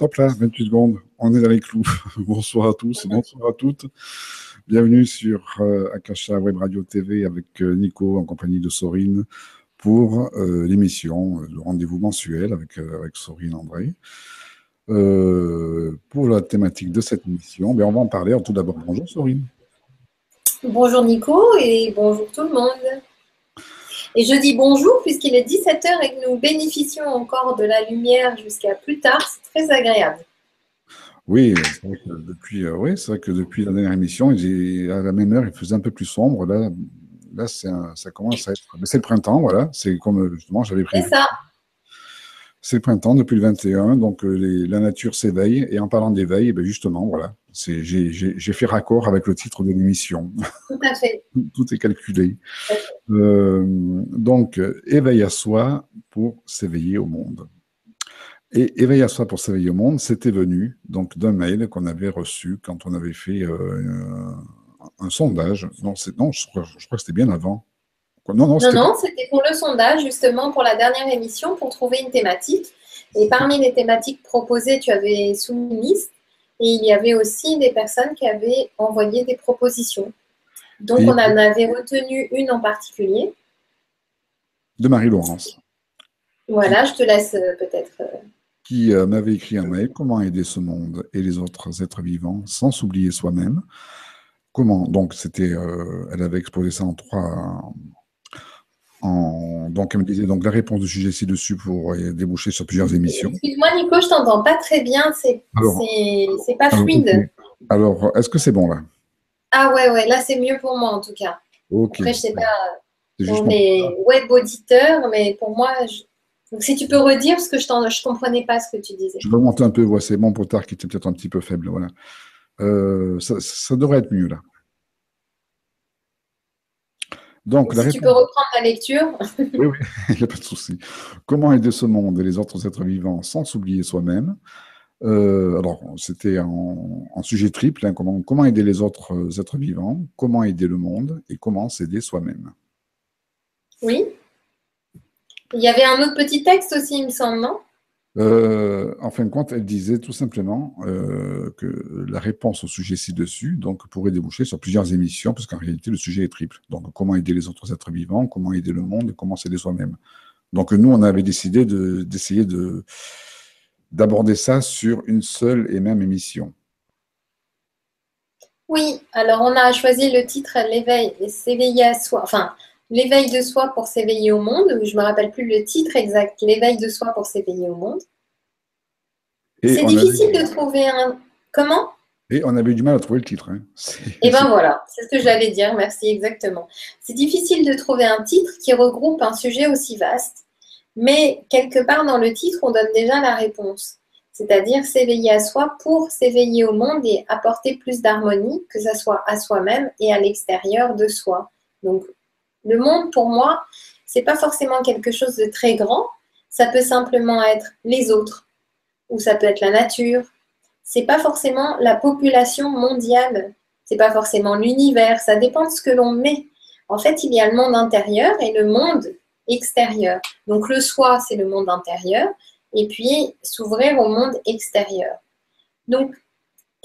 Hop là, 28 secondes, on est dans les clous. Bonsoir à tous, bonsoir à toutes. Bienvenue sur Akasha Web Radio TV avec Nico en compagnie de Sorine pour l'émission, le rendez-vous mensuel avec Sorine André. Pour la thématique de cette émission, on va en parler. Tout d'abord, bonjour Sorine. Bonjour Nico et bonjour tout le monde. Et je dis bonjour puisqu'il est 17 h et que nous bénéficions encore de la lumière jusqu'à plus tard. C'est très agréable. Oui, c'est vrai que depuis la dernière émission, à la même heure, il faisait un peu plus sombre. Là ça commence à être... C'est le printemps, voilà. C'est comme justement j'avais prévu. C'est ça. C'est le printemps depuis le 21, donc la nature s'éveille. Et en parlant d'éveil, justement, voilà, j'ai fait raccord avec le titre de l'émission. Tout à fait. Tout est calculé. Donc, éveil à soi pour s'éveiller au monde. Et éveil à soi pour s'éveiller au monde, c'était venu donc d'un mail qu'on avait reçu quand on avait fait un sondage. Non, je crois que c'était bien avant. Non, c'était pour le sondage, justement, pour la dernière émission, pour trouver une thématique. Et parmi les thématiques proposées, tu avais soumis une liste. Et il y avait aussi des personnes qui avaient envoyé des propositions. Donc, on en avait retenu une en particulier. De Marie-Laurence. Voilà, je te laisse peut-être... Qui m'avait écrit un mail, comment aider ce monde et les autres êtres vivants sans s'oublier soi-même. Comment, donc c'était, elle avait exposé ça en trois... Donc, elle me disait donc la réponse du sujet ci-dessus pour déboucher sur plusieurs émissions. Excuse-moi, Nico, je t'entends pas très bien. C'est pas fluide. Okay. Alors, est-ce que c'est bon là? Ah ouais, là c'est mieux pour moi en tout cas. Ok. Après, je sais pas pour les web auditeurs, mais pour moi, donc si tu peux redire parce que je comprenais pas ce que tu disais. Je vais monter un peu. Ouais, c'est mon potard qui était peut-être un petit peu faible. Voilà. Ça devrait être mieux là. Donc, si tu peux reprendre la lecture. Oui, il n'y a pas de souci. Comment aider ce monde et les autres êtres vivants sans s'oublier soi-même? Alors, c'était en sujet triple. Hein, comment aider les autres êtres vivants? Comment aider le monde? Et comment s'aider soi-même? Oui. Il y avait un autre petit texte aussi, il me semble, non? En fin de compte, elle disait tout simplement que la réponse au sujet ci-dessus pourrait déboucher sur plusieurs émissions, parce qu'en réalité, le sujet est triple. Donc, comment aider les autres êtres vivants, comment aider le monde et comment s'aider soi-même. Donc, nous, on avait décidé d'essayer d'aborder ça sur une seule et même émission. Oui, alors on a choisi le titre l'éveil et s'éveiller à soi, enfin l'éveil de soi pour s'éveiller au monde. Je ne me rappelle plus le titre exact, l'éveil de soi pour s'éveiller au monde. C'est difficile de trouver un... Comment? Et on avait eu du mal à trouver le titre. Hein. Et bien voilà, c'est ce que j'allais dire, merci, exactement. C'est difficile de trouver un titre qui regroupe un sujet aussi vaste, mais quelque part dans le titre, on donne déjà la réponse. C'est-à-dire s'éveiller à soi pour s'éveiller au monde et apporter plus d'harmonie, que ce soit à soi-même et à l'extérieur de soi. Donc, le monde, pour moi, c'est pas forcément quelque chose de très grand. Ça peut simplement être les autres, ou ça peut être la nature. C'est pas forcément la population mondiale. C'est pas forcément l'univers. Ça dépend de ce que l'on met. En fait, il y a le monde intérieur et le monde extérieur. Donc, le soi, c'est le monde intérieur. Et puis, s'ouvrir au monde extérieur. Donc,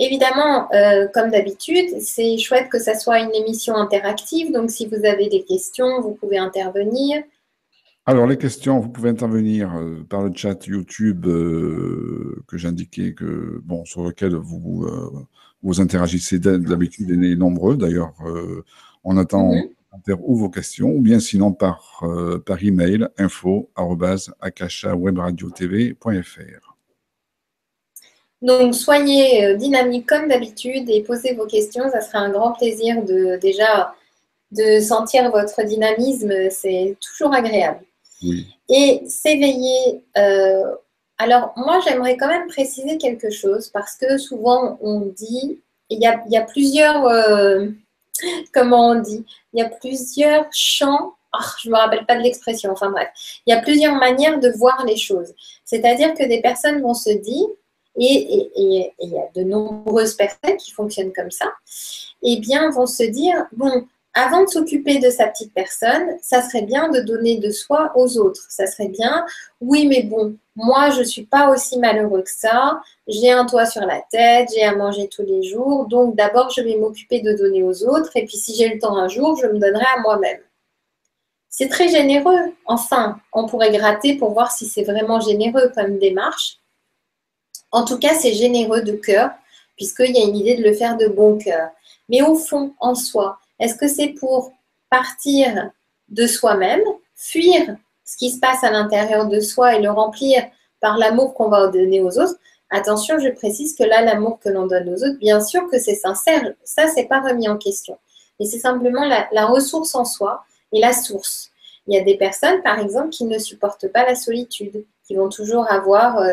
évidemment, comme d'habitude, c'est chouette que ça soit une émission interactive. Donc, si vous avez des questions, vous pouvez intervenir. Alors, les questions, vous pouvez intervenir par le chat YouTube que j'indiquais, sur lequel vous interagissez d'habitude et nombreux. D'ailleurs, on attend ou vos questions, ou bien sinon par email info@akashawebradiotv.fr. Donc, soyez dynamiques comme d'habitude et posez vos questions. Ça sera un grand plaisir de sentir votre dynamisme. C'est toujours agréable. Oui. Et s'éveiller. Alors, moi, j'aimerais quand même préciser quelque chose parce que souvent, on dit, il y a plusieurs, comment on dit, il y a plusieurs champs. Je ne me rappelle pas de l'expression, enfin bref. Il y a plusieurs manières de voir les choses. C'est-à-dire que des personnes vont se dire, et il y a de nombreuses personnes qui fonctionnent comme ça, eh bien, vont se dire, bon, avant de s'occuper de sa petite personne, ça serait bien de donner de soi aux autres. Ça serait bien, oui, mais bon, moi, je ne suis pas aussi malheureux que ça. J'ai un toit sur la tête, j'ai à manger tous les jours. Donc, d'abord, je vais m'occuper de donner aux autres. Et puis, si j'ai le temps un jour, je me donnerai à moi-même. C'est très généreux. Enfin, on pourrait gratter pour voir si c'est vraiment généreux comme démarche. En tout cas, c'est généreux de cœur, puisqu'il y a une idée de le faire de bon cœur. Mais au fond, en soi, est-ce que c'est pour partir de soi-même, fuir ce qui se passe à l'intérieur de soi et le remplir par l'amour qu'on va donner aux autres? Attention, je précise que là, l'amour que l'on donne aux autres, bien sûr que c'est sincère, ça, c'est pas remis en question. Mais c'est simplement la ressource en soi et la source. Il y a des personnes, par exemple, qui ne supportent pas la solitude, qui vont toujours avoir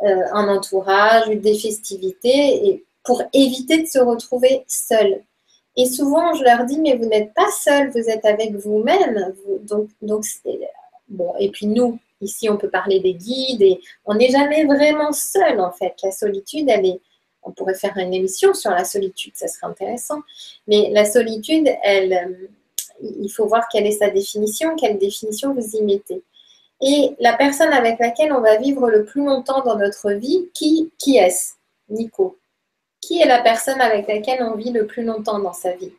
un entourage, des festivités, et pour éviter de se retrouver seul. Et souvent, je leur dis, mais vous n'êtes pas seul, vous êtes avec vous-même. Donc bon. Et puis nous, ici, on peut parler des guides, et on n'est jamais vraiment seul, en fait. La solitude, on pourrait faire une émission sur la solitude, ça serait intéressant. Mais la solitude, il faut voir quelle est sa définition, quelle définition vous y mettez. Et la personne avec laquelle on va vivre le plus longtemps dans notre vie, qui est-ce, Nico? Qui est la personne avec laquelle on vit le plus longtemps dans sa vie?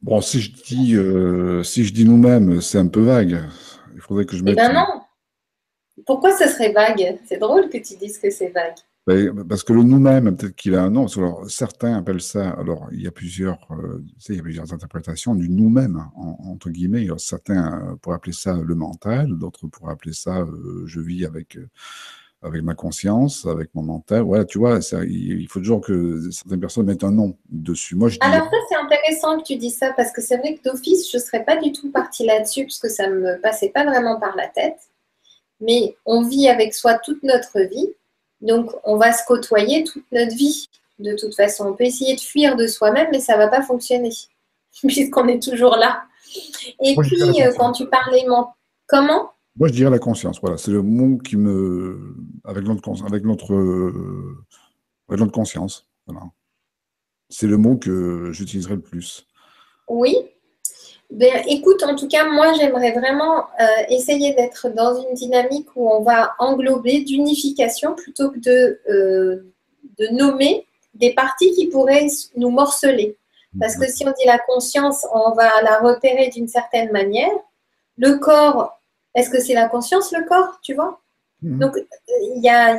Bon, si je dis nous-mêmes, c'est un peu vague. Il faudrait que je Eh mette. bien non. Pourquoi ce serait vague? C'est drôle que tu dises que c'est vague. Parce que le nous-mêmes, peut-être qu'il a un nom. Alors, certains appellent ça. Alors, il y a il y a plusieurs interprétations du nous-mêmes, entre guillemets. Alors, certains pourraient appeler ça le mental, d'autres pourraient appeler ça je vis avec ma conscience, avec mon mental. Ouais, tu vois, il faut toujours que certaines personnes mettent un nom dessus. Moi, je dis. Alors ça, c'est intéressant que tu dis ça parce que c'est vrai que d'office, je ne serais pas du tout partie là-dessus parce que ça ne me passait pas vraiment par la tête. Mais on vit avec soi toute notre vie, donc on va se côtoyer toute notre vie. De toute façon, on peut essayer de fuir de soi-même, mais ça ne va pas fonctionner puisqu'on est toujours là. Et Moi, je dirais la puis, quand conscience. tu parlais, comment? Moi, je dirais la conscience. Voilà, c'est le mot qui avec notre conscience. Voilà. C'est le mot que j'utiliserai le plus. Oui. Ben, écoute, en tout cas, moi, j'aimerais vraiment essayer d'être dans une dynamique où on va englober d'unification plutôt que de nommer des parties qui pourraient nous morceler. Parce que si on dit la conscience, on va la repérer d'une certaine manière. Le corps, est-ce que c'est la conscience, le corps, tu vois? Donc, là,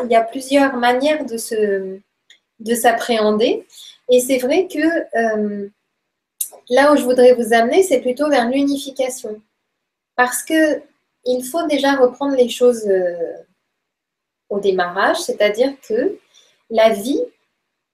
il y a plusieurs manières de s'appréhender. Et c'est vrai que là où je voudrais vous amener, c'est plutôt vers l'unification. Parce que il faut déjà reprendre les choses au démarrage, c'est-à-dire que la vie,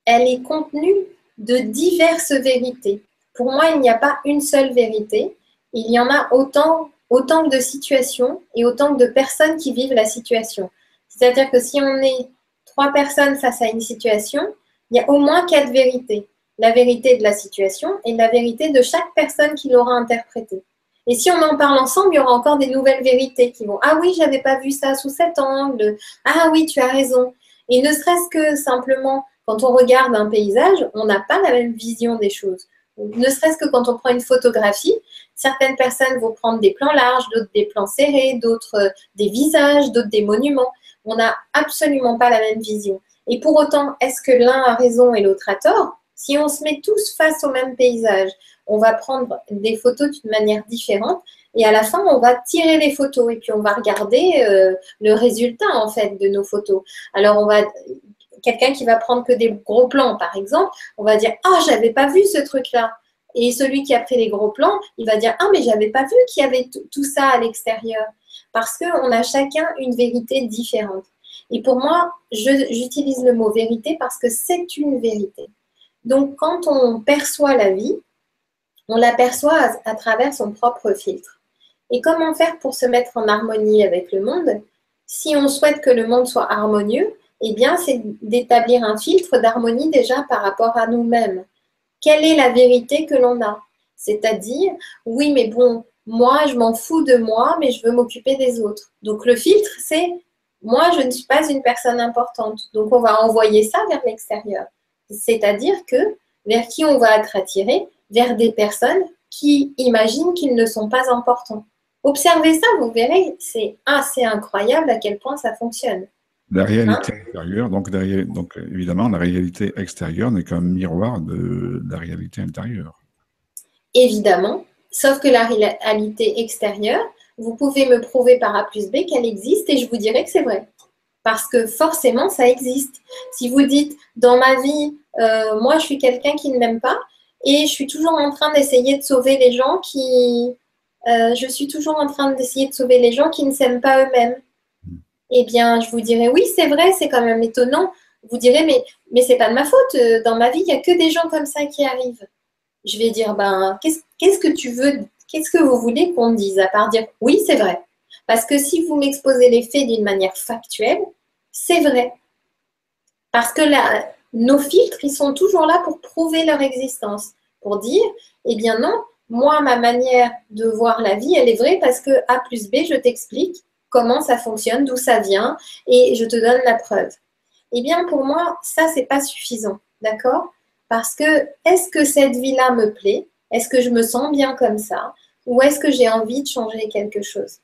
elle est contenue de diverses vérités. Pour moi, il n'y a pas une seule vérité. Il y en a autant que de situations et autant que de personnes qui vivent la situation. C'est-à-dire que si on est 3 personnes face à une situation, il y a au moins 4 vérités. La vérité de la situation et la vérité de chaque personne qui l'aura interprétée. Et si on en parle ensemble, il y aura encore des nouvelles vérités qui vont « Ah oui, je n'avais pas vu ça sous cet angle. Ah oui, tu as raison. » Et ne serait-ce que simplement, quand on regarde un paysage, on n'a pas la même vision des choses. Ne serait-ce que quand on prend une photographie, certaines personnes vont prendre des plans larges, d'autres des plans serrés, d'autres des visages, d'autres des monuments. On n'a absolument pas la même vision. Et pour autant, est-ce que l'un a raison et l'autre a tort? Si on se met tous face au même paysage, on va prendre des photos d'une manière différente et à la fin, on va tirer les photos et puis on va regarder le résultat en fait de nos photos. Alors, quelqu'un qui va prendre que des gros plans, par exemple, on va dire « Ah, j'avais pas vu ce truc-là ». Et celui qui a pris les gros plans, il va dire « Ah, mais j'avais pas vu qu'il y avait tout ça à l'extérieur ». Parce qu'on a chacun une vérité différente. Et pour moi, j'utilise le mot vérité parce que c'est une vérité. Donc, quand on perçoit la vie, on l'aperçoit à travers son propre filtre. Et comment faire pour se mettre en harmonie avec le monde? Si on souhaite que le monde soit harmonieux, eh bien, c'est d'établir un filtre d'harmonie déjà par rapport à nous-mêmes. Quelle est la vérité que l'on a? C'est-à-dire, oui, mais bon, moi, je m'en fous de moi, mais je veux m'occuper des autres. Donc, le filtre, c'est moi, je ne suis pas une personne importante. Donc, on va envoyer ça vers l'extérieur. C'est-à-dire que vers qui on va être attiré? Vers des personnes qui imaginent qu'ils ne sont pas importants. Observez ça, vous verrez, c'est assez incroyable à quel point ça fonctionne. La Hein? réalité extérieure, donc évidemment, la réalité extérieure n'est qu'un miroir de la réalité intérieure. Évidemment, sauf que la réalité extérieure, vous pouvez me prouver par A plus B qu'elle existe et je vous dirai que c'est vrai. Parce que forcément, ça existe. Si vous dites, dans ma vie, moi, je suis quelqu'un qui ne m'aime pas et je suis toujours en train d'essayer de sauver les gens qui... je suis toujours en train d'essayer de sauver les gens qui ne s'aiment pas eux-mêmes. Eh bien, je vous dirais, oui, c'est vrai, c'est quand même étonnant. Vous direz, mais c'est pas de ma faute. Dans ma vie, il n'y a que des gens comme ça qui arrivent. Je vais dire, ben, qu'est-ce que tu veux, qu'est-ce que vous voulez qu'on dise, à part dire, oui, c'est vrai. Parce que si vous m'exposez les faits d'une manière factuelle, c'est vrai. Parce que nos filtres, ils sont toujours là pour prouver leur existence. Pour dire, eh bien non, moi, ma manière de voir la vie, elle est vraie parce que A plus B, je t'explique comment ça fonctionne, d'où ça vient, et je te donne la preuve. Eh bien, pour moi, ça, c'est pas suffisant, d'accord? Parce que, est-ce que cette vie-là me plaît? Est-ce que je me sens bien comme ça? Ou est-ce que j'ai envie de changer quelque chose?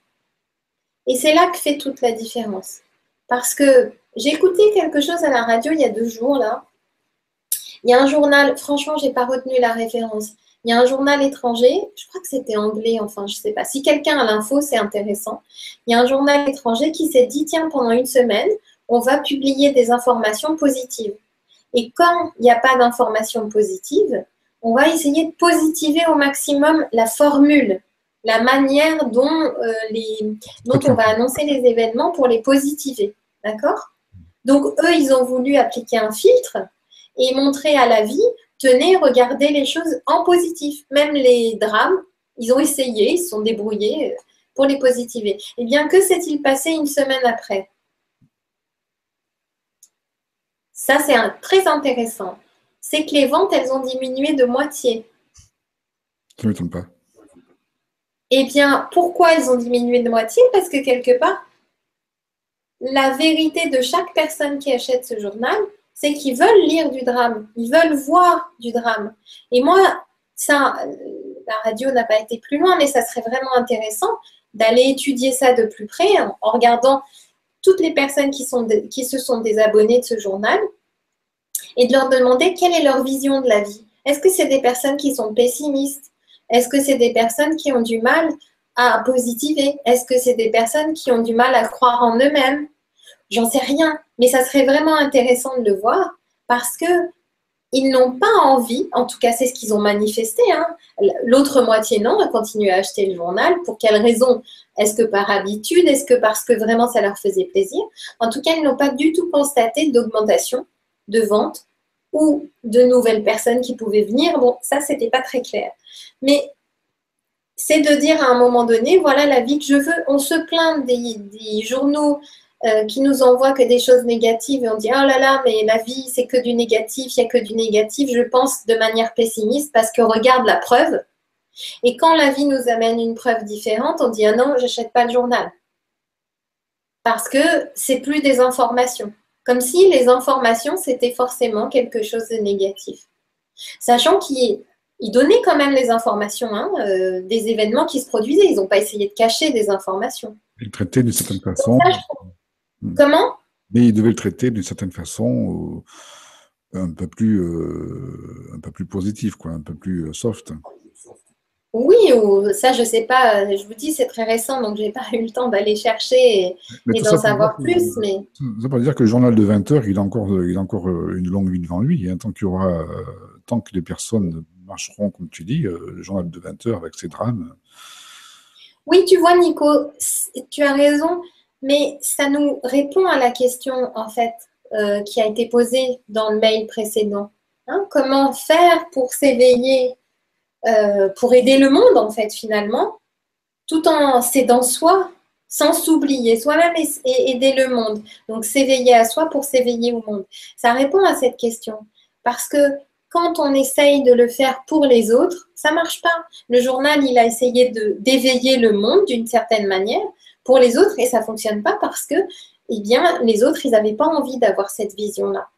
Et c'est là que fait toute la différence. Parce que j'ai écouté quelque chose à la radio il y a 2 jours, là. Il y a un journal, franchement, je n'ai pas retenu la référence. Il y a un journal étranger, je crois que c'était anglais, enfin, je ne sais pas. Si quelqu'un a l'info, c'est intéressant. Il y a un journal étranger qui s'est dit, tiens, pendant une semaine, on va publier des informations positives. Et quand il n'y a pas d'informations positives, on va essayer de positiver au maximum la formule, la manière dont on va annoncer les événements pour les positiver. D'accord? Donc, eux, ils ont voulu appliquer un filtre et montrer à la vie, tenez, regardez les choses en positif. Même les drames, ils ont essayé, ils se sont débrouillés pour les positiver. Eh bien, que s'est-il passé une semaine après? Ça, c'est très intéressant. C'est que les ventes, elles ont diminué de moitié. Ça ne m'étonne pas. Eh bien, pourquoi elles ont diminué de moitié? Parce que quelque part, la vérité de chaque personne qui achète ce journal, c'est qu'ils veulent lire du drame, ils veulent voir du drame. Et moi, ça, la radio n'a pas été plus loin, mais ça serait vraiment intéressant d'aller étudier ça de plus près en regardant toutes les personnes qui se sont désabonnées de ce journal et de leur demander quelle est leur vision de la vie. Est-ce que c'est des personnes qui sont pessimistes? Est-ce que c'est des personnes qui ont du mal à positiver? Est-ce que c'est des personnes qui ont du mal à croire en eux-mêmes? J'en sais rien, mais ça serait vraiment intéressant de le voir parce que ils n'ont pas envie, en tout cas c'est ce qu'ils ont manifesté, hein. L'autre moitié non, a continué à acheter le journal. Pour quelle raison? Est-ce que par habitude? Est-ce que parce que vraiment ça leur faisait plaisir? En tout cas, ils n'ont pas du tout constaté d'augmentation de vente ou de nouvelles personnes qui pouvaient venir. Bon, ça, c'était pas très clair. Mais c'est de dire à un moment donné, voilà la vie que je veux. On se plaint des journaux qui nous envoient que des choses négatives et on dit, oh là là, mais la vie, c'est que du négatif, il n'y a que du négatif. Je pense de manière pessimiste parce que regarde la preuve. Et quand la vie nous amène une preuve différente, on dit, ah non, j'achète pas le journal. Parce que c'est plus des informations. Comme si les informations, c'était forcément quelque chose de négatif. Sachant qu'ils donnaient quand même les informations, hein, des événements qui se produisaient. Ils n'ont pas essayé de cacher des informations. Ils le traitaient d'une certaine façon. Comment? Mais ils devaient le traiter d'une certaine façon un peu plus positif, quoi, un peu plus soft. Oui, ou ça, je ne sais pas. Je vous dis, c'est très récent, donc je n'ai pas eu le temps d'aller chercher et d'en savoir plus. Mais... Ça veut dire que le journal de 20 heures, il a encore une longue vie devant lui. Hein, tant que les personnes marcheront, comme tu dis, le journal de 20 heures avec ses drames. Oui, tu vois, Nico, tu as raison, mais ça nous répond à la question, en fait, qui a été posée dans le mail précédent. Hein, comment faire pour s'éveiller, pour aider le monde, en fait, finalement, tout en s'aidant soi, sans s'oublier soi-même et aider le monde. Donc, s'éveiller à soi pour s'éveiller au monde. Ça répond à cette question. Parce que quand on essaye de le faire pour les autres, ça ne marche pas. Le journal, il a essayé d'éveiller le monde d'une certaine manière pour les autres et ça ne fonctionne pas parce que, eh bien, les autres, ils n'avaient pas envie d'avoir cette vision-là.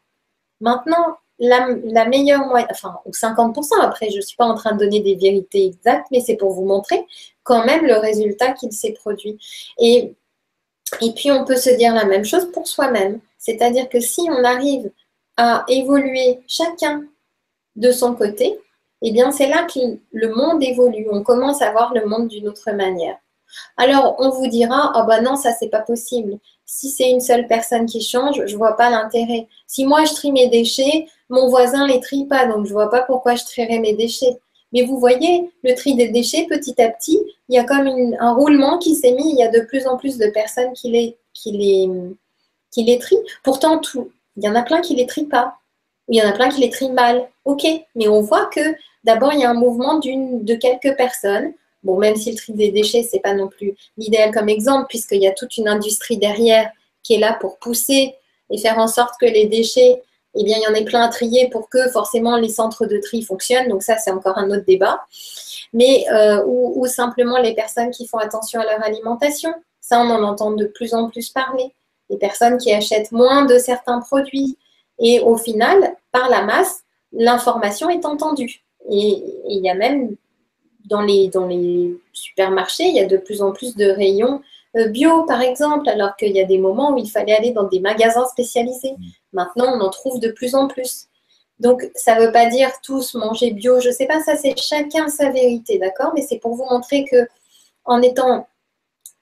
Maintenant, la meilleure moyenne, enfin, ou 50%, après, je ne suis pas en train de donner des vérités exactes, mais c'est pour vous montrer quand même le résultat qu'il s'est produit. Et puis, on peut se dire la même chose pour soi-même. C'est-à-dire que si on arrive à évoluer chacun de son côté, eh bien, c'est là que le monde évolue. On commence à voir le monde d'une autre manière. Alors, on vous dira, ah ben non, ça, c'est pas possible. Si c'est une seule personne qui change, je vois pas l'intérêt. Si moi, je trie mes déchets, mon voisin les trie pas, donc je vois pas pourquoi je trierais mes déchets. Mais vous voyez, le tri des déchets, petit à petit, il y a comme un roulement qui s'est mis. Il y a de plus en plus de personnes qui les trient. Pourtant, il y en a plein qui les trient pas. Il y en a plein qui les trient mal. Ok, mais on voit que d'abord, il y a un mouvement de quelques personnes. Bon, même si le tri des déchets, c'est pas non plus l'idéal comme exemple, puisqu'il y a toute une industrie derrière qui est là pour pousser et faire en sorte que les déchets, eh bien, il y en ait plein à trier pour que forcément les centres de tri fonctionnent. Donc ça, c'est encore un autre débat. Mais ou simplement les personnes qui font attention à leur alimentation. Ça, on en entend de plus en plus parler. Les personnes qui achètent moins de certains produits. Et au final, par la masse, l'information est entendue. Et il y a même dans les supermarchés, il y a de plus en plus de rayons bio, par exemple, alors qu'il y a des moments où il fallait aller dans des magasins spécialisés. Maintenant, on en trouve de plus en plus. Donc, ça ne veut pas dire tous manger bio, je ne sais pas, ça c'est chacun sa vérité, d'accord? Mais c'est pour vous montrer que en étant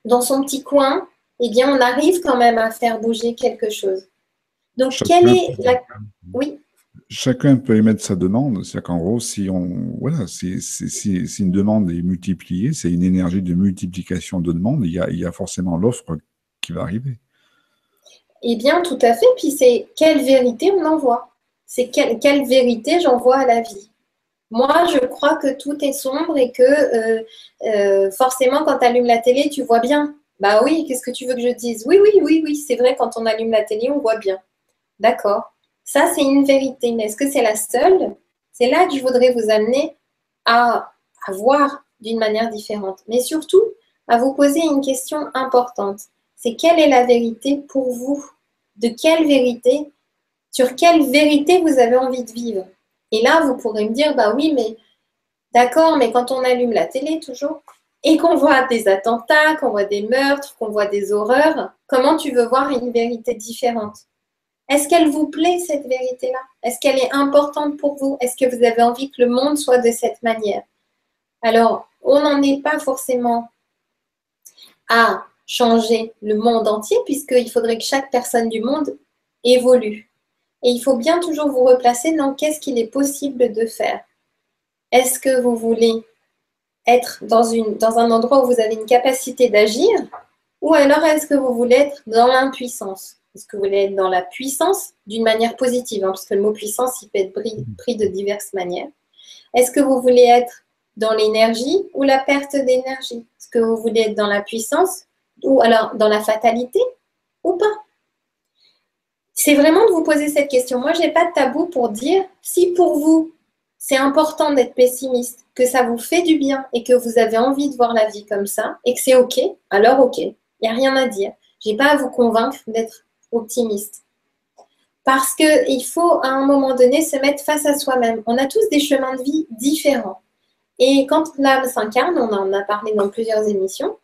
dans son petit coin, eh bien, on arrive quand même à faire bouger quelque chose. Donc, quelle Chacun, est la... Oui, chacun peut émettre sa demande. C'est-à-dire qu'en gros, si voilà, si une demande est multipliée, c'est une énergie de multiplication de demandes, il y a forcément l'offre qui va arriver. eh bien, tout à fait. Puis c'est quelle vérité on envoie? C'est quelle vérité j'envoie à la vie? Moi, je crois que tout est sombre et que forcément, quand tu allumes la télé, tu vois bien. Bah oui, qu'est-ce que tu veux que je dise? Oui, oui, oui, oui, c'est vrai, quand on allume la télé, on voit bien. D'accord. Ça, c'est une vérité. Mais est-ce que c'est la seule? C'est là que je voudrais vous amener à voir d'une manière différente. Mais surtout, à vous poser une question importante. C'est quelle est la vérité pour vous? De quelle vérité? Sur quelle vérité vous avez envie de vivre? Et là, vous pourrez me dire, bah oui, mais d'accord, mais quand on allume la télé toujours et qu'on voit des attentats, qu'on voit des meurtres, qu'on voit des horreurs, comment tu veux voir une vérité différente? Est-ce qu'elle vous plaît, cette vérité-là? Est-ce qu'elle est importante pour vous? Est-ce que vous avez envie que le monde soit de cette manière? Alors, on n'en est pas forcément à changer le monde entier, puisqu'il faudrait que chaque personne du monde évolue. Et il faut bien toujours vous replacer dans qu'est-ce qu'il est possible de faire. Est-ce que vous voulez être dans un endroit où vous avez une capacité d'agir, ou alors est-ce que vous voulez être dans l'impuissance? Est-ce que vous voulez être dans la puissance d'une manière positive, hein, parce que le mot puissance, il peut être pris de diverses manières. Est-ce que vous voulez être dans l'énergie ou la perte d'énergie? Est-ce que vous voulez être dans la puissance ou alors dans la fatalité ou pas? C'est vraiment de vous poser cette question. Moi, je n'ai pas de tabou pour dire si pour vous, c'est important d'être pessimiste, que ça vous fait du bien et que vous avez envie de voir la vie comme ça et que c'est OK, alors OK. Il n'y a rien à dire. Je n'ai pas à vous convaincre d'être optimiste. Parce qu'il faut, à un moment donné, se mettre face à soi-même. On a tous des chemins de vie différents. Et quand l'âme s'incarne, on en a parlé dans plusieurs émissions,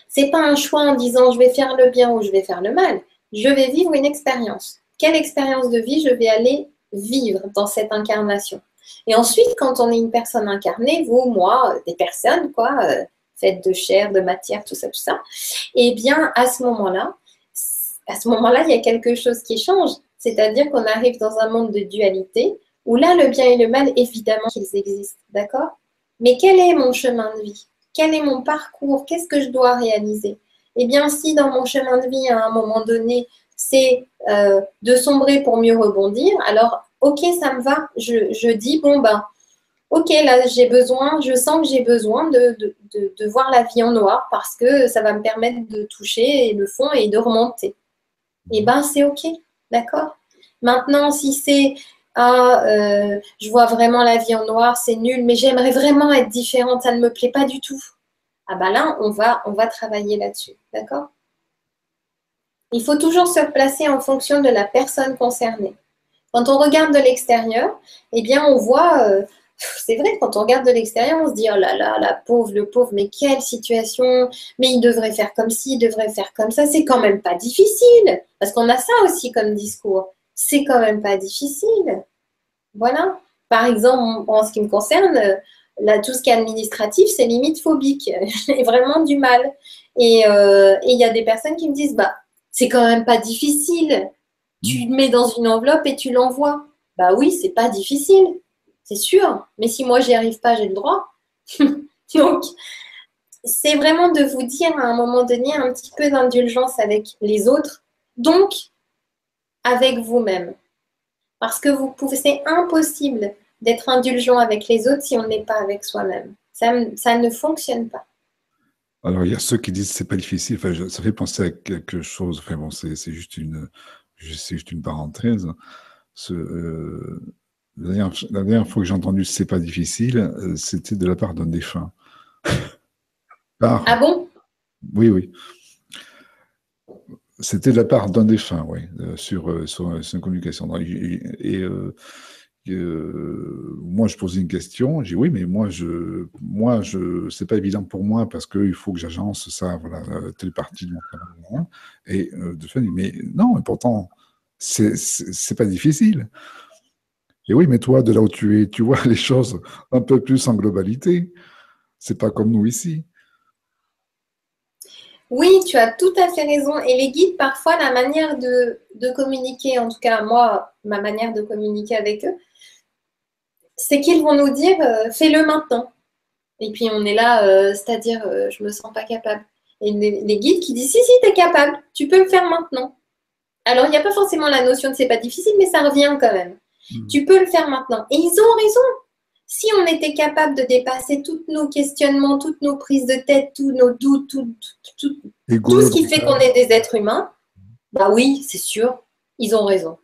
c'est pas un choix en disant je vais faire le bien ou je vais faire le mal. Je vais vivre une expérience. Quelle expérience de vie je vais aller vivre dans cette incarnation? Et ensuite, quand on est une personne incarnée, vous, moi, des personnes, quoi, faites de chair, de matière, tout ça, eh bien, à ce moment-là, il y a quelque chose qui change. C'est-à-dire qu'on arrive dans un monde de dualité où là, le bien et le mal, évidemment qu'ils existent, d'accord? Mais quel est mon chemin de vie? Quel est mon parcours? Qu'est-ce que je dois réaliser? Eh bien, si dans mon chemin de vie, à un moment donné, c'est de sombrer pour mieux rebondir, alors, ok, ça me va. Je dis, bon, ben, ok, là, je sens que j'ai besoin de voir la vie en noir parce que ça va me permettre de toucher le fond et de remonter. Eh ben, c'est ok, d'accord? Maintenant, si c'est je vois vraiment la vie en noir, c'est nul, mais j'aimerais vraiment être différente, ça ne me plaît pas du tout. Ah ben là, on va travailler là-dessus, d'accord? Il faut toujours se placer en fonction de la personne concernée. Quand on regarde de l'extérieur, eh bien, on voit, c'est vrai, quand on regarde de l'extérieur, on se dit, oh là là, la pauvre, le pauvre, mais quelle situation, mais il devrait faire comme ci, il devrait faire comme ça, c'est quand même pas difficile, parce qu'on a ça aussi comme discours, c'est quand même pas difficile. Voilà. Par exemple, en ce qui me concerne, là, tout ce qui est administratif, c'est limite phobique. J'ai vraiment du mal. Et il y a des personnes qui me disent, bah, c'est quand même pas difficile. Tu le mets dans une enveloppe et tu l'envoies. Bah oui, c'est pas difficile, c'est sûr. Mais si moi j'y arrive pas, j'ai le droit. Donc, c'est vraiment de vous dire à un moment donné un petit peu d'indulgence avec les autres, donc avec vous-même. Parce que c'est impossible d'être indulgent avec les autres si on n'est pas avec soi-même. Ça ne fonctionne pas. Alors, il y a ceux qui disent que c'est pas difficile. Enfin, ça fait penser à quelque chose. Enfin, bon, c'est juste une parenthèse. Ce, la dernière fois que j'ai entendu c'est pas difficile, c'était de la part d'un défunt. Ah bon? Oui, oui. C'était de la part d'un défunt, oui, sur une communication. Moi, je posais une question. J'ai dit oui, mais c'est pas évident pour moi parce qu'il faut que j'agence ça, voilà, telle partie de mon travail. Et de fait, mais non, et pourtant, c'est pas difficile. Et oui, mais toi, de là où tu es, tu vois les choses un peu plus en globalité. C'est pas comme nous ici. Oui, tu as tout à fait raison. Et les guides, parfois, la manière de communiquer, en tout cas moi, ma manière de communiquer avec eux, c'est qu'ils vont nous dire fais-le maintenant. Et puis on est là, c'est-à-dire je me sens pas capable. Et les guides qui disent si, tu es capable, tu peux le faire maintenant. Alors il n'y a pas forcément la notion de c'est pas difficile, mais ça revient quand même. Tu peux le faire maintenant. Et ils ont raison. Si on était capable de dépasser tous nos questionnements, toutes nos prises de tête, tous nos doutes, tout ce qui fait qu'on est des êtres humains, bah oui, c'est sûr, ils ont raison.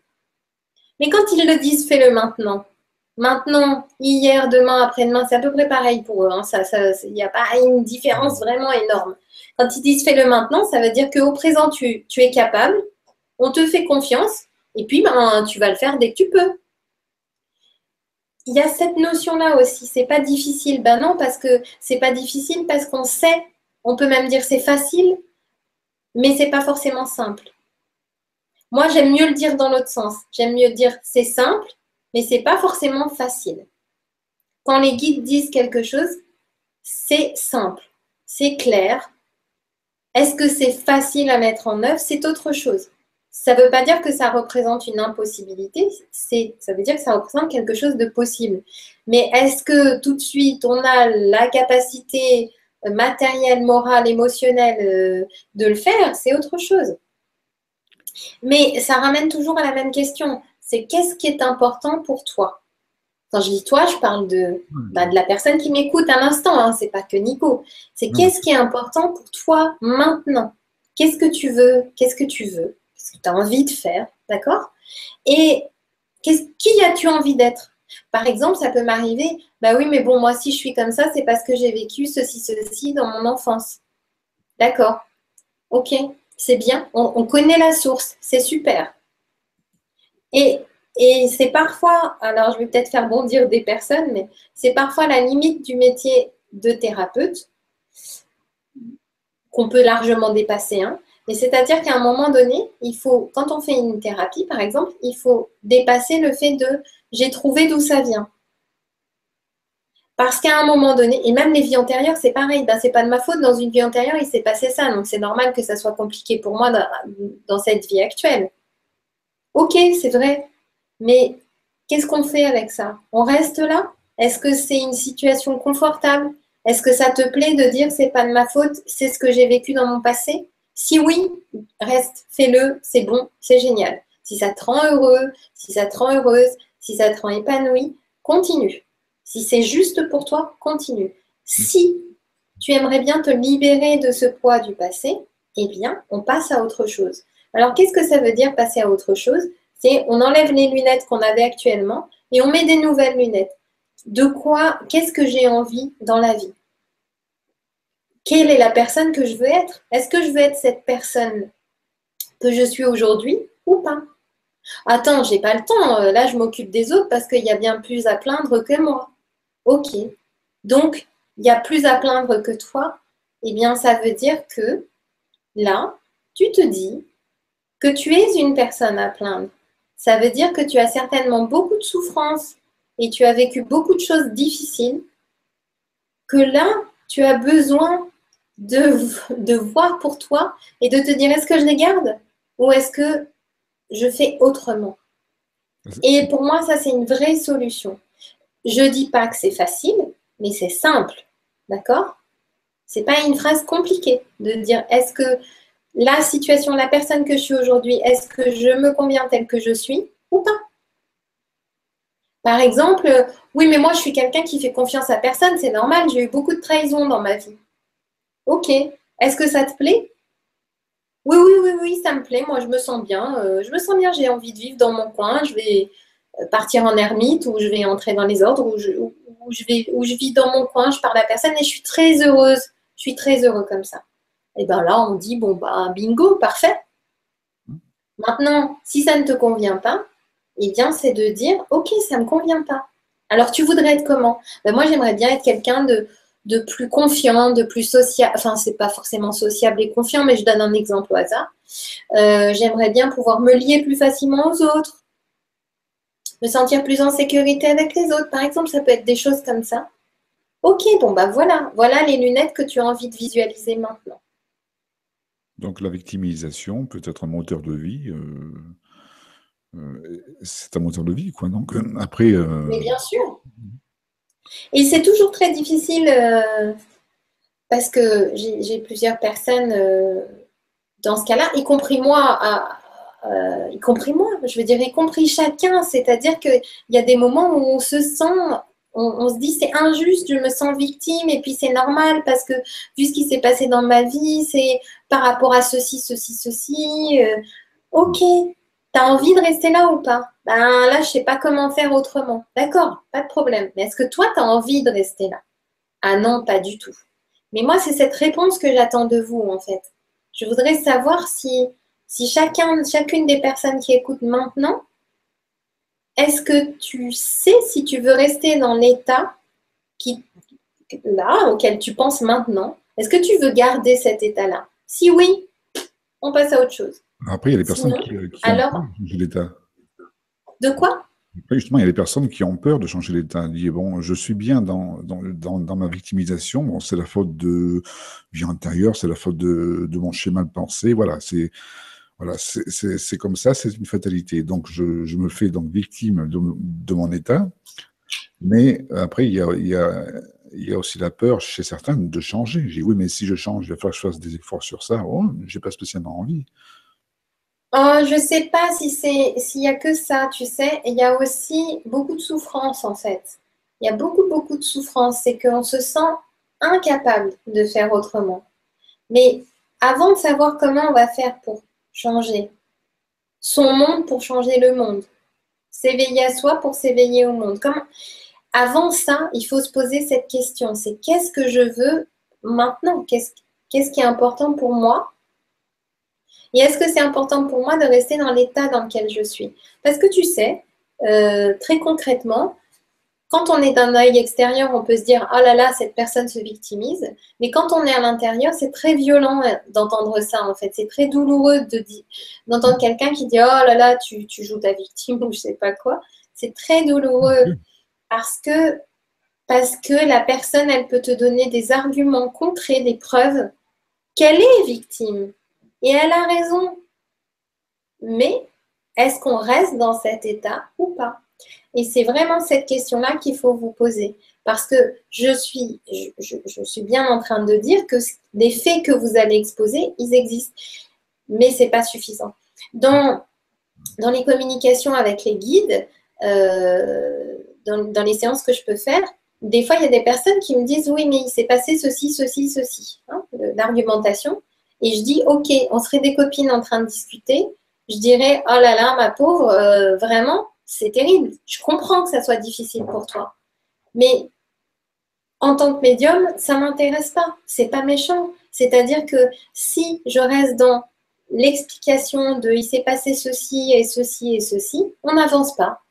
Mais quand ils le disent, fais-le maintenant. Maintenant, hier, demain, après-demain, c'est à peu près pareil pour eux. Hein. Il n'y a pas une différence vraiment énorme. Quand ils disent fais-le maintenant, ça veut dire qu'au présent, tu es capable, on te fait confiance, et puis ben, tu vas le faire dès que tu peux. Il y a cette notion-là aussi, c'est pas difficile. Ben non, parce que c'est pas difficile parce qu'on sait, on peut même dire c'est facile, mais c'est pas forcément simple. Moi, j'aime mieux le dire dans l'autre sens. J'aime mieux dire c'est simple, mais c'est pas forcément facile. Quand les guides disent quelque chose, c'est simple, c'est clair. Est-ce que c'est facile à mettre en œuvre? C'est autre chose. Ça ne veut pas dire que ça représente une impossibilité, ça veut dire que ça représente quelque chose de possible. Mais est-ce que tout de suite, on a la capacité matérielle, morale, émotionnelle de le faire? C'est autre chose. Mais ça ramène toujours à la même question. C'est qu'est-ce qui est important pour toi? Quand je dis toi, je parle de la personne qui m'écoute à l'instant, hein, c'est pas que Nico. C'est qu'est-ce qui est important pour toi maintenant? Qu'est-ce que tu veux? Qu'est-ce que tu veux? Qu'est-ce que tu as envie de faire? D'accord? Et qui as-tu envie d'être? Par exemple, ça peut m'arriver, bah oui, mais bon, moi, si je suis comme ça, c'est parce que j'ai vécu ceci dans mon enfance. D'accord. Ok, c'est bien. On connaît la source, c'est super. Et c'est parfois, alors je vais peut-être faire bondir des personnes, mais c'est parfois la limite du métier de thérapeute qu'on peut largement dépasser. Hein. Et c'est-à-dire qu'à un moment donné, il faut, quand on fait une thérapie, par exemple, il faut dépasser le fait de j'ai trouvé d'où ça vient. Parce qu'à un moment donné, et même les vies antérieures, c'est pareil, ben, c'est pas de ma faute, dans une vie antérieure, il s'est passé ça, donc c'est normal que ça soit compliqué pour moi dans cette vie actuelle. Ok, c'est vrai, mais qu'est-ce qu'on fait avec ça? On reste là? Est-ce que c'est une situation confortable? Est-ce que ça te plaît de dire c'est pas de ma faute, c'est ce que j'ai vécu dans mon passé? Si oui, reste, fais-le, c'est bon, c'est génial. Si ça te rend heureux, si ça te rend heureuse, si ça te rend épanoui, continue. Si c'est juste pour toi, continue. Si tu aimerais bien te libérer de ce poids du passé, eh bien, on passe à autre chose. Alors, qu'est-ce que ça veut dire passer à autre chose? C'est on enlève les lunettes qu'on avait actuellement et on met des nouvelles lunettes. De quoi, qu'est-ce que j'ai envie dans la vie? Quelle est la personne que je veux être? Est-ce que je veux être cette personne que je suis aujourd'hui ou pas? Attends, j'ai pas le temps. Là, je m'occupe des autres parce qu'il y a bien plus à plaindre que moi. Ok. Donc, il y a plus à plaindre que toi. Eh bien, ça veut dire que là, tu te dis que tu es une personne à plaindre. Ça veut dire que tu as certainement beaucoup de souffrances et tu as vécu beaucoup de choses difficiles, que là, tu as besoin de voir pour toi et de te dire est-ce que je les garde ou est-ce que je fais autrement. Et pour moi, ça, c'est une vraie solution. Je ne dis pas que c'est facile, mais c'est simple. D'accord? Ce n'est pas une phrase compliquée de dire est-ce que la situation, la personne que je suis aujourd'hui, est-ce que je me conviens telle que je suis ou pas? Par exemple, oui, mais moi, je suis quelqu'un qui fait confiance à personne, c'est normal, j'ai eu beaucoup de trahison dans ma vie. Ok. Est-ce que ça te plaît? Oui, oui, oui, oui, ça me plaît. Moi, je me sens bien. J'ai envie de vivre dans mon coin. Je vais partir en ermite ou je vais entrer dans les ordres où je vis dans mon coin, je parle à personne et je suis très heureuse. Je suis très heureux comme ça. Et bien là, on dit, bon, bah, bingo, parfait. Maintenant, si ça ne te convient pas, eh bien, c'est de dire, ok, ça ne me convient pas. Alors, tu voudrais être comment? Ben, moi, j'aimerais bien être quelqu'un de plus confiant, de plus sociable. Enfin, c'est pas forcément sociable et confiant, mais je donne un exemple au hasard. J'aimerais bien pouvoir me lier plus facilement aux autres, me sentir plus en sécurité avec les autres. Par exemple, ça peut être des choses comme ça. Ok, bon, bah voilà les lunettes que tu as envie de visualiser maintenant. Donc la victimisation peut être un moteur de vie. C'est un moteur de vie, quoi. Donc après, Mais bien sûr. Et c'est toujours très difficile parce que j'ai plusieurs personnes dans ce cas-là, y compris moi, y compris moi, je veux dire, y compris chacun. C'est-à-dire qu'il y a des moments où on se sent, on se dit c'est injuste, je me sens victime, et puis c'est normal parce que vu ce qui s'est passé dans ma vie, c'est par rapport à ceci, ceci, ceci. Ok, t'as envie de rester là ou pas? Ben là, je sais pas comment faire autrement. D'accord, pas de problème. Mais est-ce que toi, tu as envie de rester là? Ah non, pas du tout. Mais moi, c'est cette réponse que j'attends de vous, en fait. Je voudrais savoir si chacune des personnes qui écoutent maintenant, est-ce que tu sais si tu veux rester dans l'état qui, là, auquel tu penses maintenant? Est-ce que tu veux garder cet état-là? Si oui, on passe à autre chose. après, il y a des personnes Sinon, qui ont peur alors, de changer d'état. de quoi? Après, justement, il y a des personnes qui ont peur de changer d'état. Ils disent, bon, je suis bien dans ma victimisation. Bon, c'est la faute de vie antérieure, c'est la faute de mon schéma de pensée. Voilà, c'est comme ça, c'est une fatalité. Donc, je me fais donc victime de mon état. Mais après, il y a aussi la peur chez certains de changer. J'ai dit, oui, mais si je change, il va falloir que je fasse des efforts sur ça. Oh, j'ai pas spécialement envie. Oh, je sais pas si s'il y a que ça, tu sais. Il y a aussi beaucoup de souffrance en fait. Il y a beaucoup, beaucoup de souffrance. C'est qu'on se sent incapable de faire autrement. Mais avant de savoir comment on va faire pour changer son monde, pour changer le monde, s'éveiller à soi pour s'éveiller au monde. Avant ça, il faut se poser cette question. C'est qu'est-ce que je veux maintenant? Qu'est-ce qui est important pour moi? Et est-ce que c'est important pour moi de rester dans l'état dans lequel je suis? Parce que tu sais, très concrètement, quand on est d'un œil extérieur, on peut se dire oh là là, cette personne se victimise. Mais quand on est à l'intérieur, c'est très violent d'entendre ça, en fait. C'est très douloureux d'entendre quelqu'un qui dit oh là là, tu joues ta victime ou je sais pas quoi. C'est très douloureux parce que, parce que la personne, elle peut te donner des arguments concrets, des preuves qu'elle est victime. Et elle a raison. Mais est-ce qu'on reste dans cet état ou pas? Et c'est vraiment cette question-là qu'il faut vous poser. Parce que je suis bien en train de dire que les faits que vous allez exposer, ils existent. Mais ce n'est pas suffisant. Dans les communications avec les guides, dans les séances que je peux faire, des fois, il y a des personnes qui me disent oui, mais il s'est passé ceci, ceci, ceci, hein, l'argumentation. Et je dis ok, on serait des copines en train de discuter. Je dirais oh là là, ma pauvre, vraiment, c'est terrible. Je comprends que ça soit difficile pour toi. Mais en tant que médium, ça ne m'intéresse pas. C'est pas méchant. C'est-à-dire que si je reste dans l'explication de il s'est passé ceci et ceci et ceci, on n'avance pas.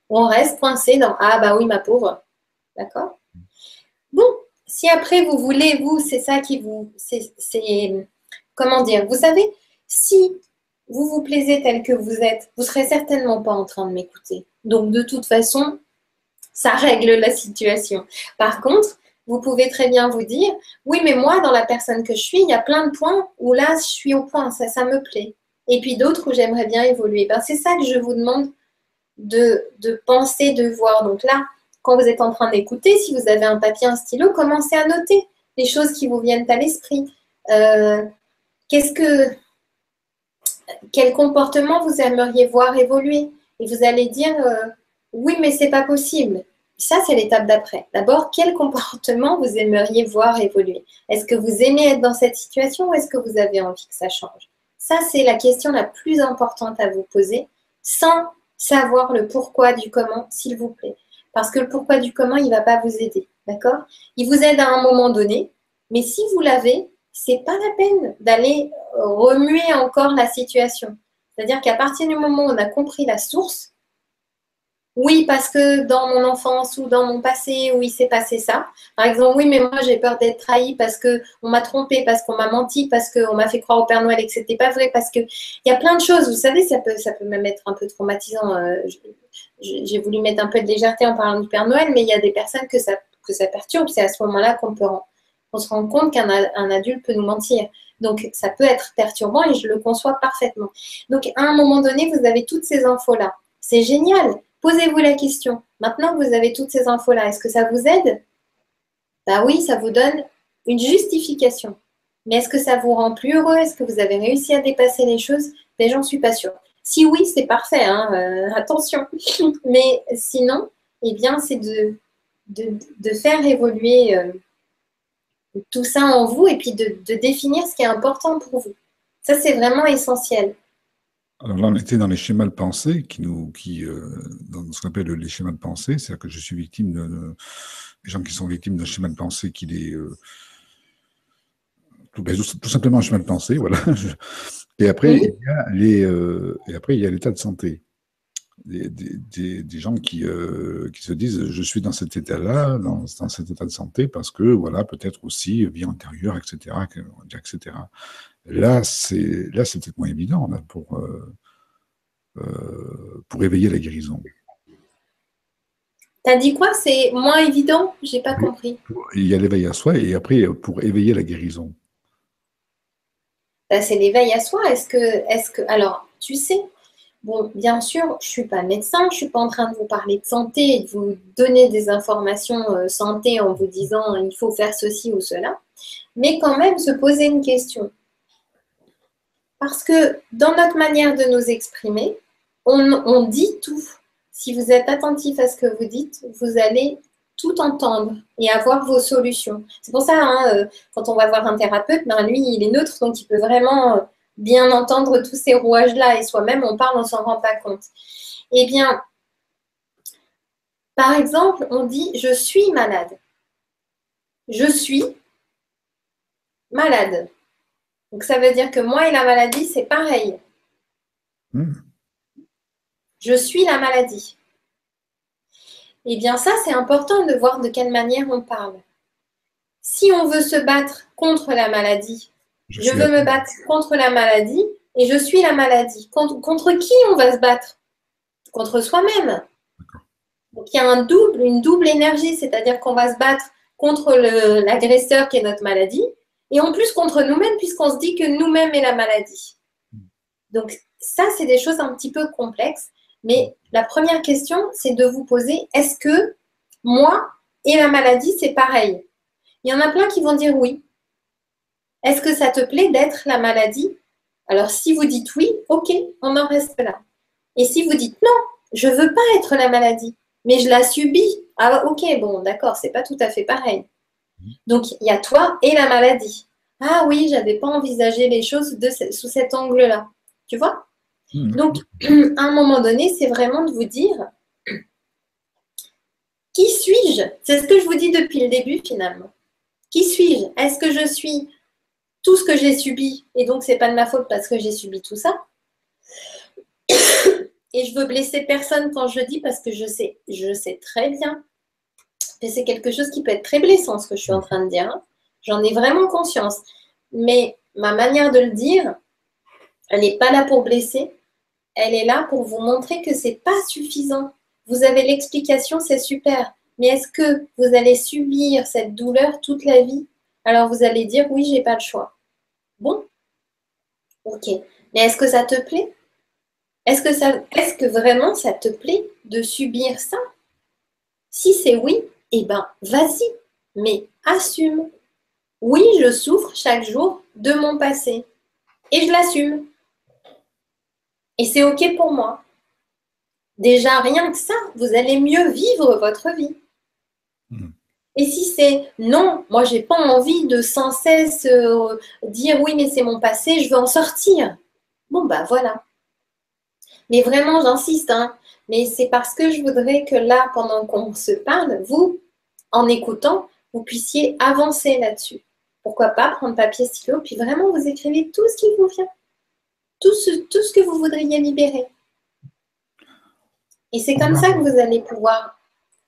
On reste coincé dans ah bah oui, ma pauvre. D'accord? Bon, si après vous voulez, vous, c'est ça qui vous. Comment dire? Vous savez, si vous vous plaisez tel que vous êtes, vous ne serez certainement pas en train de m'écouter. Donc, de toute façon, ça règle la situation. Par contre, vous pouvez très bien vous dire, oui, mais moi, dans la personne que je suis, il y a plein de points où là, je suis au point, ça me plaît. Et puis d'autres où j'aimerais bien évoluer. Ben, c'est ça que je vous demande de penser, de voir. Donc là, quand vous êtes en train d'écouter, si vous avez un papier, un stylo, commencez à noter les choses qui vous viennent à l'esprit. Quel comportement vous aimeriez voir évoluer? Et vous allez dire, oui, mais c'est pas possible. Ça, c'est l'étape d'après. D'abord, quel comportement vous aimeriez voir évoluer? Est-ce que vous aimez être dans cette situation ou est-ce que vous avez envie que ça change? Ça, c'est la question la plus importante à vous poser, sans savoir le pourquoi du comment, s'il vous plaît. Parce que le pourquoi du comment, il ne va pas vous aider. D'accord? Il vous aide à un moment donné, mais si vous l'avez, c'est pas la peine d'aller remuer encore la situation. C'est-à-dire qu'à partir du moment où on a compris la source, oui, parce que dans mon enfance ou dans mon passé, où il s'est passé ça. Par exemple, oui, mais moi j'ai peur d'être trahi parce qu'on m'a trompé, parce qu'on m'a menti, parce qu'on m'a fait croire au Père Noël et que c'était pas vrai, parce qu'il y a plein de choses. Vous savez, ça peut même être un peu traumatisant. J'ai voulu mettre un peu de légèreté en parlant du Père Noël, mais il y a des personnes que ça perturbe. C'est à ce moment-là qu'on se rend compte qu'un adulte peut nous mentir. Donc, ça peut être perturbant et je le conçois parfaitement. Donc, à un moment donné, vous avez toutes ces infos-là. C'est génial. Posez-vous la question. Maintenant que vous avez toutes ces infos-là, est-ce que ça vous aide? Ben oui, ça vous donne une justification. Mais est-ce que ça vous rend plus heureux? Est-ce que vous avez réussi à dépasser les choses? Ben, j'en suis pas sûre. Si oui, c'est parfait, hein, attention. Mais sinon, eh bien, c'est de faire évoluer tout ça en vous et puis de définir ce qui est important pour vous. Ça, c'est vraiment essentiel. Alors là, on était dans les schémas de pensée dans ce qu'on appelle les schémas de pensée, c'est-à-dire que je suis victime des gens qui sont victimes d'un schéma de pensée qui les tout simplement un schéma de pensée, voilà. Et après, il y a l'état de santé. Des gens qui se disent je suis dans cet état-là, dans cet état de santé, parce que voilà, peut-être aussi vie antérieure, etc., etc. Là, c'est peut-être moins évident là, pour éveiller la guérison. T'as dit quoi? C'est moins évident? J'ai pas compris. Il y a l'éveil à soi et après pour éveiller la guérison. Ben, c'est l'éveil à soi. Alors, tu sais, bon, bien sûr, je suis pas médecin, je suis pas en train de vous parler de santé et de vous donner des informations santé en vous disant il faut faire ceci ou cela, mais quand même se poser une question. Parce que dans notre manière de nous exprimer, on dit tout. Si vous êtes attentif à ce que vous dites, vous allez tout entendre et avoir vos solutions. C'est pour ça, hein, quand on va voir un thérapeute, ben lui, il est neutre, donc il peut vraiment bien entendre tous ces rouages-là. Et soi-même, on parle, on ne s'en rend pas compte. Eh bien, par exemple, on dit « je suis malade ». Je suis malade. Donc, ça veut dire que moi et la maladie, c'est pareil. Je suis la maladie. Eh bien, ça, c'est important de voir de quelle manière on parle. Si on veut se battre contre la maladie, je veux me battre contre la maladie et je suis la maladie. Contre qui on va se battre? Contre soi-même. Donc, il y a une double énergie, c'est-à-dire qu'on va se battre contre l'agresseur qui est notre maladie et en plus contre nous-mêmes puisqu'on se dit que nous-mêmes est la maladie. Donc, ça, c'est des choses un petit peu complexes. Mais la première question, c'est de vous poser, est-ce que moi et la maladie, c'est pareil? Il y en a plein qui vont dire oui. Est-ce que ça te plaît d'être la maladie? Alors, si vous dites oui, ok, on en reste là. Et si vous dites non, je ne veux pas être la maladie, mais je la subis. Ah, ok, bon, d'accord, c'est pas tout à fait pareil. Donc, il y a toi et la maladie. Ah oui, j'avais pas envisagé les choses sous cet angle-là. Tu vois? Donc, à un moment donné, c'est vraiment de vous dire qui suis-je? C'est ce que je vous dis depuis le début, finalement. Qui suis-je? Est-ce que je suis tout ce que j'ai subi, et donc c'est pas de ma faute parce que j'ai subi tout ça. Et je veux blesser personne quand je dis, parce que je sais très bien que c'est quelque chose qui peut être très blessant, ce que je suis en train de dire. J'en ai vraiment conscience. Mais ma manière de le dire, elle n'est pas là pour blesser. Elle est là pour vous montrer que c'est pas suffisant. Vous avez l'explication, c'est super. Mais est-ce que vous allez subir cette douleur toute la vie? Alors vous allez dire, oui, j'ai pas le choix. Bon, ok. Mais est-ce que ça te plaît? Est-ce que vraiment ça te plaît de subir ça? Si c'est oui, eh ben vas-y, mais assume. Oui, je souffre chaque jour de mon passé et je l'assume. Et c'est ok pour moi. Déjà, rien que ça, vous allez mieux vivre votre vie. Et si c'est non, moi j'ai pas envie de sans cesse dire oui, mais c'est mon passé, je veux en sortir. Bon, bah voilà. Mais vraiment, j'insiste, hein, mais c'est parce que je voudrais que là, pendant qu'on se parle, vous, en écoutant, vous puissiez avancer là-dessus. Pourquoi pas prendre papier, stylo, puis vraiment vous écrivez tout ce qui vous vient, tout ce que vous voudriez libérer. Et c'est comme ça que vous allez pouvoir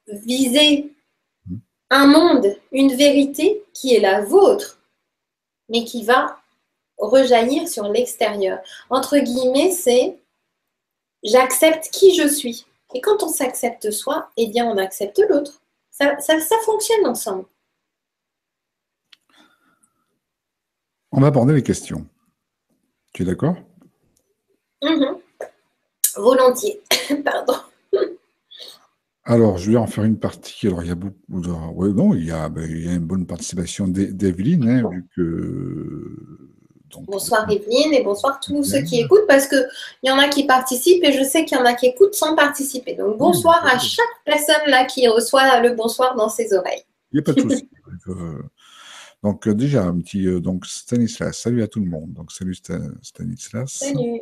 viser un monde, une vérité qui est la vôtre, mais qui va rejaillir sur l'extérieur. Entre guillemets, c'est j'accepte qui je suis. Et quand on s'accepte soi, eh bien, on accepte l'autre. Ça fonctionne ensemble. On va aborder les questions. Tu es d'accord? Volontiers. Pardon. Alors, je vais en faire une partie. Alors, il y a beaucoup de... Ouais, non, il y a une bonne participation d'Evelyne, hein, vu que... Donc, bonsoir Evelyne et bonsoir tous ceux qui écoutent, parce qu'il y en a qui participent et je sais qu'il y en a qui écoutent sans participer. Donc, bonsoir à chaque personne là qui reçoit le bonsoir dans ses oreilles. Il n'y a pas de souci. Donc, déjà, un petit... donc, Stanislas, salut à tout le monde. Donc, salut Stanislas. Salut.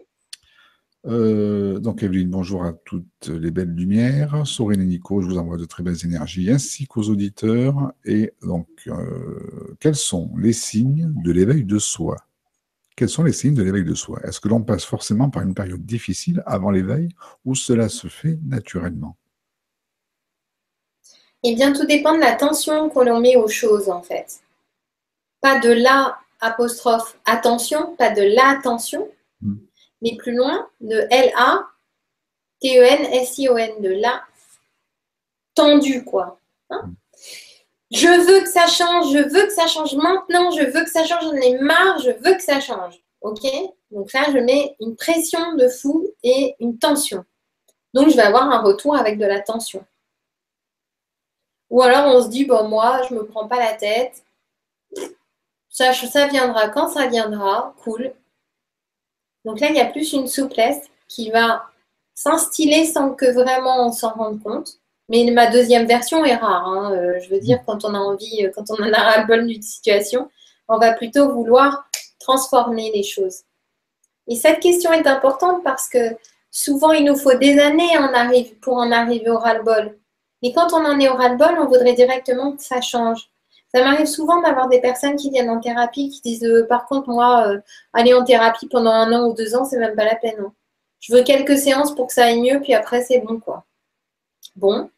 Donc, Evelyne, bonjour à toutes les belles lumières. Saurine et Nico, je vous envoie de très belles énergies, ainsi qu'aux auditeurs. Et donc, quels sont les signes de l'éveil de soi? Quels sont les signes de l'éveil de soi? Est-ce que l'on passe forcément par une période difficile avant l'éveil ou cela se fait naturellement? Eh bien, tout dépend de l'attention que l'on met aux choses, en fait. Pas de la apostrophe attention, pas de l'attention, mais plus loin, de L-A-T-E-N-S-I-O-N, de la tendu, quoi. Hein? Je veux que ça change, je veux que ça change maintenant, je veux que ça change, j'en ai marre, je veux que ça change. Ok? Donc là, je mets une pression de fou et une tension. Donc, je vais avoir un retour avec de la tension. Ou alors, on se dit, bon, moi, je ne me prends pas la tête. Ça viendra quand ça viendra. Cool. Donc là, il y a plus une souplesse qui va s'instiller sans que vraiment on s'en rende compte. Mais ma deuxième version est rare. Hein. Je veux dire, quand on a envie, quand on en a ras-le-bol d'une situation, on va plutôt vouloir transformer les choses. Et cette question est importante parce que souvent, il nous faut des années pour en arriver au ras-le-bol. Et quand on en est au ras-le-bol, on voudrait directement que ça change. Ça m'arrive souvent d'avoir des personnes qui viennent en thérapie qui disent par contre, moi, aller en thérapie pendant 1 an ou 2 ans, c'est même pas la peine. Hein. Je veux quelques séances pour que ça aille mieux, puis après, c'est bon, quoi. Bon.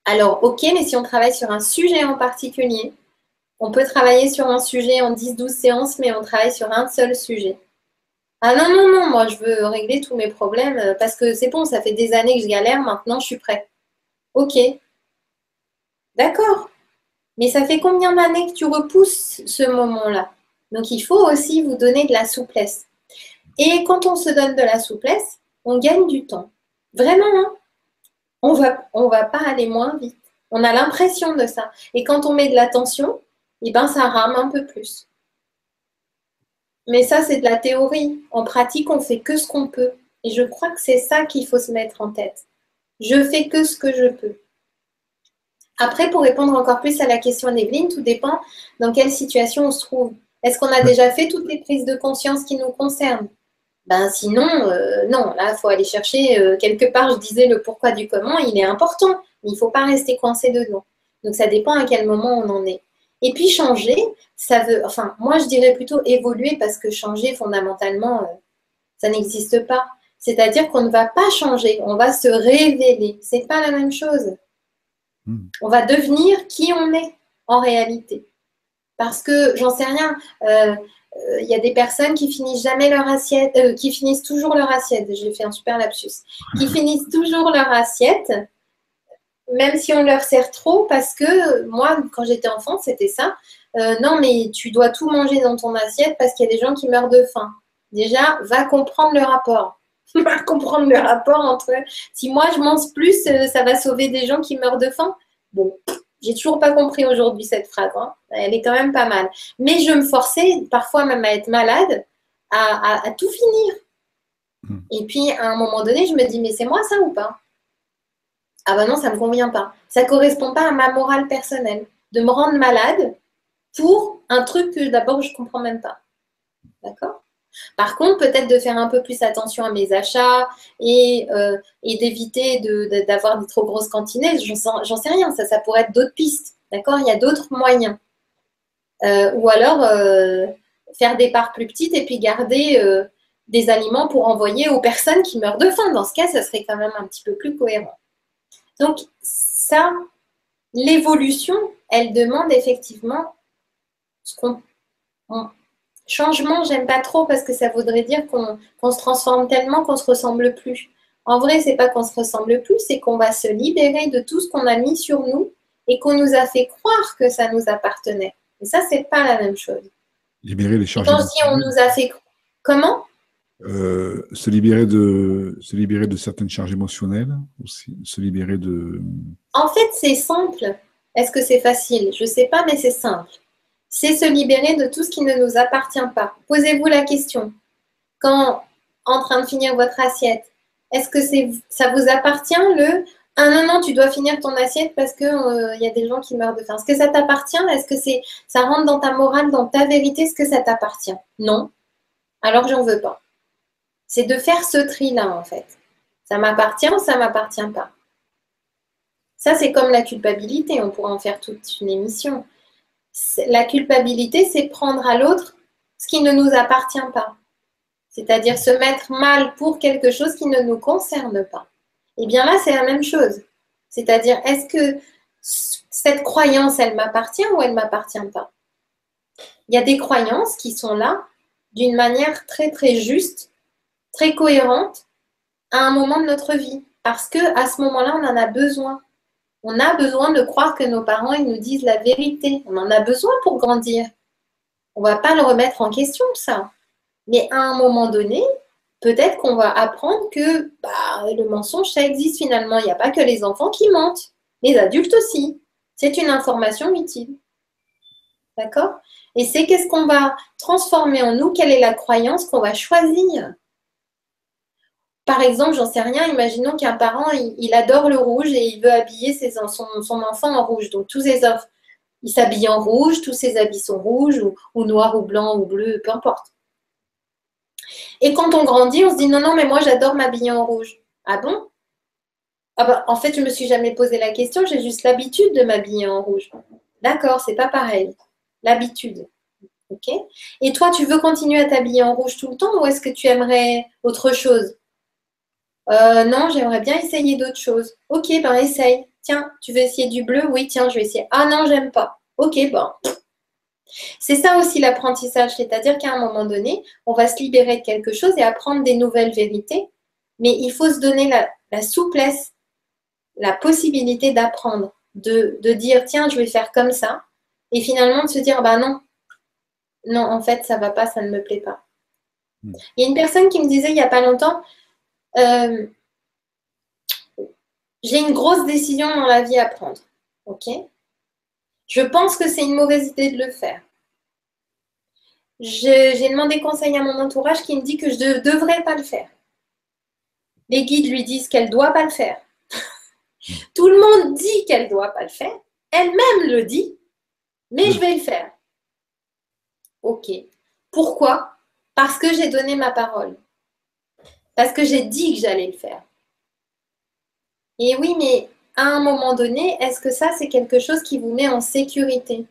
Alors, ok, mais si on travaille sur un sujet en particulier, on peut travailler sur un sujet en 10-12 séances, mais on travaille sur un seul sujet. Ah non, non, non, moi, je veux régler tous mes problèmes parce que c'est bon, ça fait des années que je galère, maintenant, je suis prête. Ok. D'accord. Mais ça fait combien d'années que tu repousses ce moment-là? Donc, il faut aussi vous donner de la souplesse. Et quand on se donne de la souplesse, on gagne du temps. Vraiment, hein? On va pas aller moins vite. On a l'impression de ça. Et quand on met de l'attention, eh ben, ça rame un peu plus. Mais ça, c'est de la théorie. En pratique, on fait que ce qu'on peut. Et je crois que c'est ça qu'il faut se mettre en tête. Je fais que ce que je peux. Après, pour répondre encore plus à la question d'Evelyne, tout dépend dans quelle situation on se trouve. Est-ce qu'on a déjà fait toutes les prises de conscience qui nous concernent? Ben sinon, non. Là, il faut aller chercher quelque part. Je disais le pourquoi du comment, il est important. Mais il ne faut pas rester coincé dedans. Donc, ça dépend à quel moment on en est. Et puis changer, ça veut, enfin, moi je dirais plutôt évoluer parce que changer fondamentalement, ça n'existe pas. C'est-à-dire qu'on ne va pas changer, on va se révéler. C'est pas la même chose. On va devenir qui on est en réalité. Parce que, j'en sais rien, y a des personnes qui finissent jamais leur assiette, qui finissent toujours leur assiette. J'ai fait un super lapsus. Qui finissent toujours leur assiette, même si on leur sert trop, parce que moi, quand j'étais enfant, c'était ça. Non, mais tu dois tout manger dans ton assiette parce qu'il y a des gens qui meurent de faim. Déjà, va comprendre le rapport. Va comprendre le rapport entre si moi je mange plus, ça va sauver des gens qui meurent de faim. Bon, j'ai toujours pas compris aujourd'hui cette phrase. Hein. Elle est quand même pas mal. Mais je me forçais parfois même à être malade, à tout finir. Et puis à un moment donné, je me dis, mais c'est moi ça ou pas? Ah ben non, ça ne me convient pas. Ça ne correspond pas à ma morale personnelle. De me rendre malade pour un truc que d'abord je ne comprends même pas. D'accord? Par contre, peut-être de faire un peu plus attention à mes achats et d'éviter d'avoir des trop grosses cantinaises. J'en sais rien, ça pourrait être d'autres pistes. D'accord? Il y a d'autres moyens. Ou alors faire des parts plus petites et puis garder des aliments pour envoyer aux personnes qui meurent de faim. Dans ce cas, ça serait quand même un petit peu plus cohérent. Donc, ça, l'évolution, elle demande effectivement ce qu'on. Changement, j'aime pas trop parce que ça voudrait dire qu'on se transforme tellement qu'on se ressemble plus. En vrai, c'est pas qu'on se ressemble plus, c'est qu'on va se libérer de tout ce qu'on a mis sur nous et qu'on nous a fait croire que ça nous appartenait. Et ça, c'est pas la même chose. Libérer les charges. Quand si on nous a fait comment? Se libérer de certaines charges émotionnelles aussi, se libérer de. En fait, c'est simple. Est-ce que c'est facile? Je sais pas, mais c'est simple. C'est se libérer de tout ce qui ne nous appartient pas. Posez-vous la question. Quand en train de finir votre assiette, est-ce que ça vous appartient le ah non, non, tu dois finir ton assiette parce qu'il y a des gens qui meurent de faim. Est-ce que ça t'appartient? Est-ce que ça rentre dans ta morale, dans ta vérité? Est-ce que ça t'appartient? Non. Alors j'en veux pas. C'est de faire ce tri-là, en fait. Ça m'appartient ou ça m'appartient pas? Ça, c'est comme la culpabilité. On pourrait en faire toute une émission. La culpabilité, c'est prendre à l'autre ce qui ne nous appartient pas. C'est-à-dire se mettre mal pour quelque chose qui ne nous concerne pas. Et bien là, c'est la même chose. C'est-à-dire, est-ce que cette croyance, elle m'appartient ou elle ne m'appartient pas? Il y a des croyances qui sont là d'une manière très, très juste, très cohérente à un moment de notre vie. Parce qu'à ce moment-là, on en a besoin. On a besoin de croire que nos parents, ils nous disent la vérité. On en a besoin pour grandir. On ne va pas le remettre en question, ça. Mais à un moment donné, peut-être qu'on va apprendre que le mensonge, ça existe finalement. Il n'y a pas que les enfants qui mentent. Les adultes aussi. C'est une information utile. D'accord? Et c'est qu'est-ce qu'on va transformer en nous? Quelle est la croyance qu'on va choisir? Par exemple, j'en sais rien, imaginons qu'un parent, il adore le rouge et il veut habiller son enfant en rouge. Donc, tous ses enfants, il s'habille en rouge, tous ses habits sont rouges ou noirs ou blancs ou bleus, peu importe. Et quand on grandit, on se dit non, non, mais moi, j'adore m'habiller en rouge. Ah bon? Ah bah, en fait, je ne me suis jamais posé la question, j'ai juste l'habitude de m'habiller en rouge. D'accord, c'est pas pareil. L'habitude. Ok? Et toi, tu veux continuer à t'habiller en rouge tout le temps ou est-ce que tu aimerais autre chose? Non, j'aimerais bien essayer d'autres choses. Ok, ben essaye. Tiens, tu veux essayer du bleu? Oui, tiens, je vais essayer. Ah non, j'aime pas. Ok, ben. C'est ça aussi l'apprentissage, c'est-à-dire qu'à un moment donné, on va se libérer de quelque chose et apprendre des nouvelles vérités, mais il faut se donner la souplesse, la possibilité d'apprendre, de dire tiens, je vais faire comme ça, et finalement de se dire bah non, non, en fait, ça va pas, ça ne me plaît pas. Il y a une personne qui me disait il n'y a pas longtemps, j'ai une grosse décision dans la vie à prendre. Ok? Je pense que c'est une mauvaise idée de le faire. J'ai demandé conseil à mon entourage qui me dit que je ne devrais pas le faire. Les guides lui disent qu'elle ne doit pas le faire. Tout le monde dit qu'elle ne doit pas le faire. Elle-même le dit, mais je vais le faire. Ok. Pourquoi? Parce que j'ai donné ma parole. Parce que j'ai dit que j'allais le faire. Et oui, mais à un moment donné, est-ce que ça, c'est quelque chose qui vous met en sécurité?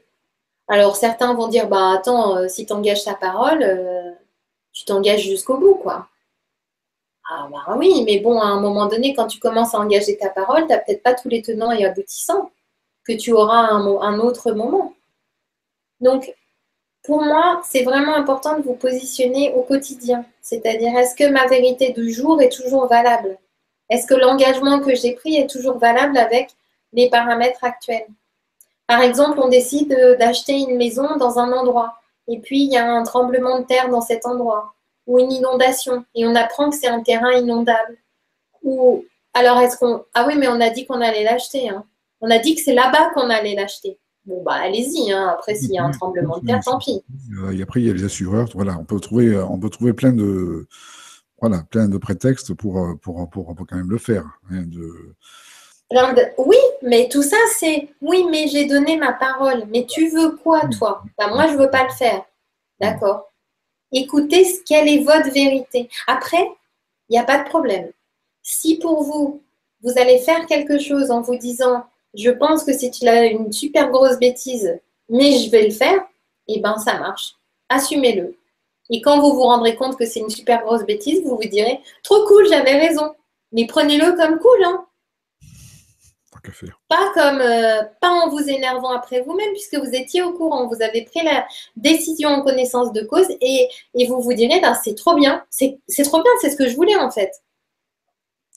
Alors certains vont dire, bah attends, si tu engages ta parole, tu t'engages jusqu'au bout, quoi. Ah bah oui, mais bon, à un moment donné, quand tu commences à engager ta parole, tu n'as peut-être pas tous les tenants et aboutissants que tu auras à un autre moment. Donc, pour moi, c'est vraiment important de vous positionner au quotidien. C'est-à-dire, est-ce que ma vérité du jour est toujours valable? Est-ce que l'engagement que j'ai pris est toujours valable avec les paramètres actuels? Par exemple, on décide d'acheter une maison dans un endroit, et puis il y a un tremblement de terre dans cet endroit, ou une inondation, et on apprend que c'est un terrain inondable. Ou alors est-ce qu'on... Ah oui, mais on a dit qu'on allait l'acheter, hein. On a dit que c'est là-bas qu'on allait l'acheter. Bon, bah allez-y, hein. Après, s'il y a un tremblement de terre, tant pis. Et après, il y a les assureurs. Voilà, on peut trouver plein de, voilà, plein de prétextes pour quand même le faire. Hein, Oui, mais tout ça, c'est oui, mais j'ai donné ma parole. Mais tu veux quoi, toi? Ben, moi, je ne veux pas le faire. D'accord. Écoutez, quelle est votre vérité? Après, il n'y a pas de problème. Si pour vous, vous allez faire quelque chose en vous disant, je pense que c'est une super grosse bêtise, mais je vais le faire, eh bien, ça marche. Assumez-le. Et quand vous vous rendrez compte que c'est une super grosse bêtise, vous vous direz, trop cool, j'avais raison. Mais prenez-le comme cool, hein. Tant qu'à faire. Pas en vous énervant après vous-même, puisque vous étiez au courant, vous avez pris la décision en connaissance de cause et vous vous direz, ben, c'est trop bien, c'est trop bien, c'est ce que je voulais en fait.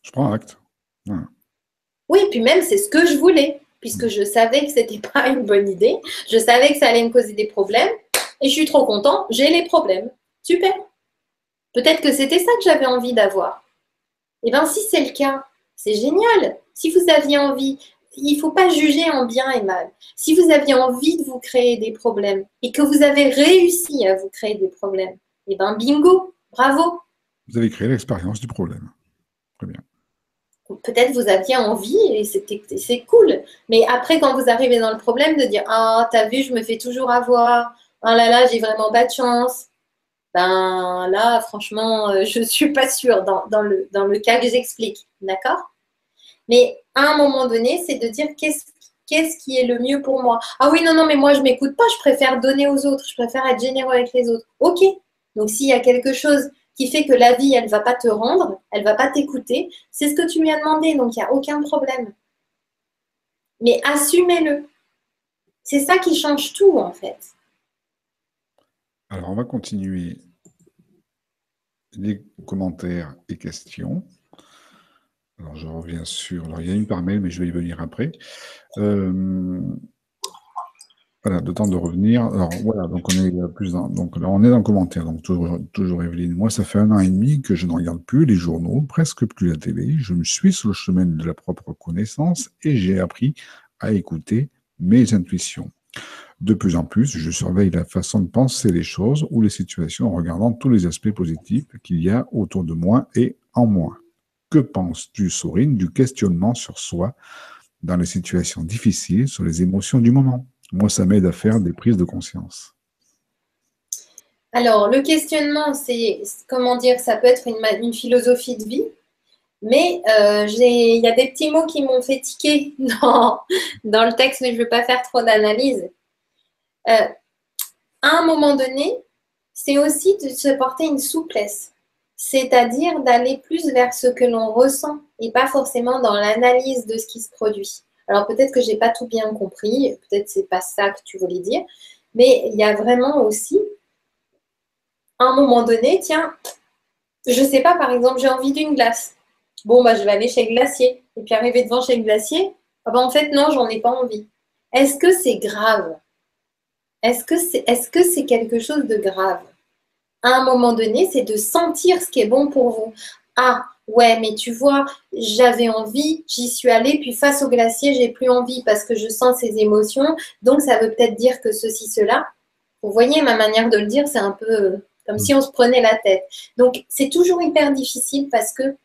Je prends acte. Voilà. Oui, puis même c'est ce que je voulais, puisque je savais que c'était pas une bonne idée, je savais que ça allait me causer des problèmes, et je suis trop content, j'ai les problèmes. Super. Peut-être que c'était ça que j'avais envie d'avoir. Et bien si c'est le cas, c'est génial. Si vous aviez envie, il ne faut pas juger en bien et mal. Si vous aviez envie de vous créer des problèmes et que vous avez réussi à vous créer des problèmes, et bien bingo, bravo. Vous avez créé l'expérience du problème. Très bien. Peut-être vous aviez envie et c'est cool. Mais après, quand vous arrivez dans le problème, de dire ah, t'as vu, je me fais toujours avoir. Oh là là, j'ai vraiment pas de chance. Ben là, franchement, je ne suis pas sûre dans le cas que j'explique. D'accord? Mais à un moment donné, c'est de dire qu'est-ce qui est le mieux pour moi. Ah oui, non, non, mais moi, je ne m'écoute pas, je préfère donner aux autres, je préfère être généreux avec les autres. Ok. Donc, s'il y a quelque chose qui fait que la vie, elle ne va pas te rendre, elle ne va pas t'écouter, c'est ce que tu lui as demandé, donc il n'y a aucun problème. Mais assumez-le. C'est ça qui change tout, en fait. Alors, on va continuer les commentaires et questions. Alors, je reviens sur... Alors, il y a une par mail, mais je vais y venir après. Voilà, le temps de revenir. Alors, voilà, donc on est plus dans... Donc, là, on est dans le commentaire. Donc, toujours Evelyne. Moi, ça fait 1 an et demi que je ne regarde plus les journaux, presque plus la télé. Je me suis sur le chemin de la propre connaissance et j'ai appris à écouter mes intuitions. De plus en plus, je surveille la façon de penser les choses ou les situations en regardant tous les aspects positifs qu'il y a autour de moi et en moi. Que penses-tu, Sorine, du questionnement sur soi dans les situations difficiles, sur les émotions du moment? Moi, ça m'aide à faire des prises de conscience. Alors, le questionnement, c'est, comment dire, ça peut être une philosophie de vie. Mais il y a des petits mots qui m'ont fait tiquer dans le texte, mais je ne veux pas faire trop d'analyse. À un moment donné, c'est aussi de se porter une souplesse, c'est-à-dire d'aller plus vers ce que l'on ressent et pas forcément dans l'analyse de ce qui se produit. Alors peut-être que je n'ai pas tout bien compris, peut-être que ce n'est pas ça que tu voulais dire, mais il y a vraiment aussi, à un moment donné, tiens, je ne sais pas, par exemple, j'ai envie d'une glace. Bon, bah, je vais aller chez le glacier. Et puis arriver devant chez le glacier, ah bah, en fait, non, j'en ai pas envie. Est-ce que c'est grave? Est-ce que c'est quelque chose de grave? À un moment donné, c'est de sentir ce qui est bon pour vous. Ah, ouais, mais tu vois, j'avais envie, j'y suis allée, puis face au glacier, j'ai plus envie parce que je sens ces émotions. Donc, ça veut peut-être dire que ceci, cela. Vous voyez, ma manière de le dire, c'est un peu comme si on se prenait la tête. Donc, c'est toujours hyper difficile parce que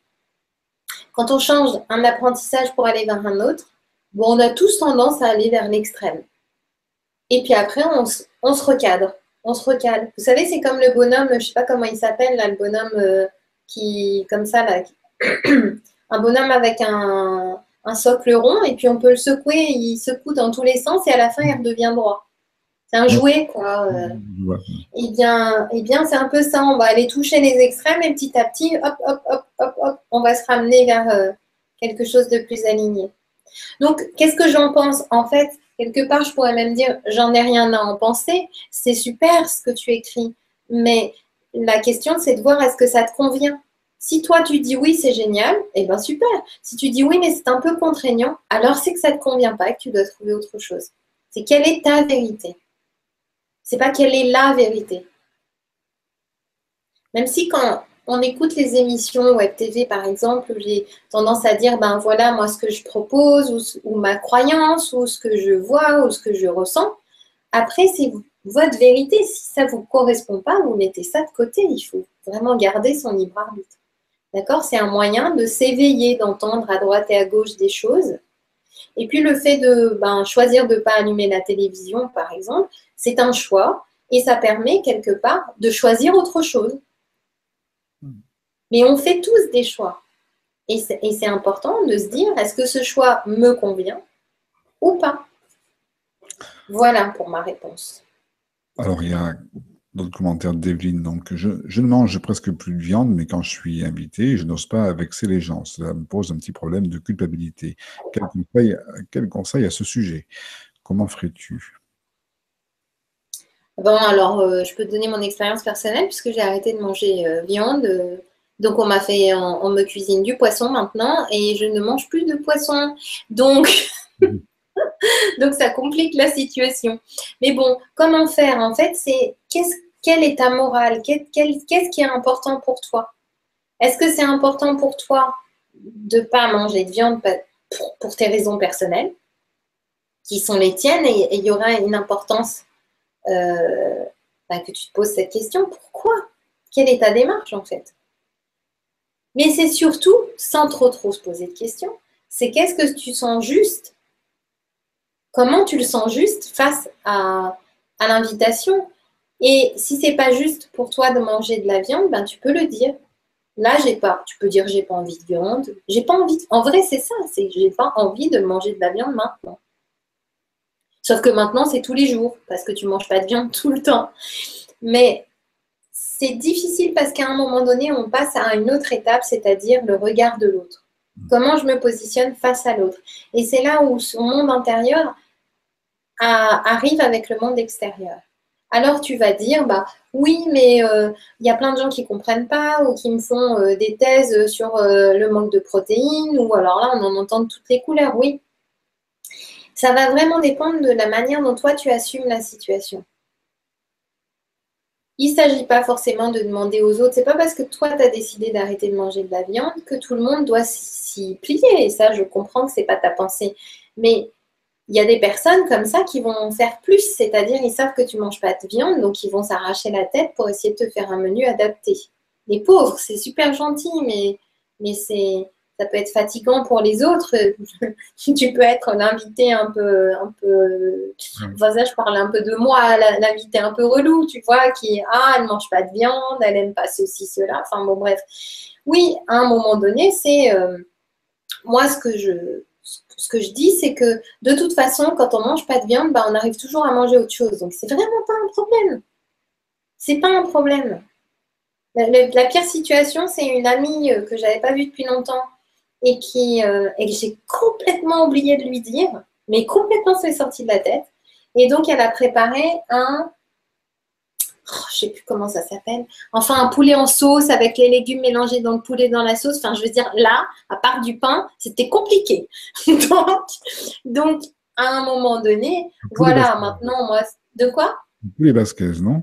quand on change un apprentissage pour aller vers un autre, bon, on a tous tendance à aller vers l'extrême. Et puis après, on se recadre. On se recale. Vous savez, c'est comme le bonhomme, je ne sais pas comment il s'appelle, là, le bonhomme qui, comme ça, là, un bonhomme avec un socle rond, et puis on peut le secouer, il secoue dans tous les sens, et à la fin, il redevient droit. C'est un Ouais, jouet, quoi. je vois. Eh bien, c'est un peu ça. On va aller toucher les extrêmes et petit à petit, hop, hop, hop, hop, hop, on va se ramener vers quelque chose de plus aligné. Donc, qu'est-ce que j'en pense? En fait, quelque part, je pourrais même dire, j'en ai rien à en penser. C'est super ce que tu écris. Mais la question, c'est de voir est-ce que ça te convient. Si toi, tu dis oui, c'est génial, eh bien super. Si tu dis oui, mais c'est un peu contraignant, alors c'est que ça ne te convient pas et que tu dois trouver autre chose. C'est quelle est ta vérité. C'est pas quelle est la vérité. Même si quand on écoute les émissions Web TV, par exemple, j'ai tendance à dire, ben voilà, moi, ce que je propose, ou ma croyance, ou ce que je vois, ou ce que je ressens. Après, c'est votre vérité. Si ça ne vous correspond pas, vous mettez ça de côté. Il faut vraiment garder son libre arbitre. D'accord? C'est un moyen de s'éveiller, d'entendre à droite et à gauche des choses. Et puis, le fait de choisir de ne pas allumer la télévision, par exemple, c'est un choix. Et ça permet, quelque part, de choisir autre chose. Mais on fait tous des choix. Et c'est important de se dire, est-ce que ce choix me convient ou pas? Voilà pour ma réponse. Alors, il y a d'autres commentaires d'Evelyne. Donc, je ne mange presque plus de viande, mais quand je suis invité, je n'ose pas vexer les gens. Cela me pose un petit problème de culpabilité. Quel conseil à ce sujet? Comment ferais-tu? Bon, alors, je peux te donner mon expérience personnelle puisque j'ai arrêté de manger viande. Donc, on me cuisine du poisson maintenant et je ne mange plus de poisson. Donc, donc ça complique la situation. Mais bon, comment faire? En fait, c'est quelle est ta morale? Qu'est-ce qui est important pour toi? Est-ce que c'est important pour toi de ne pas manger de viande pour tes raisons personnelles, qui sont les tiennes, et il y aura une importance que tu te poses cette question. Pourquoi? Quelle est ta démarche en fait? Mais c'est surtout, sans trop se poser de questions, c'est qu'est-ce que tu sens juste? Comment tu le sens juste face à l'invitation? Et si c'est pas juste pour toi de manger de la viande, ben tu peux le dire. Là, j'ai pas. Tu peux dire j'ai pas envie de viande. J'ai pas envie. En vrai, c'est ça. C'est que j'ai pas envie de manger de la viande maintenant. Sauf que maintenant, c'est tous les jours parce que tu manges pas de viande tout le temps. Mais c'est difficile parce qu'à un moment donné, on passe à une autre étape, c'est-à-dire le regard de l'autre. Comment je me positionne face à l'autre. Et c'est là où son monde intérieur arrive avec le monde extérieur. Alors tu vas dire, bah oui, mais il y a plein de gens qui ne comprennent pas ou qui me font des thèses sur le manque de protéines, ou alors là, on en entend de toutes les couleurs, oui. Ça va vraiment dépendre de la manière dont toi, tu assumes la situation. Il ne s'agit pas forcément de demander aux autres, c'est pas parce que toi, tu as décidé d'arrêter de manger de la viande que tout le monde doit s'y plier. Et ça, je comprends que ce n'est pas ta pensée. Mais il y a des personnes comme ça qui vont faire plus, c'est-à-dire ils savent que tu ne manges pas de viande, donc ils vont s'arracher la tête pour essayer de te faire un menu adapté. Les pauvres, c'est super gentil, mais ça peut être fatigant pour les autres. Tu peux être l'invité enfin ça, je parle un peu de moi, l'invité un peu relou, tu vois, qui, elle ne mange pas de viande, elle n'aime pas ceci, cela, enfin bon, bref. Oui, à un moment donné, c'est, moi, ce que je dis, c'est que de toute façon, quand on mange pas de viande, on arrive toujours à manger autre chose. Donc, c'est vraiment pas un problème. C'est pas un problème. La pire situation, c'est une amie que j'avais pas vue depuis longtemps et que j'ai complètement oublié de lui dire, mais complètement c'est sorti de la tête. Et donc, elle a préparé je sais plus comment ça s'appelle. Enfin, un poulet en sauce avec les légumes mélangés dans le poulet dans la sauce. Enfin, je veux dire, là, à part du pain, c'était compliqué. donc, à un moment donné, Tous les voilà, Basquez. maintenant, moi, de quoi? Tous les Basquez, non?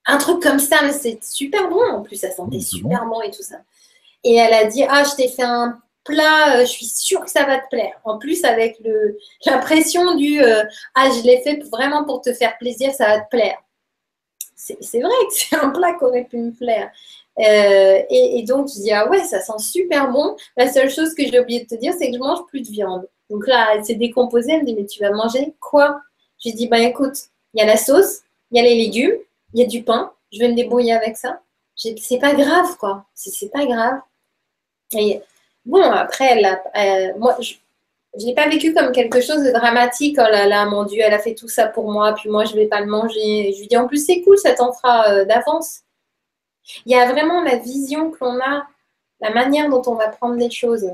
Un truc comme ça, mais c'est super bon. En plus, ça sentait Oui, c'est bon. super bon et tout ça. Et elle a dit, je t'ai fait un plat, je suis sûre que ça va te plaire. En plus, avec la pression je l'ai fait vraiment pour te faire plaisir, ça va te plaire. C'est vrai que c'est un plat qui aurait pu me plaire. Et donc, je dis, ouais, ça sent super bon. La seule chose que j'ai oublié de te dire, c'est que je mange plus de viande. Donc là, elle s'est décomposée. Elle me dit, mais tu vas manger quoi? Je lui dis, écoute, il y a la sauce, il y a les légumes, il y a du pain. Je vais me débrouiller avec ça. C'est pas grave, quoi. C'est pas grave. Et bon, après, moi, Je l'ai pas vécu comme quelque chose de dramatique. Oh là là, mon Dieu, elle a fait tout ça pour moi, puis moi, je vais pas le manger. Et je lui dis, en plus, c'est cool, ça t'en fera d'avance. Il y a vraiment la vision que l'on a, la manière dont on va prendre les choses.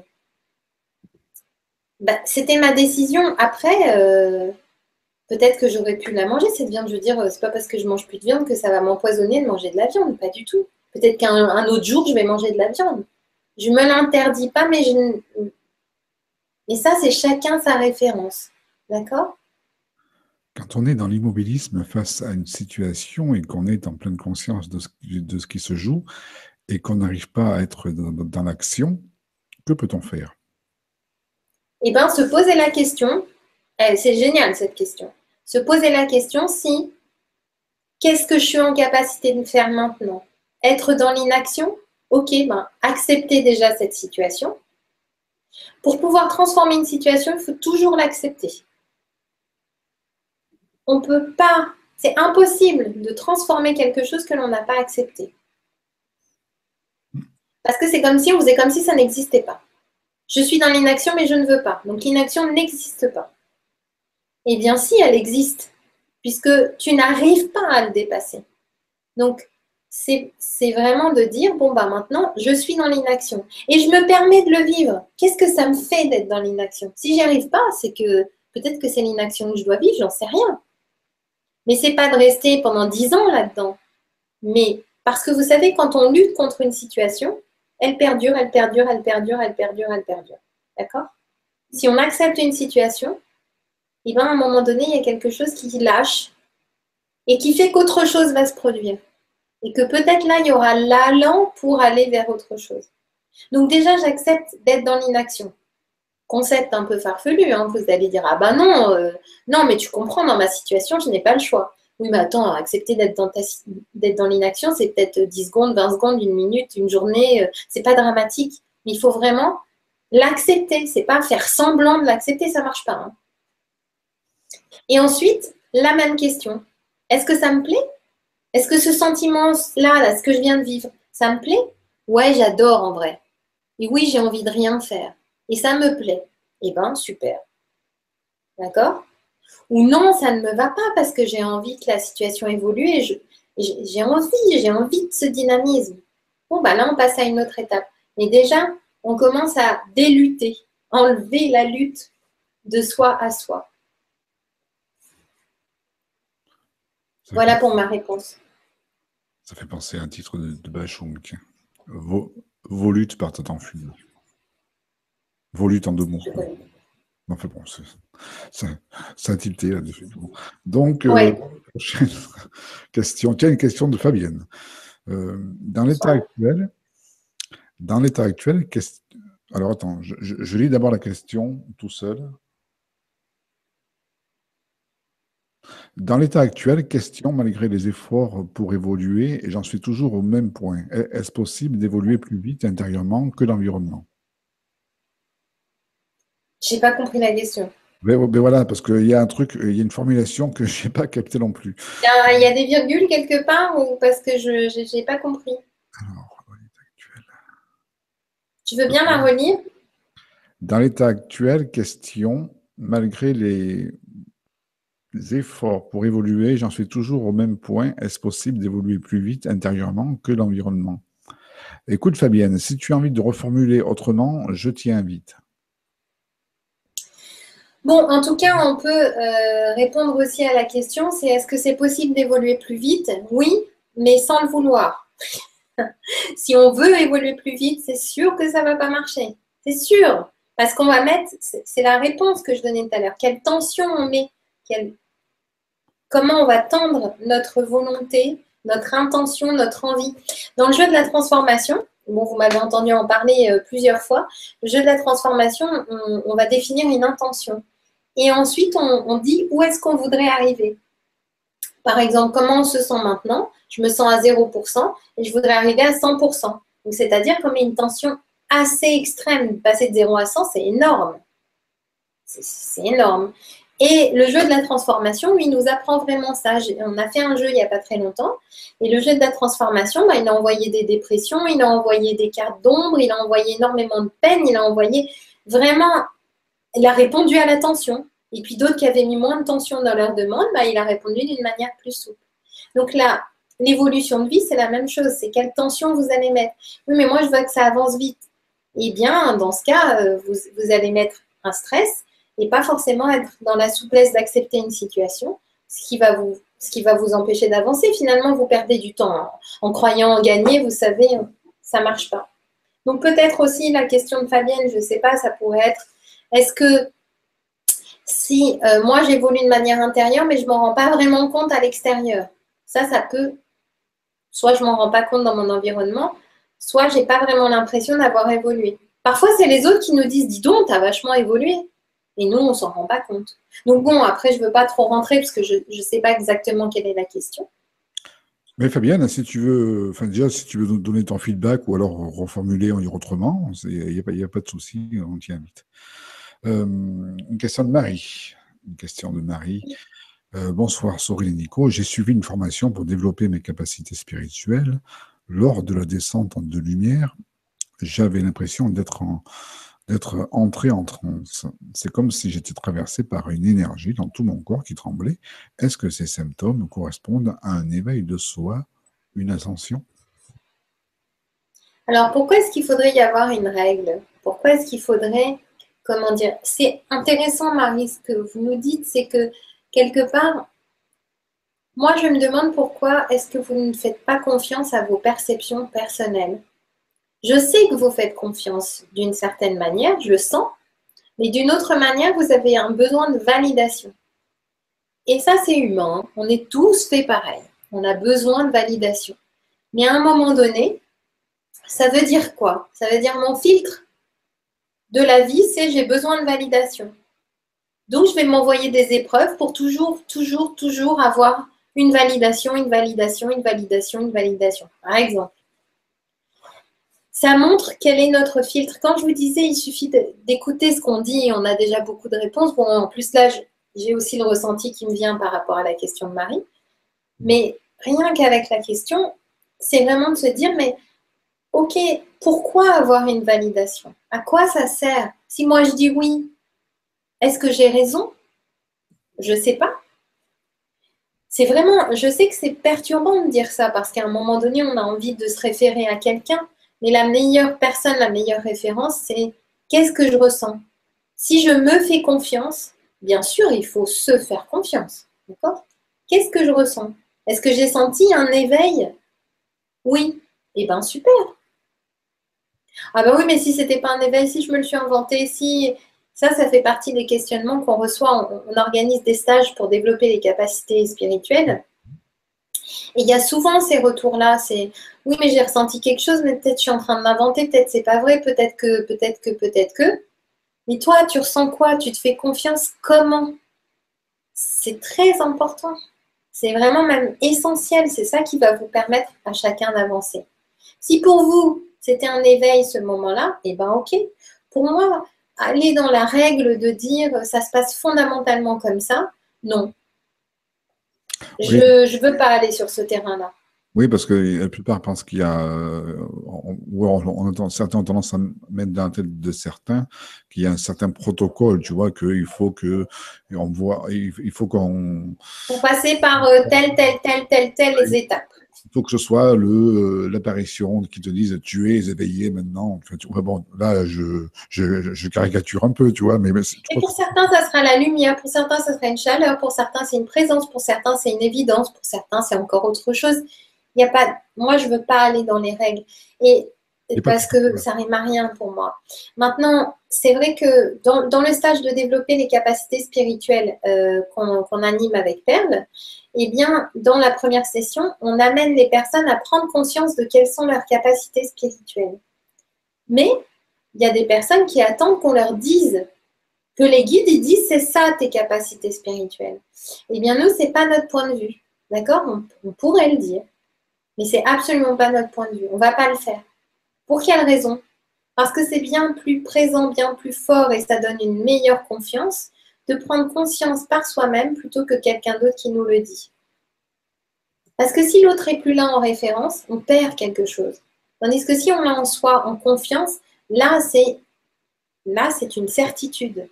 Bah, c'était ma décision. Après, peut-être que j'aurais pu la manger, cette viande. Je veux dire, c'est pas parce que je mange plus de viande que ça va m'empoisonner de manger de la viande. Pas du tout. Peut-être qu'un autre jour, je vais manger de la viande. Je me l'interdis pas, mais mais ça, c'est chacun sa référence. D'accord? Quand on est dans l'immobilisme face à une situation et qu'on est en pleine conscience de ce qui se joue et qu'on n'arrive pas à être dans l'action, que peut-on faire? Eh bien, se poser la question, c'est génial cette question. Se poser la question si, qu'est-ce que je suis en capacité de faire maintenant? Être dans l'inaction? Ok, ben, accepter déjà cette situation. Pour pouvoir transformer une situation, il faut toujours l'accepter. On ne peut pas, c'est impossible de transformer quelque chose que l'on n'a pas accepté. Parce que c'est comme si on faisait comme si ça n'existait pas. Je suis dans l'inaction, mais je ne veux pas. Donc l'inaction n'existe pas. Eh bien, si, elle existe, puisque tu n'arrives pas à le dépasser. Donc, c'est vraiment de dire, bon, bah maintenant, je suis dans l'inaction. Et je me permets de le vivre. Qu'est-ce que ça me fait d'être dans l'inaction? Si j'y arrive pas, c'est que peut-être que c'est l'inaction que je dois vivre, j'en sais rien. Mais c'est pas de rester pendant 10 ans là-dedans. Mais parce que vous savez, quand on lutte contre une situation, elle perdure, elle perdure, elle perdure, elle perdure, elle perdure. D'accord? Si on accepte une situation, et bien à un moment donné, il y a quelque chose qui lâche et qui fait qu'autre chose va se produire. Et que peut-être là, il y aura l'allant pour aller vers autre chose. Donc déjà, j'accepte d'être dans l'inaction. Concept un peu farfelu, hein. Vous allez dire, ah ben non, non, mais tu comprends, dans ma situation, je n'ai pas le choix. Oui, mais attends, accepter d'être dans l'inaction, c'est peut-être 10 secondes, 20 secondes, une minute, une journée, c'est pas dramatique. Mais il faut vraiment l'accepter, c'est pas faire semblant de l'accepter, ça marche pas. Hein. Et ensuite, la même question. Est-ce que ça me plaît? Est-ce que ce sentiment-là, là, ce que je viens de vivre, ça me plaît? Ouais, j'adore en vrai. Et oui, j'ai envie de rien faire. Et ça me plaît. Eh ben, super. D'accord? Ou non, ça ne me va pas parce que j'ai envie que la situation évolue et j'ai envie de ce dynamisme. Bon, bah là, on passe à une autre étape. Mais déjà, on commence à délutter, enlever la lutte de soi à soi. Voilà pour ma réponse. Ça fait penser à un titre de Bachung. Vos luttes partent en fumée. Vos luttes en 2 mots. Enfin bon, ça a tilté là-dessus. Donc, ouais. prochaine question. Tiens, une question de Fabienne. Dans l'état actuel, alors attends, je lis d'abord la question tout seul. Dans l'état actuel, question, malgré les efforts pour évoluer, et j'en suis toujours au même point. Est-ce possible d'évoluer plus vite intérieurement que l'environnement? Je n'ai pas compris la question. Mais voilà, parce qu'il y a un truc, il y a une formulation que je n'ai pas captée non plus. Il y a des virgules quelque part ou parce que je n'ai pas compris? Alors, dans l'état actuel. Tu veux bien la relire? Dans l'état actuel, question, malgré les efforts pour évoluer, j'en suis toujours au même point. Est-ce possible d'évoluer plus vite intérieurement que l'environnement? Écoute Fabienne, si tu as envie de reformuler autrement, je t'y invite. Bon, en tout cas, on peut répondre aussi à la question, c'est est-ce que c'est possible d'évoluer plus vite? Oui, mais sans le vouloir. Si on veut évoluer plus vite, c'est sûr que ça ne va pas marcher. C'est sûr. Parce qu'on va mettre, c'est la réponse que je donnais tout à l'heure, quelle tension on met, comment on va tendre notre volonté, notre intention, notre envie. Dans le jeu de la transformation, bon, vous m'avez entendu en parler plusieurs fois, le jeu de la transformation, on va définir une intention. Et ensuite, on dit où est-ce qu'on voudrait arriver. Par exemple, comment on se sent maintenant? Je me sens à 0% et je voudrais arriver à 100%. Donc, c'est-à-dire comme une tension assez extrême. Passer de 0 à 100, c'est énorme. C'est énorme. Et le jeu de la transformation, lui, nous apprend vraiment ça. On a fait un jeu il n'y a pas très longtemps. Et le jeu de la transformation, bah, il a envoyé des dépressions, il a envoyé des cartes d'ombre, il a envoyé énormément de peine, il a envoyé vraiment il a répondu à l'attention. Et puis d'autres qui avaient mis moins de tension dans leur demande, bah, il a répondu d'une manière plus souple. Donc là, l'évolution de vie, c'est la même chose. C'est quelle tension vous allez mettre. Oui, mais moi, je veux que ça avance vite. Eh bien, dans ce cas, vous allez mettre un stress et pas forcément être dans la souplesse d'accepter une situation, ce qui va vous empêcher d'avancer. Finalement, vous perdez du temps en croyant gagner, vous savez, ça ne marche pas. Donc peut-être aussi la question de Fabienne, je ne sais pas, ça pourrait être, est-ce que si moi j'évolue de manière intérieure, mais je ne m'en rends pas vraiment compte à l'extérieur, ça peut, soit je ne m'en rends pas compte dans mon environnement, soit je n'ai pas vraiment l'impression d'avoir évolué. Parfois, c'est les autres qui nous disent, dis donc, tu as vachement évolué. Et nous, on ne s'en rend pas compte. Donc bon, après, je ne veux pas trop rentrer parce que je ne sais pas exactement quelle est la question. Mais Fabienne, si tu veux, enfin déjà, si tu veux nous donner ton feedback ou alors reformuler en dire autrement, il n'y a pas de souci, on t'y invite. Une question de Marie. Une question de Marie. Bonsoir, Soril et Nico. J'ai suivi une formation pour développer mes capacités spirituelles. Lors de la descente de lumière, j'avais l'impression d'être entré en transe. C'est comme si j'étais traversé par une énergie dans tout mon corps qui tremblait. Est-ce que ces symptômes correspondent à un éveil de soi, une ascension? Alors, pourquoi est-ce qu'il faudrait y avoir une règle? Pourquoi est-ce qu'il faudrait, comment dire, c'est intéressant, Marie, ce que vous nous dites, c'est que quelque part, moi, je me demande pourquoi est-ce que vous ne faites pas confiance à vos perceptions personnelles. Je sais que vous faites confiance d'une certaine manière, je le sens, mais d'une autre manière, vous avez un besoin de validation. Et ça, c'est humain, hein. On est tous fait pareil. On a besoin de validation. Mais à un moment donné, ça veut dire quoi? Ça veut dire mon filtre de la vie, c'est j'ai besoin de validation. Donc, je vais m'envoyer des épreuves pour toujours avoir une validation, une validation, une validation, une validation. Par exemple, ça montre quel est notre filtre. Quand je vous disais, il suffit d'écouter ce qu'on dit et on a déjà beaucoup de réponses. Bon, en plus, là, j'ai aussi le ressenti qui me vient par rapport à la question de Marie. Mais rien qu'avec la question, c'est vraiment de se dire, mais ok, pourquoi avoir une validation? À quoi ça sert? Si moi je dis oui, est-ce que j'ai raison? Je ne sais pas. C'est vraiment, je sais que c'est perturbant de dire ça parce qu'à un moment donné, on a envie de se référer à quelqu'un. Mais la meilleure personne, la meilleure référence, c'est qu'est-ce que je ressens? Si je me fais confiance, bien sûr, il faut se faire confiance. D'accord? Qu'est-ce que je ressens? Est-ce que j'ai senti un éveil? Oui. Eh bien, super. Ah ben oui, mais si c'était pas un éveil, si je me le suis inventé, si ça fait partie des questionnements qu'on reçoit. On organise des stages pour développer les capacités spirituelles. Et il y a souvent ces retours-là, c'est oui, mais j'ai ressenti quelque chose, mais peut-être je suis en train de m'inventer, peut-être c'est pas vrai, peut-être que. Mais toi, tu ressens quoi? Tu te fais confiance comment? C'est très important. C'est vraiment même essentiel. C'est ça qui va vous permettre à chacun d'avancer. Si pour vous, c'était un éveil ce moment-là, eh bien ok. Pour moi, aller dans la règle de dire ça se passe fondamentalement comme ça, non. Oui. Je ne veux pas aller sur ce terrain-là. Oui, parce que la plupart pensent qu'il y a, certains ont tendance à mettre dans la tête de certains qu'il y a un certain protocole, tu vois, qu'il faut que on voit, il faut qu'on. Pour passer par telles étapes. Il faut que ce soit l'apparition qui te dise tu es éveillé maintenant. Enfin, bon, là, je caricature un peu, tu vois, mais et pour certains, ça sera la lumière, pour certains, ça sera une chaleur, pour certains, c'est une présence, pour certains, c'est une évidence, pour certains, c'est encore autre chose. Il y a pas, moi, je ne veux pas aller dans les règles. Et parce que ça rime à rien pour moi. Maintenant, c'est vrai que dans le stage de développer les capacités spirituelles qu'on anime avec Perle, eh bien, dans la première session, on amène les personnes à prendre conscience de quelles sont leurs capacités spirituelles. Mais il y a des personnes qui attendent qu'on leur dise, que les guides ils disent c'est ça tes capacités spirituelles. Eh bien, nous, ce n'est pas notre point de vue. D'accord? On pourrait le dire. Mais ce n'est absolument pas notre point de vue. On ne va pas le faire. Pour quelle raison? Parce que c'est bien plus présent, bien plus fort et ça donne une meilleure confiance de prendre conscience par soi-même plutôt que quelqu'un d'autre qui nous le dit. Parce que si l'autre est plus là en référence, on perd quelque chose. Tandis que si on l'a en soi, en confiance, là c'est une certitude.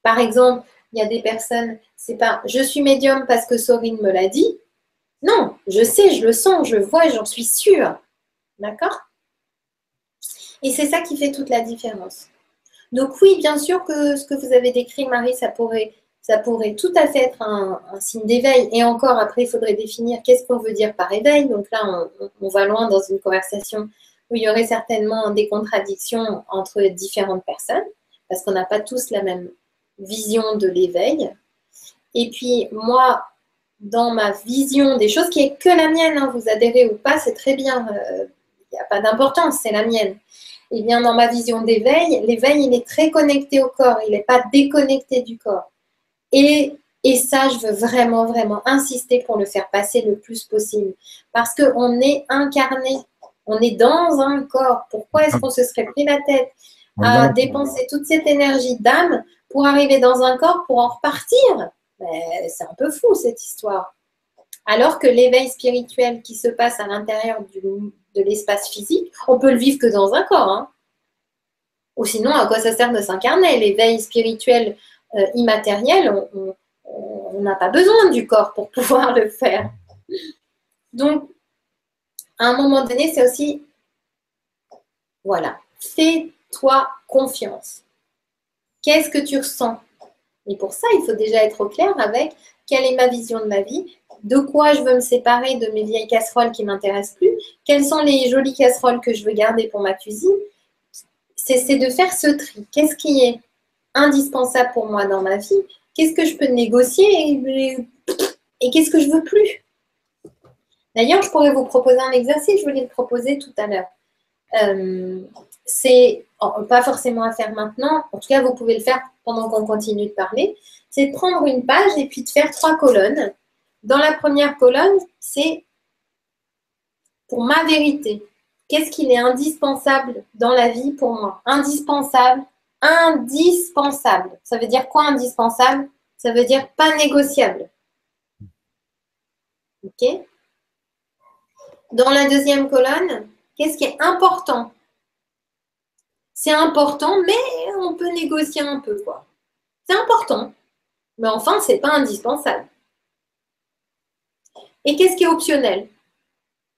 Par exemple, il y a des personnes, c'est pas je suis médium parce que Sorine me l'a dit. Non, je sais, je le sens, je vois, j'en suis sûre. D'accord? Et c'est ça qui fait toute la différence. Donc oui, bien sûr que ce que vous avez décrit, Marie, ça pourrait tout à fait être un signe d'éveil. Et encore, après, il faudrait définir qu'est-ce qu'on veut dire par éveil. Donc là, on va loin dans une conversation où il y aurait certainement des contradictions entre différentes personnes, parce qu'on n'a pas tous la même vision de l'éveil. Et puis, moi, dans ma vision des choses, qui est que la mienne, hein, vous adhérez ou pas, c'est très bien, il n'y a pas d'importance, c'est la mienne. Eh bien, dans ma vision d'éveil, l'éveil, il est très connecté au corps, il n'est pas déconnecté du corps. Et ça, je veux vraiment, vraiment insister pour le faire passer le plus possible. Parce qu'on est incarné, on est dans un corps. Pourquoi est-ce qu'on se serait pris la tête à dépenser toute cette énergie d'âme pour arriver dans un corps pour en repartir? C'est un peu fou, cette histoire. Alors que l'éveil spirituel qui se passe à l'intérieur de l'espace physique, on peut le vivre que dans un corps. Hein. Ou sinon, à quoi ça sert de s'incarner? L'éveil spirituel immatériel, on n'a pas besoin du corps pour pouvoir le faire. Donc, à un moment donné, c'est aussi, voilà, fais-toi confiance. Qu'est-ce que tu ressens? Et pour ça, il faut déjà être au clair avec quelle est ma vision de ma vie, de quoi je veux me séparer de mes vieilles casseroles qui ne m'intéressent plus, quelles sont les jolies casseroles que je veux garder pour ma cuisine. C'est de faire ce tri. Qu'est-ce qui est indispensable pour moi dans ma vie? Qu'est-ce que je peux négocier et qu'est-ce que je veux plus? D'ailleurs, je pourrais vous proposer un exercice, je voulais le proposer tout à l'heure. C'est pas forcément à faire maintenant, en tout cas, vous pouvez le faire pendant qu'on continue de parler. C'est de prendre une page et puis de faire 3 colonnes. Dans la première colonne, c'est pour ma vérité. Qu'est-ce qu'il est indispensable dans la vie pour moi? Indispensable. Indispensable. Ça veut dire quoi indispensable? Ça veut dire pas négociable. OK? Dans la deuxième colonne, qu'est-ce qui est important? C'est important, mais on peut négocier un peu, quoi. C'est important, mais enfin, c'est pas indispensable. Et qu'est-ce qui est optionnel?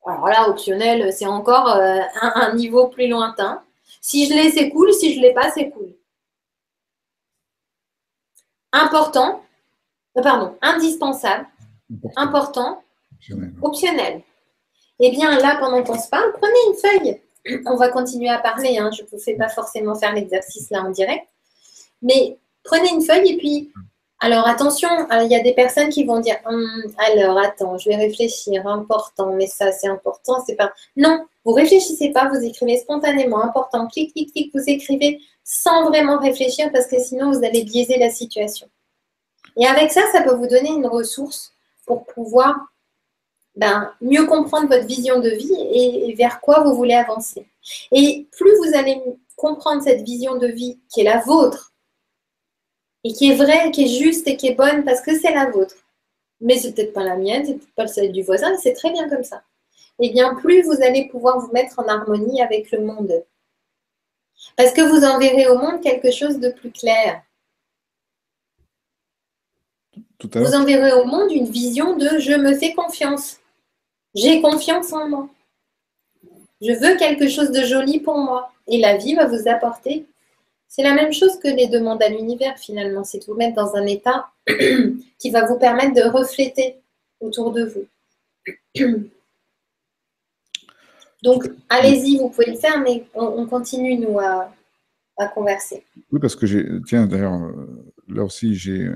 Alors là, optionnel, c'est encore un niveau plus lointain. Si je l'ai, c'est cool. Si je ne l'ai pas, c'est cool. Important, pardon, indispensable, important, optionnel. Eh bien, là, pendant qu'on se parle, prenez une feuille. On va continuer à parler. Hein. Je ne vous fais pas forcément faire l'exercice là en direct. Mais prenez une feuille et puis, alors attention, il y a des personnes qui vont dire alors attends, je vais réfléchir, important, mais ça c'est important, c'est pas. Non, vous réfléchissez pas, vous écrivez spontanément, important, clic, clic, clic, vous écrivez sans vraiment réfléchir parce que sinon vous allez biaiser la situation. Et avec ça, ça peut vous donner une ressource pour pouvoir mieux comprendre votre vision de vie et vers quoi vous voulez avancer. Et plus vous allez comprendre cette vision de vie qui est la vôtre, et qui est vraie, qui est juste et qui est bonne parce que c'est la vôtre. Mais c'est peut-être pas la mienne, c'est peut-être pas celle du voisin, c'est très bien comme ça. Et bien plus vous allez pouvoir vous mettre en harmonie avec le monde. Parce que vous enverrez au monde quelque chose de plus clair. Vous enverrez au monde une vision de je me fais confiance. J'ai confiance en moi. Je veux quelque chose de joli pour moi. Et la vie va vous apporter. C'est la même chose que les demandes à l'univers finalement, c'est de vous mettre dans un état qui va vous permettre de refléter autour de vous. Donc, allez-y, vous pouvez le faire, mais on continue, nous, à converser. Oui, parce que tiens, d'ailleurs, là aussi, j'ai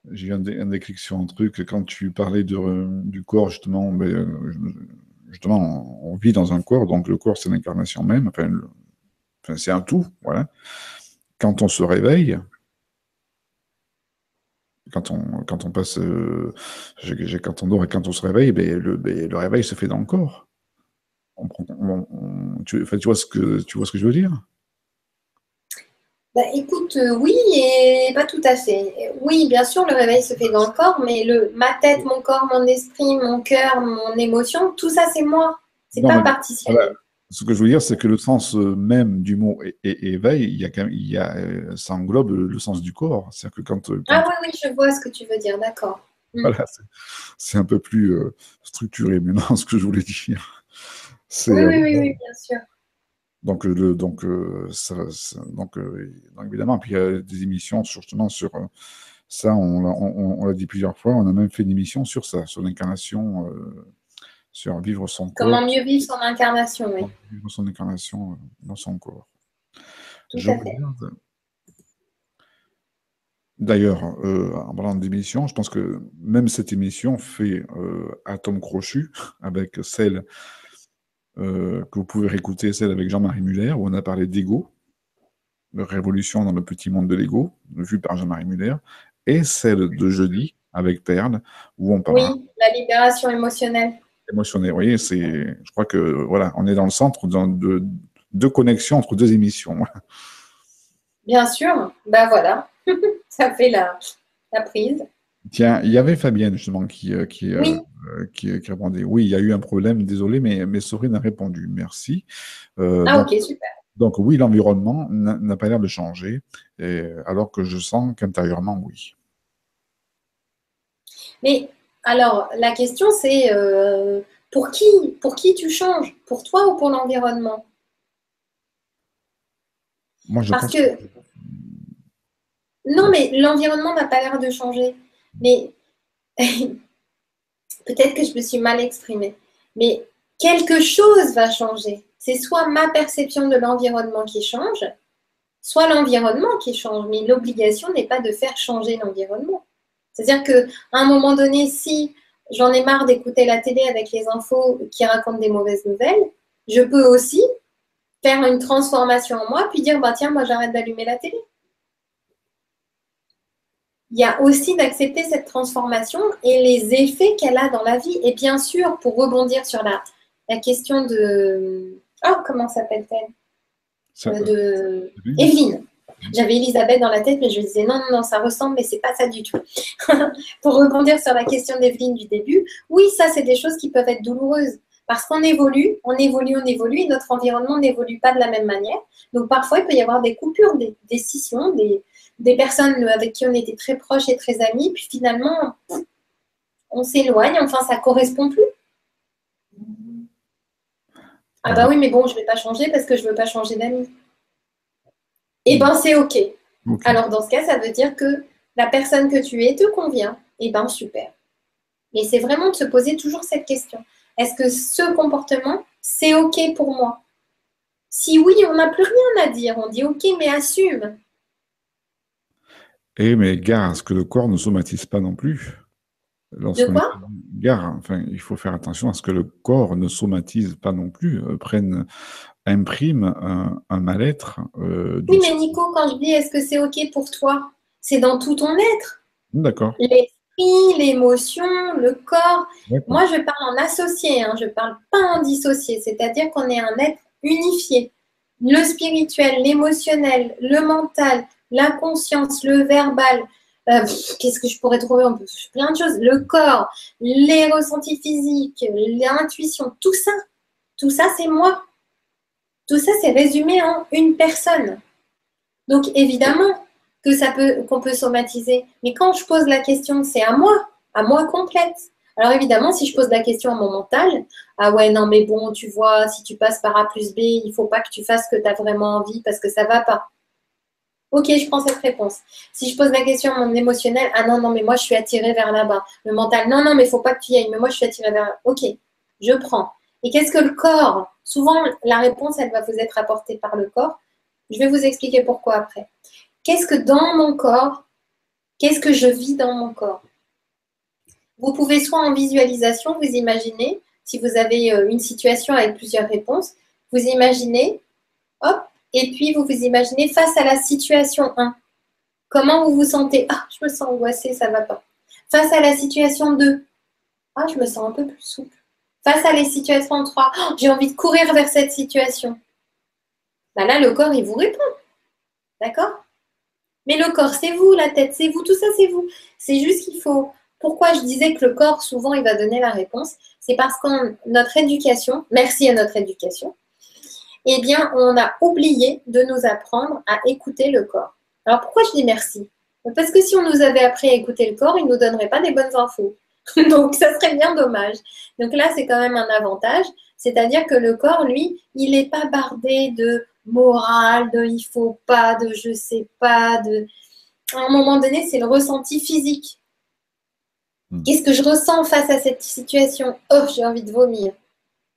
eu un déclic sur un truc. Quand tu parlais du corps, justement, on vit dans un corps, donc le corps, c'est l'incarnation même. Enfin, c'est un tout, voilà. Quand on se réveille, quand on passe, quand on dort et quand on se réveille, le réveil se fait dans le corps. Tu vois ce que je veux dire? Écoute, oui et pas tout à fait. Oui, bien sûr, le réveil se fait dans le corps, mais ma tête, mon corps, mon esprit, mon cœur, mon émotion, tout ça, c'est moi. C'est pas partitionnel. Ce que je veux dire, c'est que le sens même du mot éveil, il y a quand même, ça englobe le sens du corps. C'est-à-dire que Ah oui, oui, je vois ce que tu veux dire, d'accord. voilà, c'est un peu plus structuré maintenant ce que je voulais dire. C'est Oui, oui, oui, oui, bien sûr. donc évidemment, puis il y a des émissions justement sur ça, on l'a dit plusieurs fois, on a même fait une émission sur ça, sur l'incarnation, sur vivre son corps, Comment mieux vivre son incarnation, oui, vivre son incarnation dans son corps. tout Je à fait. regarde. D'ailleurs, en parlant d'émission, je pense que même cette émission fait atome crochu avec celle que vous pouvez réécouter, celle avec Jean-Marie Muller, où on a parlé d'ego, de révolution dans le petit monde de l'ego, vue par Jean-Marie Muller, et celle de jeudi avec Perle, où on parle Oui, la libération émotionnelle. émotionné. Vous voyez, je crois que voilà, on est dans le centre de connexion entre deux émissions. Bien sûr, ben voilà, ça fait la prise. Tiens, il y avait Fabienne justement Oui, qui répondait. Oui, il y a eu un problème, désolé, mais Sorine a répondu. Merci. Euh, ah donc, ok, super. donc oui, l'environnement n'a pas l'air de changer, alors que je sens qu'intérieurement, oui. Mais alors, la question c'est pour qui tu changes? Pour toi ou pour l'environnement? Moi, je Parce pense que que, non, mais l'environnement n'a pas l'air de changer. Mais peut-être que je me suis mal exprimée. Mais quelque chose va changer. C'est soit ma perception de l'environnement qui change, soit l'environnement qui change. Mais l'obligation n'est pas de faire changer l'environnement. C'est-à-dire qu'à un moment donné, si j'en ai marre d'écouter la télé avec les infos qui racontent des mauvaises nouvelles, je peux aussi faire une transformation en moi, puis dire, bah tiens, moi j'arrête d'allumer la télé. Il y a aussi d'accepter cette transformation et les effets qu'elle a dans la vie. Et bien sûr, pour rebondir sur la question de... Oh, comment s'appelle-t-elle? ça, De oui, Evelyne. J'avais Elisabeth dans la tête, mais je disais non, non, non, ça ressemble, mais c'est pas ça du tout. Pour rebondir sur la question d'Evelyne du début, oui, ça, c'est des choses qui peuvent être douloureuses. Parce qu'on évolue, on évolue, on évolue, et notre environnement n'évolue pas de la même manière. Donc parfois, il peut y avoir des coupures, des scissions, des personnes avec qui on était très proches et très amis, puis finalement, on s'éloigne, enfin, ça ne correspond plus. Ah bah oui, mais bon, je ne vais pas changer parce que je ne veux pas changer d'amis. Eh ben, c'est OK. ok. Alors, dans ce cas, ça veut dire que la personne que tu es te convient. Eh ben, super. Et c'est vraiment de se poser toujours cette question. Est-ce que ce comportement, c'est OK pour moi? Si oui, on n'a plus rien à dire. On dit OK, mais assume. Mais gare à ce que le corps ne somatise pas non plus. De Lorsqu'on est quoi? gare, enfin, il faut faire attention à ce que le corps ne somatise pas non plus, imprime un mal-être Oui, d'une mais Nico, quand je dis est-ce que c'est OK pour toi, c'est dans tout ton être. D'accord, L'esprit, l'émotion, le corps. d'accord. Moi, je parle en associé, hein, je ne parle pas en dissocié, c'est-à-dire qu'on est un être unifié. Le spirituel, l'émotionnel, le mental, la conscience, le verbal. Qu'est-ce que je pourrais trouver? On peut plein de choses. Le corps, les ressentis physiques, l'intuition, tout ça, c'est moi. Tout ça, c'est résumé en une personne. Donc évidemment qu'on peut somatiser. Mais quand je pose la question, c'est à moi complète. Alors évidemment, si je pose la question à mon mental, ah ouais, non, mais bon, tu vois, si tu passes par A plus B, il ne faut pas que tu fasses ce que tu as vraiment envie parce que ça ne va pas. Ok, je prends cette réponse. Si je pose la question à mon émotionnel, ah non, non, mais moi je suis attirée vers là-bas. Le mental, non, non, mais il ne faut pas que tu y ailles, mais moi je suis attirée vers là. Ok, je prends. Et qu'est-ce que le corps? Souvent, la réponse, elle va vous être apportée par le corps. Je vais vous expliquer pourquoi après. Qu'est-ce que dans mon corps, qu'est-ce que je vis dans mon corps? Vous pouvez soit en visualisation, vous imaginez, si vous avez une situation avec plusieurs réponses, vous imaginez, hop, et puis vous vous imaginez face à la situation 1. Comment vous vous sentez? Ah, je me sens angoissée, ça ne va pas. Face à la situation 2, ah, je me sens un peu plus souple. Face à la situation 3, oh, j'ai envie de courir vers cette situation. Bah là, le corps, il vous répond. D'accord? Mais le corps, c'est vous, la tête, c'est vous, tout ça, c'est vous. C'est juste qu'il faut. Pourquoi je disais que le corps, souvent, il va donner la réponse? C'est parce que notre éducation, merci à notre éducation, eh bien, on a oublié de nous apprendre à écouter le corps. Alors, pourquoi je dis merci? Parce que si on nous avait appris à écouter le corps, il ne nous donnerait pas des bonnes infos. Donc, ça serait bien dommage. Donc là, c'est quand même un avantage. C'est-à-dire que le corps, lui, il n'est pas bardé de morale, de il faut pas, de je sais pas, de... À un moment donné, c'est le ressenti physique. Qu'est-ce que je ressens face à cette situation? Oh, j'ai envie de vomir.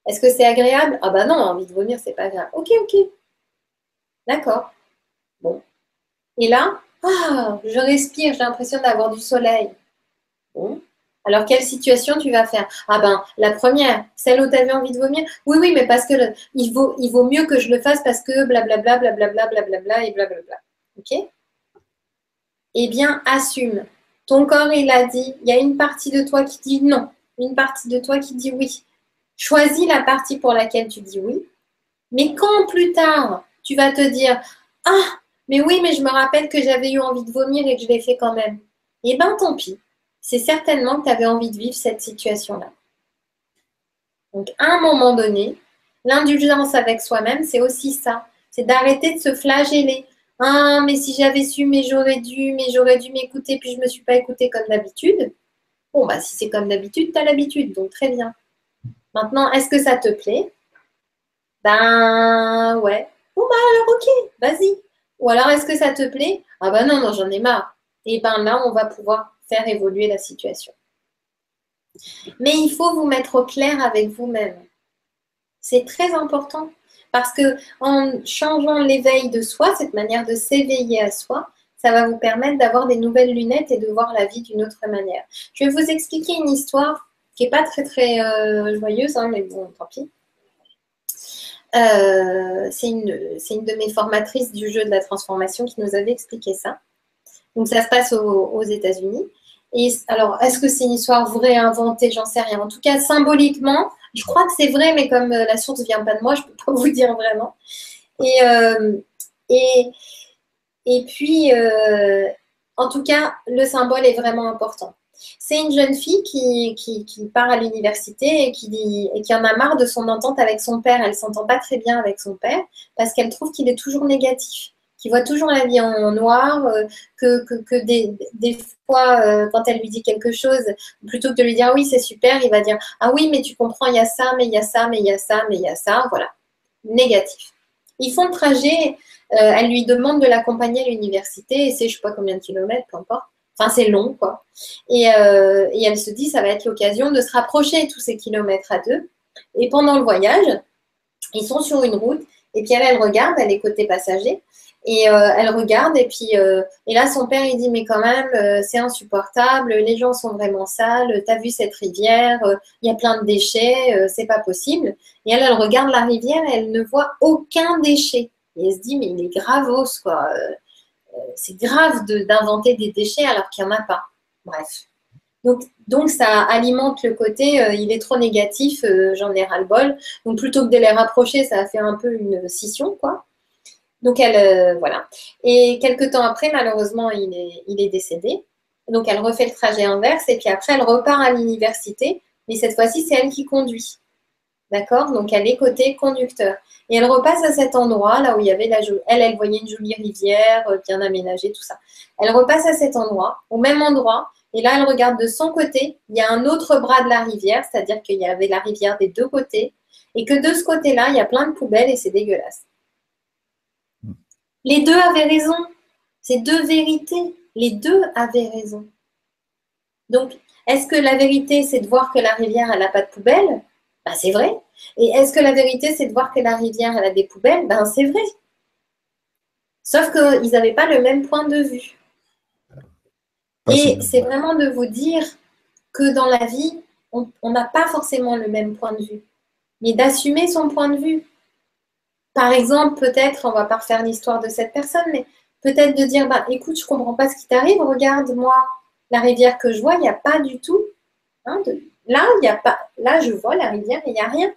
Est-ce que c'est agréable? Ah bah non, envie de vomir, c'est pas agréable. Ok, ok. D'accord. Bon. Et là, je respire, j'ai l'impression d'avoir du soleil. Bon. Alors, quelle situation tu vas faire? Ah ben, la première, celle où tu avais envie de vomir. Oui, oui, mais parce que il vaut mieux que je le fasse parce que blablabla, blablabla, blablabla et blablabla. Ok? Eh bien, assume. Ton corps, il a dit, il y a une partie de toi qui dit non, une partie de toi qui dit oui. Choisis la partie pour laquelle tu dis oui. Mais quand plus tard, tu vas te dire, ah, mais oui, mais je me rappelle que j'avais eu envie de vomir et que je l'ai fait quand même. Eh bien, tant pis. C'est certainement que tu avais envie de vivre cette situation-là. Donc, à un moment donné, l'indulgence avec soi-même, c'est aussi ça. C'est d'arrêter de se flageller. Ah, mais si j'avais su, mais j'aurais dû m'écouter, puis je ne me suis pas écoutée comme d'habitude. Bon, bah, si c'est comme d'habitude, tu as l'habitude, donc très bien. Maintenant, est-ce que ça te plaît? Ben, ouais. Bon, bah, alors, ok, vas-y. Ou alors, est-ce que ça te plaît? Ah, ben non, non, j'en ai marre. Et ben là, on va pouvoir faire évoluer la situation. Mais il faut vous mettre au clair avec vous-même. C'est très important parce que en changeant l'éveil de soi, cette manière de s'éveiller à soi, ça va vous permettre d'avoir des nouvelles lunettes et de voir la vie d'une autre manière. Je vais vous expliquer une histoire qui n'est pas très très joyeuse, hein, mais bon, tant pis. C'est une de mes formatrices du jeu de la transformation qui nous avait expliqué ça. Donc ça se passe aux États-Unis. Et alors, est-ce que c'est une histoire vraie, inventée? J'en sais rien. En tout cas, symboliquement, je crois que c'est vrai, mais comme la source ne vient pas de moi, je ne peux pas vous dire vraiment. Et, et, et puis, en tout cas, le symbole est vraiment important. C'est une jeune fille qui part à l'université et qui en a marre de son entente avec son père. Elle ne s'entend pas très bien avec son père parce qu'elle trouve qu'il est toujours négatif, qu'il voit toujours la vie en noir, que des fois, quand elle lui dit quelque chose, plutôt que de lui dire oui, c'est super, il va dire ah oui, mais tu comprends, il y a ça, mais il y a ça, mais il y a ça, mais il y a ça. Voilà, négatif. Ils font le trajet, elle lui demande de l'accompagner à l'université et c'est je ne sais pas combien de kilomètres, peu importe. Enfin, c'est long, quoi. Et elle se dit, ça va être l'occasion de se rapprocher tous ces kilomètres à deux. Et pendant le voyage, ils sont sur une route. Et puis elle regarde, elle est côté passager. Et elle regarde. Et puis et là, son père, il dit, mais quand même, c'est insupportable. Les gens sont vraiment sales. T'as vu cette rivière? Il y a plein de déchets. C'est pas possible. Et elle regarde la rivière et elle ne voit aucun déchet. Et elle se dit, mais il est gravos, quoi. C'est grave d'inventer des déchets alors qu'il n'y en a pas. Bref. Donc, ça alimente le côté il est trop négatif, j'en ai ras-le-bol. Donc, plutôt que de les rapprocher, ça a fait un peu une scission, quoi. Donc, voilà. Et quelques temps après, malheureusement, il est décédé. Donc, elle refait le trajet inverse et puis après, elle repart à l'université. Mais cette fois-ci, c'est elle qui conduit. D'accord? Donc, elle est côté conducteur. Et elle repasse à cet endroit, là où il y avait elle voyait une jolie rivière, bien aménagée, tout ça. Elle repasse à cet endroit, au même endroit. Et là, elle regarde de son côté. Il y a un autre bras de la rivière, c'est-à-dire qu'il y avait la rivière des deux côtés. Et que de ce côté-là, il y a plein de poubelles et c'est dégueulasse. Les deux avaient raison. C'est deux vérités. Les deux avaient raison. Donc, est-ce que la vérité, c'est de voir que la rivière, elle n'a pas de poubelle? Ben, c'est vrai. Et est-ce que la vérité, c'est de voir que la rivière, elle a des poubelles? Ben, c'est vrai. Sauf qu'ils n'avaient pas le même point de vue. Et c'est vraiment de vous dire que dans la vie, on n'a pas forcément le même point de vue, mais d'assumer son point de vue. Par exemple, peut-être, on ne va pas refaire l'histoire de cette personne, mais peut-être de dire, bah, écoute, je ne comprends pas ce qui t'arrive, regarde-moi la rivière que je vois, il n'y a pas du tout. Hein, là, il y a pas. Là, je vois la rivière, il n'y a rien.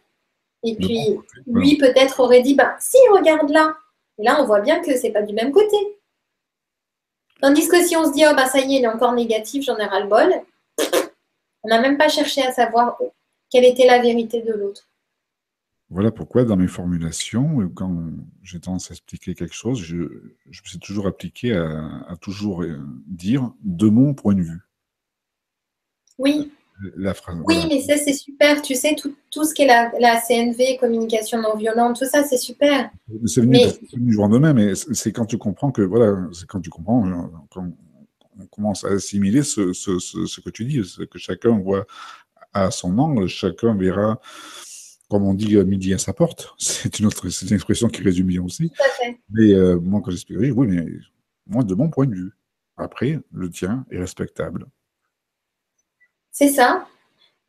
Et puis, lui, peut-être aurait dit, bah, si, regarde là. Et là, on voit bien que ce n'est pas du même côté. Tandis que si on se dit, oh, bah, ça y est, il est encore négatif, j'en ai ras-le-bol, on n'a même pas cherché à savoir quelle était la vérité de l'autre. Voilà pourquoi, dans mes formulations, quand j'ai tendance à expliquer quelque chose, je me suis toujours appliqué à toujours dire de mon point de vue. Oui, La phrase, oui, voilà. mais ça, c'est super. Tu sais, tout ce qui est la CNV, communication non violente, tout ça, c'est super. Mais C'est venu du jour au lendemain, mais c'est quand tu comprends que, voilà, c'est quand tu comprends, quand on commence à assimiler ce que tu dis, ce que chacun voit à son angle, chacun verra, comme on dit, midi à sa porte. C'est une expression qui résume bien aussi. tout à fait. Mais moi, quand j'explique, oui, mais moi, de mon point de vue. Après, le tien est respectable. C'est ça.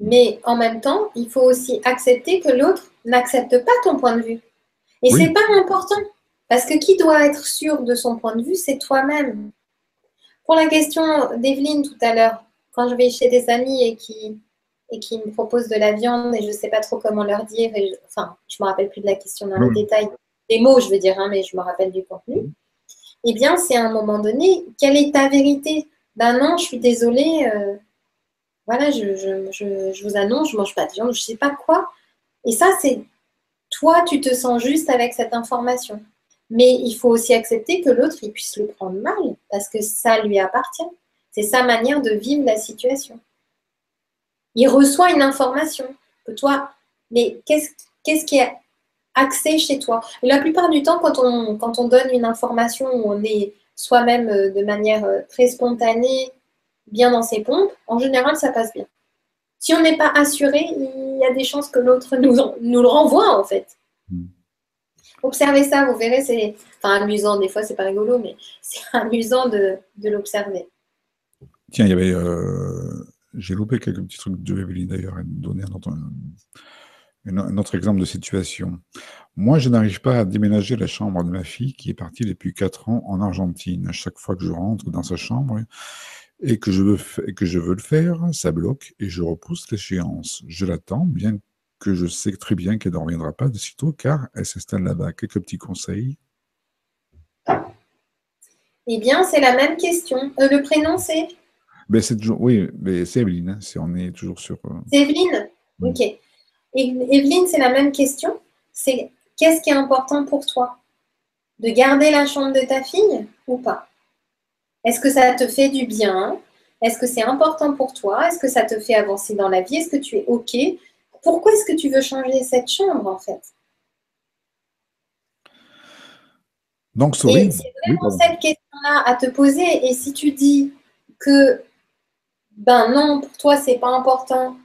Mais en même temps, il faut aussi accepter que l'autre n'accepte pas ton point de vue. Et c'est Oui, pas important. Parce que qui doit être sûr de son point de vue, c'est toi-même. Pour la question d'Evelyne tout à l'heure, quand je vais chez des amis et qui me proposent de la viande et je ne sais pas trop comment leur dire, enfin, je ne me rappelle plus de la question dans les oui, détails, des mots, je veux dire, hein, mais je me rappelle du contenu, eh bien, c'est à un moment donné, quelle est ta vérité? Ben non, je suis désolée, voilà, je vous annonce, je ne mange pas de viande, je ne sais pas quoi. Et ça, c'est toi, tu te sens juste avec cette information. Mais il faut aussi accepter que l'autre, il puisse le prendre mal, parce que ça lui appartient. C'est sa manière de vivre la situation. Il reçoit une information que toi, mais qu'est-ce qui est axé chez toi? Et la plupart du temps, quand on donne une information où on est soi-même de manière très spontanée, bien dans ses pompes, en général, ça passe bien. Si on n'est pas assuré, il y a des chances que l'autre nous le renvoie, en fait. oui. Observez ça, vous verrez, c'est enfin, amusant, des fois c'est pas rigolo, mais c'est amusant de l'observer. Tiens, il y avait. J'ai loupé quelques petits trucs de Evelyne d'ailleurs, elle me donnait un autre exemple de situation. Moi, je n'arrive pas à déménager la chambre de ma fille qui est partie depuis 4 ans en Argentine. À chaque fois que je rentre dans sa chambre et que je veux le faire, ça bloque et je repousse l'échéance. Je l'attends, bien que je sais très bien qu'elle ne reviendra pas de sitôt car elle s'installe là-bas. Quelques petits conseils. Eh bien, c'est la même question. Le prénom, c'est Ben, c'est toujours, oui, mais c'est Evelyne, hein, on est toujours sur. Evelyne. Oui. Ok. Evelyne, c'est la même question. C'est qu'est-ce qui est important pour toi? De garder la chambre de ta fille ou pas? Est-ce que ça te fait du bien? Est-ce que c'est important pour toi? Est-ce que ça te fait avancer dans la vie? Est-ce que tu es OK? Pourquoi est-ce que tu veux changer cette chambre, en fait? Donc, Et Sorine, c'est oui, vraiment pardon. cette question-là à te poser. Et si tu dis que, ben non, pour toi, c'est pas important,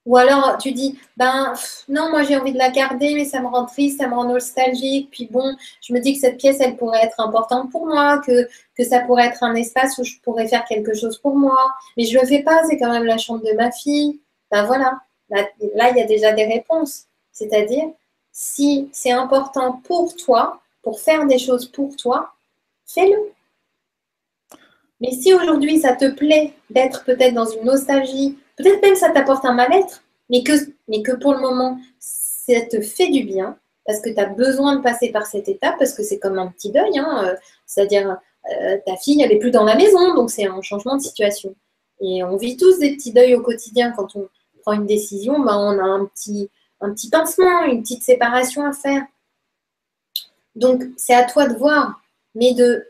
ou alors tu dis, ben non, moi j'ai envie de la garder, mais ça me rend triste, ça me rend nostalgique, puis bon, je me dis que cette pièce, elle pourrait être importante pour moi, que ça pourrait être un espace où je pourrais faire quelque chose pour moi, mais je le fais pas, c'est quand même la chambre de ma fille. Ben voilà, là, il y a déjà des réponses. C'est-à-dire, si c'est important pour toi, pour faire des choses pour toi, fais-le. Mais si aujourd'hui ça te plaît d'être peut-être dans une nostalgie, peut-être même ça t'apporte un mal-être, mais que pour le moment ça te fait du bien, parce que tu as besoin de passer par cette étape, parce que c'est comme un petit deuil, hein, c'est-à-dire ta fille elle n'est plus dans la maison, donc c'est un changement de situation. Et on vit tous des petits deuils au quotidien quand on prend une décision, ben, on a un petit pincement, une petite séparation à faire. Donc c'est à toi de voir, mais de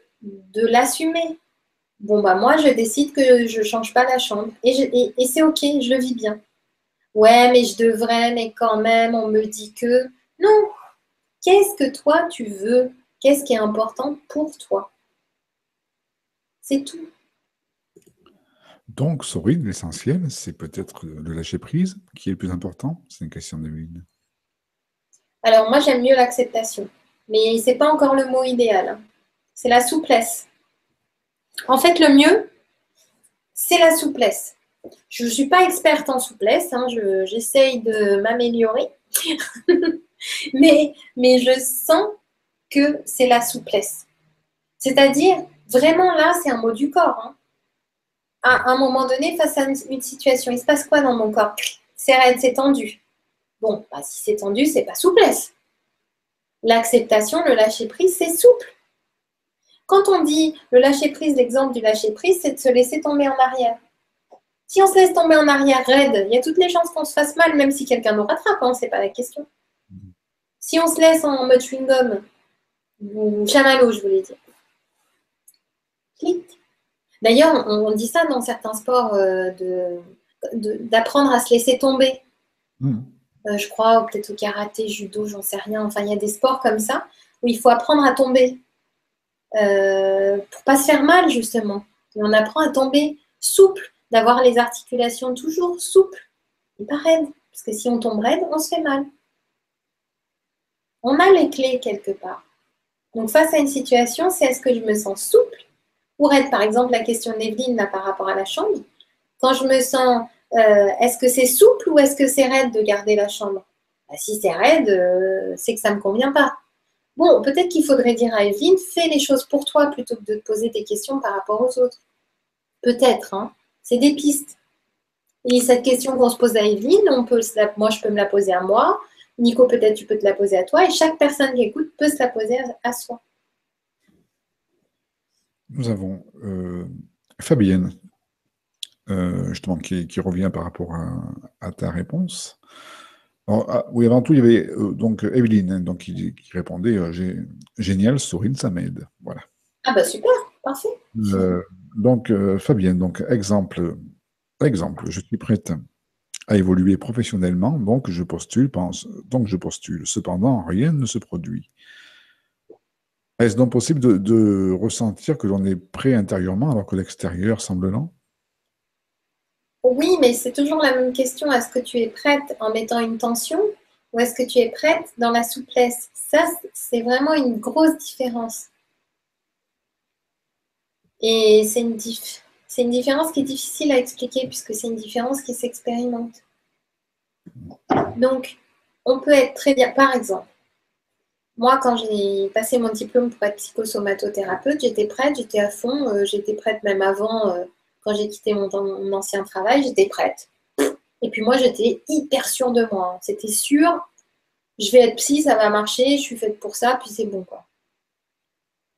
l'assumer. Bon, bah moi, je décide que je change pas la chambre. Et c'est OK, je le vis bien. Ouais, mais je devrais, mais quand même, on me dit que. Non, qu'est-ce que toi, tu veux? Qu'est-ce qui est important pour toi? C'est tout. Donc, Sorine, l'essentiel, c'est peut-être le lâcher prise qui est le plus important. C'est une question d'Evelyne. Alors, moi, j'aime mieux l'acceptation. Mais c'est pas encore le mot idéal, hein. C'est la souplesse. En fait, le mieux, c'est la souplesse. Je ne suis pas experte en souplesse, hein, j'essaye de m'améliorer, mais je sens que c'est la souplesse. C'est-à-dire, vraiment là, c'est un mot du corps, hein. À un moment donné, face à une situation, il se passe quoi dans mon corps? C'est raide, c'est tendu. Bon, bah, si c'est tendu, c'est pas souplesse. L'acceptation, le lâcher-prise, c'est souple. Quand on dit le lâcher-prise, l'exemple du lâcher-prise, c'est de se laisser tomber en arrière. Si on se laisse tomber en arrière raide, il y a toutes les chances qu'on se fasse mal, même si quelqu'un nous rattrape, hein, c'est pas la question. Si on se laisse en mode chewing-gum, ou chamallow, je voulais dire, clic. D'ailleurs, on dit ça dans certains sports, d'apprendre à se laisser tomber. Je crois, peut-être au karaté, judo, j'en sais rien. Enfin, il y a des sports comme ça où il faut apprendre à tomber pour pas se faire mal, justement. Et on apprend à tomber souple, d'avoir les articulations toujours souples et pas raides. Parce que si on tombe raide, on se fait mal. On a les clés quelque part. Donc, face à une situation, c'est est-ce que je me sens souple ou raide? Par exemple, la question d'Evelyne là, par rapport à la chambre. Quand je me sens, est-ce que c'est souple ou est-ce que c'est raide de garder la chambre? Bah, si c'est raide, c'est que ça ne me convient pas. Bon, peut-être qu'il faudrait dire à Evelyne, fais les choses pour toi plutôt que de te poser des questions par rapport aux autres. Peut-être, hein. C'est des pistes. Et cette question qu'on se pose à Evelyne, moi je peux me la poser à moi. Nico, peut-être tu peux te la poser à toi. Et chaque personne qui écoute peut se la poser à soi. Nous avons Fabienne, justement, qui revient par rapport à ta réponse. Alors, oui, avant tout, il y avait donc Evelyne, hein, donc, qui répondait génial, Sorine, ça m'aide. Voilà. Ah bah super, parfait. Donc, Fabienne, donc exemple, je suis prête à évoluer professionnellement, donc je postule. Cependant, rien ne se produit. Est-ce donc possible de ressentir que l'on est prêt intérieurement alors que l'extérieur semble lent? Oui, mais c'est toujours la même question. Est-ce que tu es prête en mettant une tension ou est-ce que tu es prête dans la souplesse? Ça, c'est vraiment une grosse différence. Et c'est une différence qui est difficile à expliquer puisque c'est une différence qui s'expérimente. Donc, on peut être très bien. Par exemple, moi, quand j'ai passé mon diplôme pour être psychosomatothérapeute, j'étais prête, j'étais à fond, j'étais prête même avant, quand j'ai quitté mon ancien travail, j'étais prête. Et puis moi, j'étais hyper sûre de moi. Hein. C'était sûr, je vais être psy, ça va marcher, je suis faite pour ça, puis c'est bon, quoi.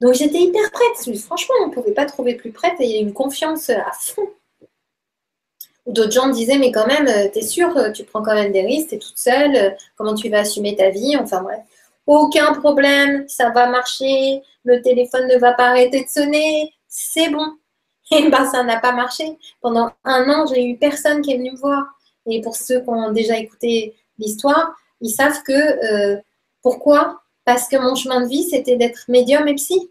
Donc j'étais hyper prête. Franchement, on ne pouvait pas trouver plus prête et il y a une confiance à fond. D'autres gens me disaient, mais quand même, t'es sûre, tu prends quand même des risques, t'es toute seule, comment tu vas assumer ta vie? Enfin bref. Aucun problème, ça va marcher, le téléphone ne va pas arrêter de sonner, c'est bon. Et ben ça n'a pas marché. Pendant 1 an, j'ai eu personne qui est venu me voir. Et pour ceux qui ont déjà écouté l'histoire, ils savent que pourquoi? Parce que mon chemin de vie, c'était d'être médium et psy.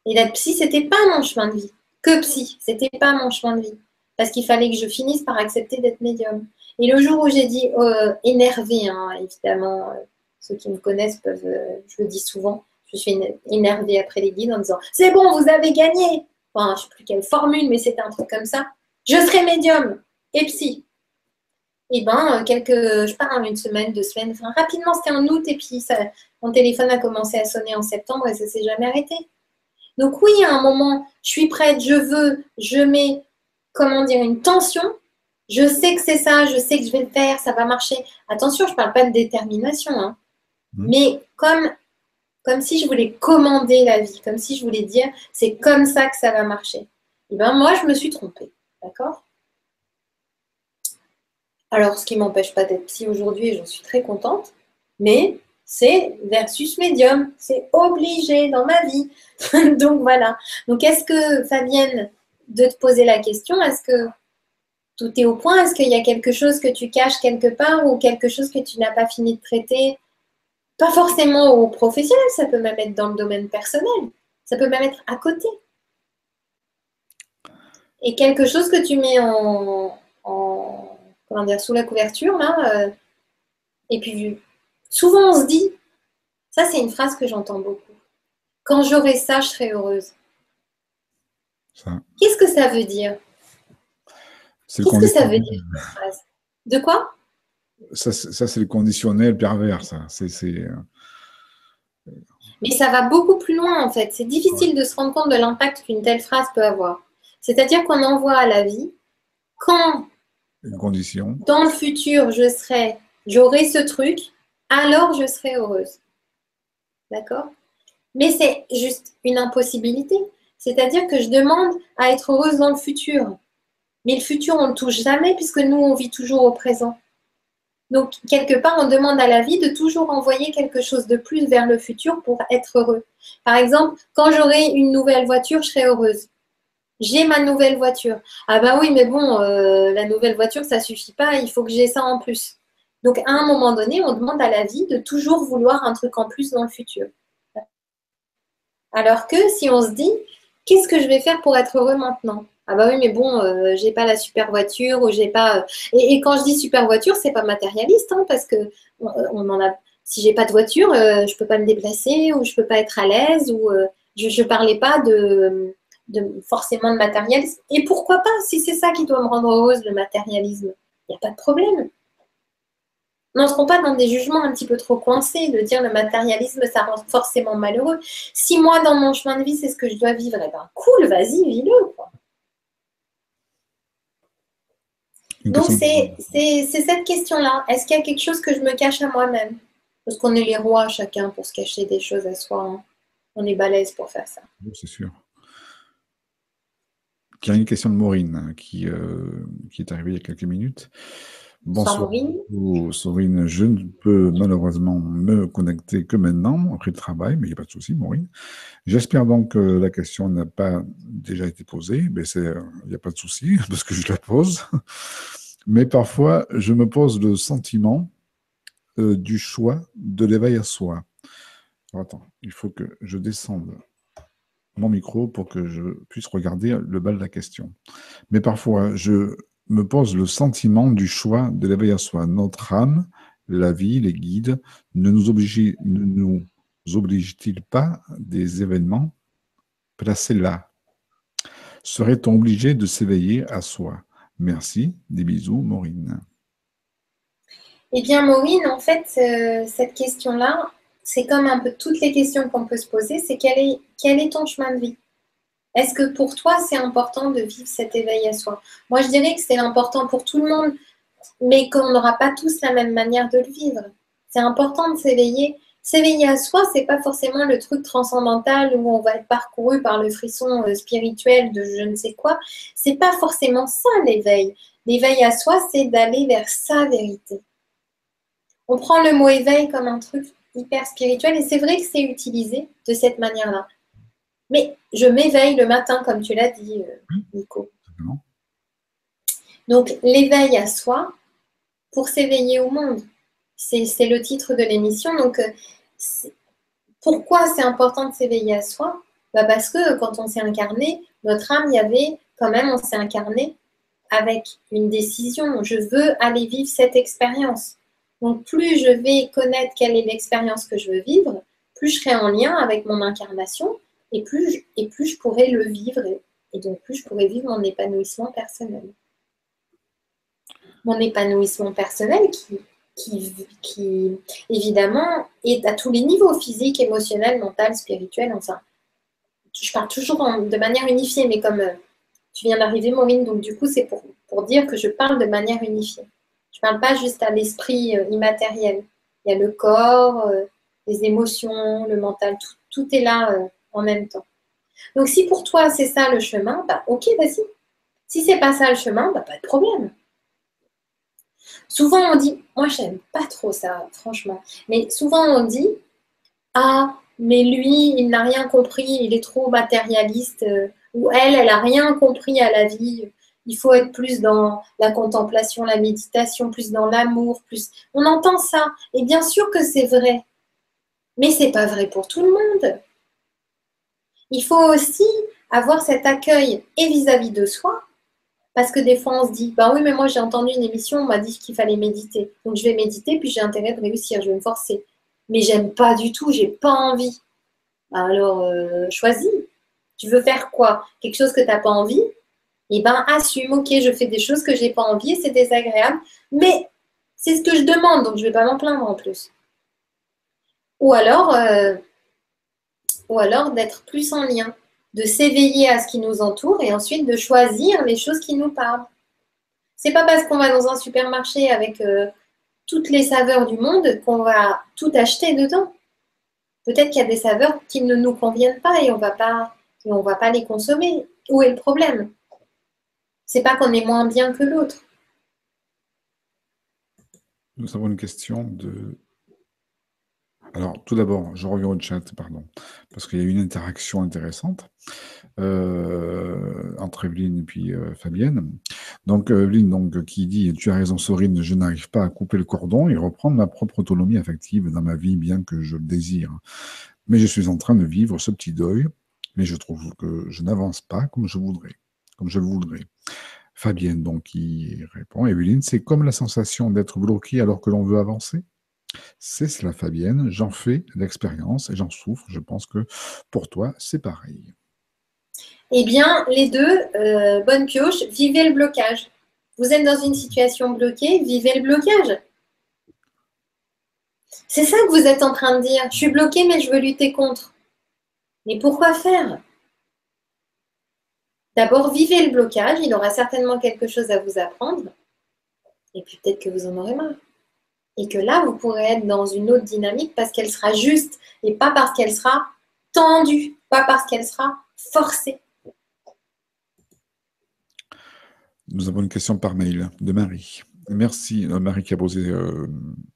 Et d'être psy, c'était pas mon chemin de vie. Que psy, c'était pas mon chemin de vie. Parce qu'il fallait que je finisse par accepter d'être médium. Et le jour où j'ai dit énervé, hein, évidemment, ceux qui me connaissent peuvent, je le dis souvent, je suis énervée après les guides en disant c'est bon, vous avez gagné. Enfin, je ne sais plus quelle formule, mais c'était un truc comme ça. Je serai médium et psy. Et ben, je sais pas, une semaine, 2 semaines, enfin, rapidement, c'était en août, et puis mon téléphone a commencé à sonner en septembre et ça ne s'est jamais arrêté. Donc oui, à un moment, je suis prête, je mets, comment dire, une tension. Je sais que c'est ça, je sais que je vais le faire, ça va marcher. Attention, je ne parle pas de détermination, hein. Mais comme si je voulais commander la vie, comme si je voulais dire c'est comme ça que ça va marcher. Et bien moi, je me suis trompée, d'accord? Alors, ce qui ne m'empêche pas d'être psy aujourd'hui, et j'en suis très contente, mais c'est versus médium, c'est obligé dans ma vie. Donc voilà. Donc est-ce que, Fabienne, de te poser la question, est-ce que tout est au point? Est-ce qu'il y a quelque chose que tu caches quelque part ou quelque chose que tu n'as pas fini de traiter? Pas forcément au professionnel, ça peut même être dans le domaine personnel. Ça peut même être à côté. Et quelque chose que tu mets comment dire, sous la couverture, là. Et puis, souvent, on se dit, ça, c'est une phrase que j'entends beaucoup. Quand j'aurai ça, je serai heureuse. Qu'est-ce que ça veut dire? Qu'est-ce que ça veut dire, cette phrase? De quoi? Ça, c'est le conditionnel pervers, ça. Mais ça va beaucoup plus loin, en fait. C'est difficile de se rendre compte de l'impact qu'une telle phrase peut avoir. C'est-à-dire qu'on envoie à la vie, quand une condition. Dans le futur, j'aurai ce truc, alors je serai heureuse. D'accord? Mais c'est juste une impossibilité. C'est-à-dire que je demande à être heureuse dans le futur. Mais le futur, on ne le touche jamais puisque nous, on vit toujours au présent. Donc, quelque part, on demande à la vie de toujours envoyer quelque chose de plus vers le futur pour être heureux. Par exemple, quand j'aurai une nouvelle voiture, je serai heureuse. J'ai ma nouvelle voiture. Ah bah oui, mais bon, la nouvelle voiture, ça suffit pas, il faut que j'ai ça en plus. Donc, à un moment donné, on demande à la vie de toujours vouloir un truc en plus dans le futur. Alors que si on se dit, qu'est-ce que je vais faire pour être heureux maintenant? Ah bah oui, mais bon, j'ai pas la super voiture ou j'ai pas. Et quand je dis super voiture, c'est pas matérialiste, hein, parce que on en a. Si j'ai pas de voiture, je peux pas me déplacer ou je peux pas être à l'aise ou je parlais pas de forcément de matérialisme. Et pourquoi pas? Si c'est ça qui doit me rendre heureuse, le matérialisme, il n'y a pas de problème. N'entrons pas dans des jugements un petit peu trop coincés, de dire le matérialisme, ça rend forcément malheureux. Si moi, dans mon chemin de vie, c'est ce que je dois vivre, eh ben cool, vas-y, vis-le, quoi. Donc, c'est cette question-là. Est-ce qu'il y a quelque chose que je me cache à moi-même? Parce qu'on est les rois, chacun, pour se cacher des choses à soi. Hein. On est balèze pour faire ça. C'est sûr. Il y a une question de Maureen qui est arrivée il y a quelques minutes. Bonsoir. Maureen, je ne peux malheureusement me connecter que maintenant, après le travail, mais il n'y a pas de souci, Maureen. J'espère donc que la question n'a pas déjà été posée, mais il n'y a pas de souci, parce que je la pose. Mais parfois, je me pose le sentiment du choix de l'éveil à soi. Alors, attends, il faut que je descende mon micro pour que je puisse regarder le bas de la question. Mais parfois, je me pose le sentiment du choix de l'éveil à soi. Notre âme, la vie, les guides, ne nous obligent-ils pas des événements placés là? Serait-on obligé de s'éveiller à soi? Merci, des bisous, Maureen. Eh bien, Maureen, en fait, cette question-là, c'est comme un peu toutes les questions qu'on peut se poser, c'est quel est ton chemin de vie? Est-ce que pour toi, c'est important de vivre cet éveil à soi? Moi, je dirais que c'est important pour tout le monde, mais qu'on n'aura pas tous la même manière de le vivre. C'est important de s'éveiller. S'éveiller à soi, c'est pas forcément le truc transcendantal où on va être parcouru par le frisson spirituel de je ne sais quoi. C'est pas forcément ça l'éveil. L'éveil à soi, c'est d'aller vers sa vérité. On prend le mot éveil comme un truc hyper spirituel et c'est vrai que c'est utilisé de cette manière-là. Mais je m'éveille le matin, comme tu l'as dit, Nico. Donc, l'éveil à soi pour s'éveiller au monde. C'est le titre de l'émission. Donc, pourquoi c'est important de s'éveiller à soi? Bah parce que quand on s'est incarné, notre âme, il y avait quand même, on s'est incarné avec une décision. Je veux aller vivre cette expérience. Donc, plus je vais connaître quelle est l'expérience que je veux vivre, plus je serai en lien avec mon incarnation et plus je pourrai le vivre et donc plus je pourrai vivre mon épanouissement personnel. Mon épanouissement personnel qui évidemment est à tous les niveaux, physique, émotionnel, mental, spirituel, enfin. Je parle toujours de manière unifiée, mais comme tu viens d'arriver, Maureen, donc du coup, c'est pour dire que je parle de manière unifiée. Je ne parle pas juste à l'esprit immatériel. Il y a le corps, les émotions, le mental, tout est là en même temps. Donc, si pour toi, c'est ça le chemin, bah, ok, vas-y. Si c'est pas ça le chemin, bah, pas de problème. Souvent, on dit, moi, j'aime pas trop ça, franchement, mais souvent, on dit, ah, mais lui, il n'a rien compris, il est trop matérialiste, ou elle n'a rien compris à la vie. Il faut être plus dans la contemplation, la méditation, plus dans l'amour, plus. On entend ça, et bien sûr que c'est vrai, mais c'est pas vrai pour tout le monde. Il faut aussi avoir cet accueil et vis-à-vis de soi, parce que des fois on se dit, bah oui, mais moi j'ai entendu une émission, on m'a dit qu'il fallait méditer, donc je vais méditer, puis j'ai intérêt de réussir, je vais me forcer. Mais j'aime pas du tout, j'ai pas envie. Alors, choisis. Tu veux faire quoi? Quelque chose que tu n'as pas envie? Eh bien, assume, ok, je fais des choses que je n'ai pas envie et c'est désagréable, mais c'est ce que je demande, donc je ne vais pas m'en plaindre en plus. Ou alors d'être plus en lien, de s'éveiller à ce qui nous entoure et ensuite de choisir les choses qui nous parlent. C'est pas parce qu'on va dans un supermarché avec toutes les saveurs du monde qu'on va tout acheter dedans. Peut-être qu'il y a des saveurs qui ne nous conviennent pas et on va pas les consommer. Où est le problème? C'est pas qu'on est moins bien que l'autre. Nous avons une question de... Alors, tout d'abord, je reviens au chat, pardon, parce qu'il y a eu une interaction intéressante entre Evelyne et puis Fabienne. Donc, Evelyne, donc, qui dit, tu as raison, Sorine, je n'arrive pas à couper le cordon et reprendre ma propre autonomie affective dans ma vie, bien que je le désire. Mais je suis en train de vivre ce petit deuil, mais je trouve que je n'avance pas comme je voudrais, comme je le voudrais. Fabienne, donc, qui répond, Evelyne, c'est comme la sensation d'être bloqué alors que l'on veut avancer. C'est cela, Fabienne. J'en fais l'expérience et j'en souffre. Je pense que pour toi, c'est pareil. Eh bien, les deux, bonne pioche, vivez le blocage. Vous êtes dans une situation bloquée, vivez le blocage. C'est ça que vous êtes en train de dire. Je suis bloquée, mais je veux lutter contre. Mais pourquoi faire? D'abord, vivez le blocage. Il aura certainement quelque chose à vous apprendre. Et puis peut-être que vous en aurez marre. Et que là, vous pourrez être dans une autre dynamique parce qu'elle sera juste et pas parce qu'elle sera tendue, pas parce qu'elle sera forcée. Nous avons une question par mail de Marie. Merci, Marie qui a posé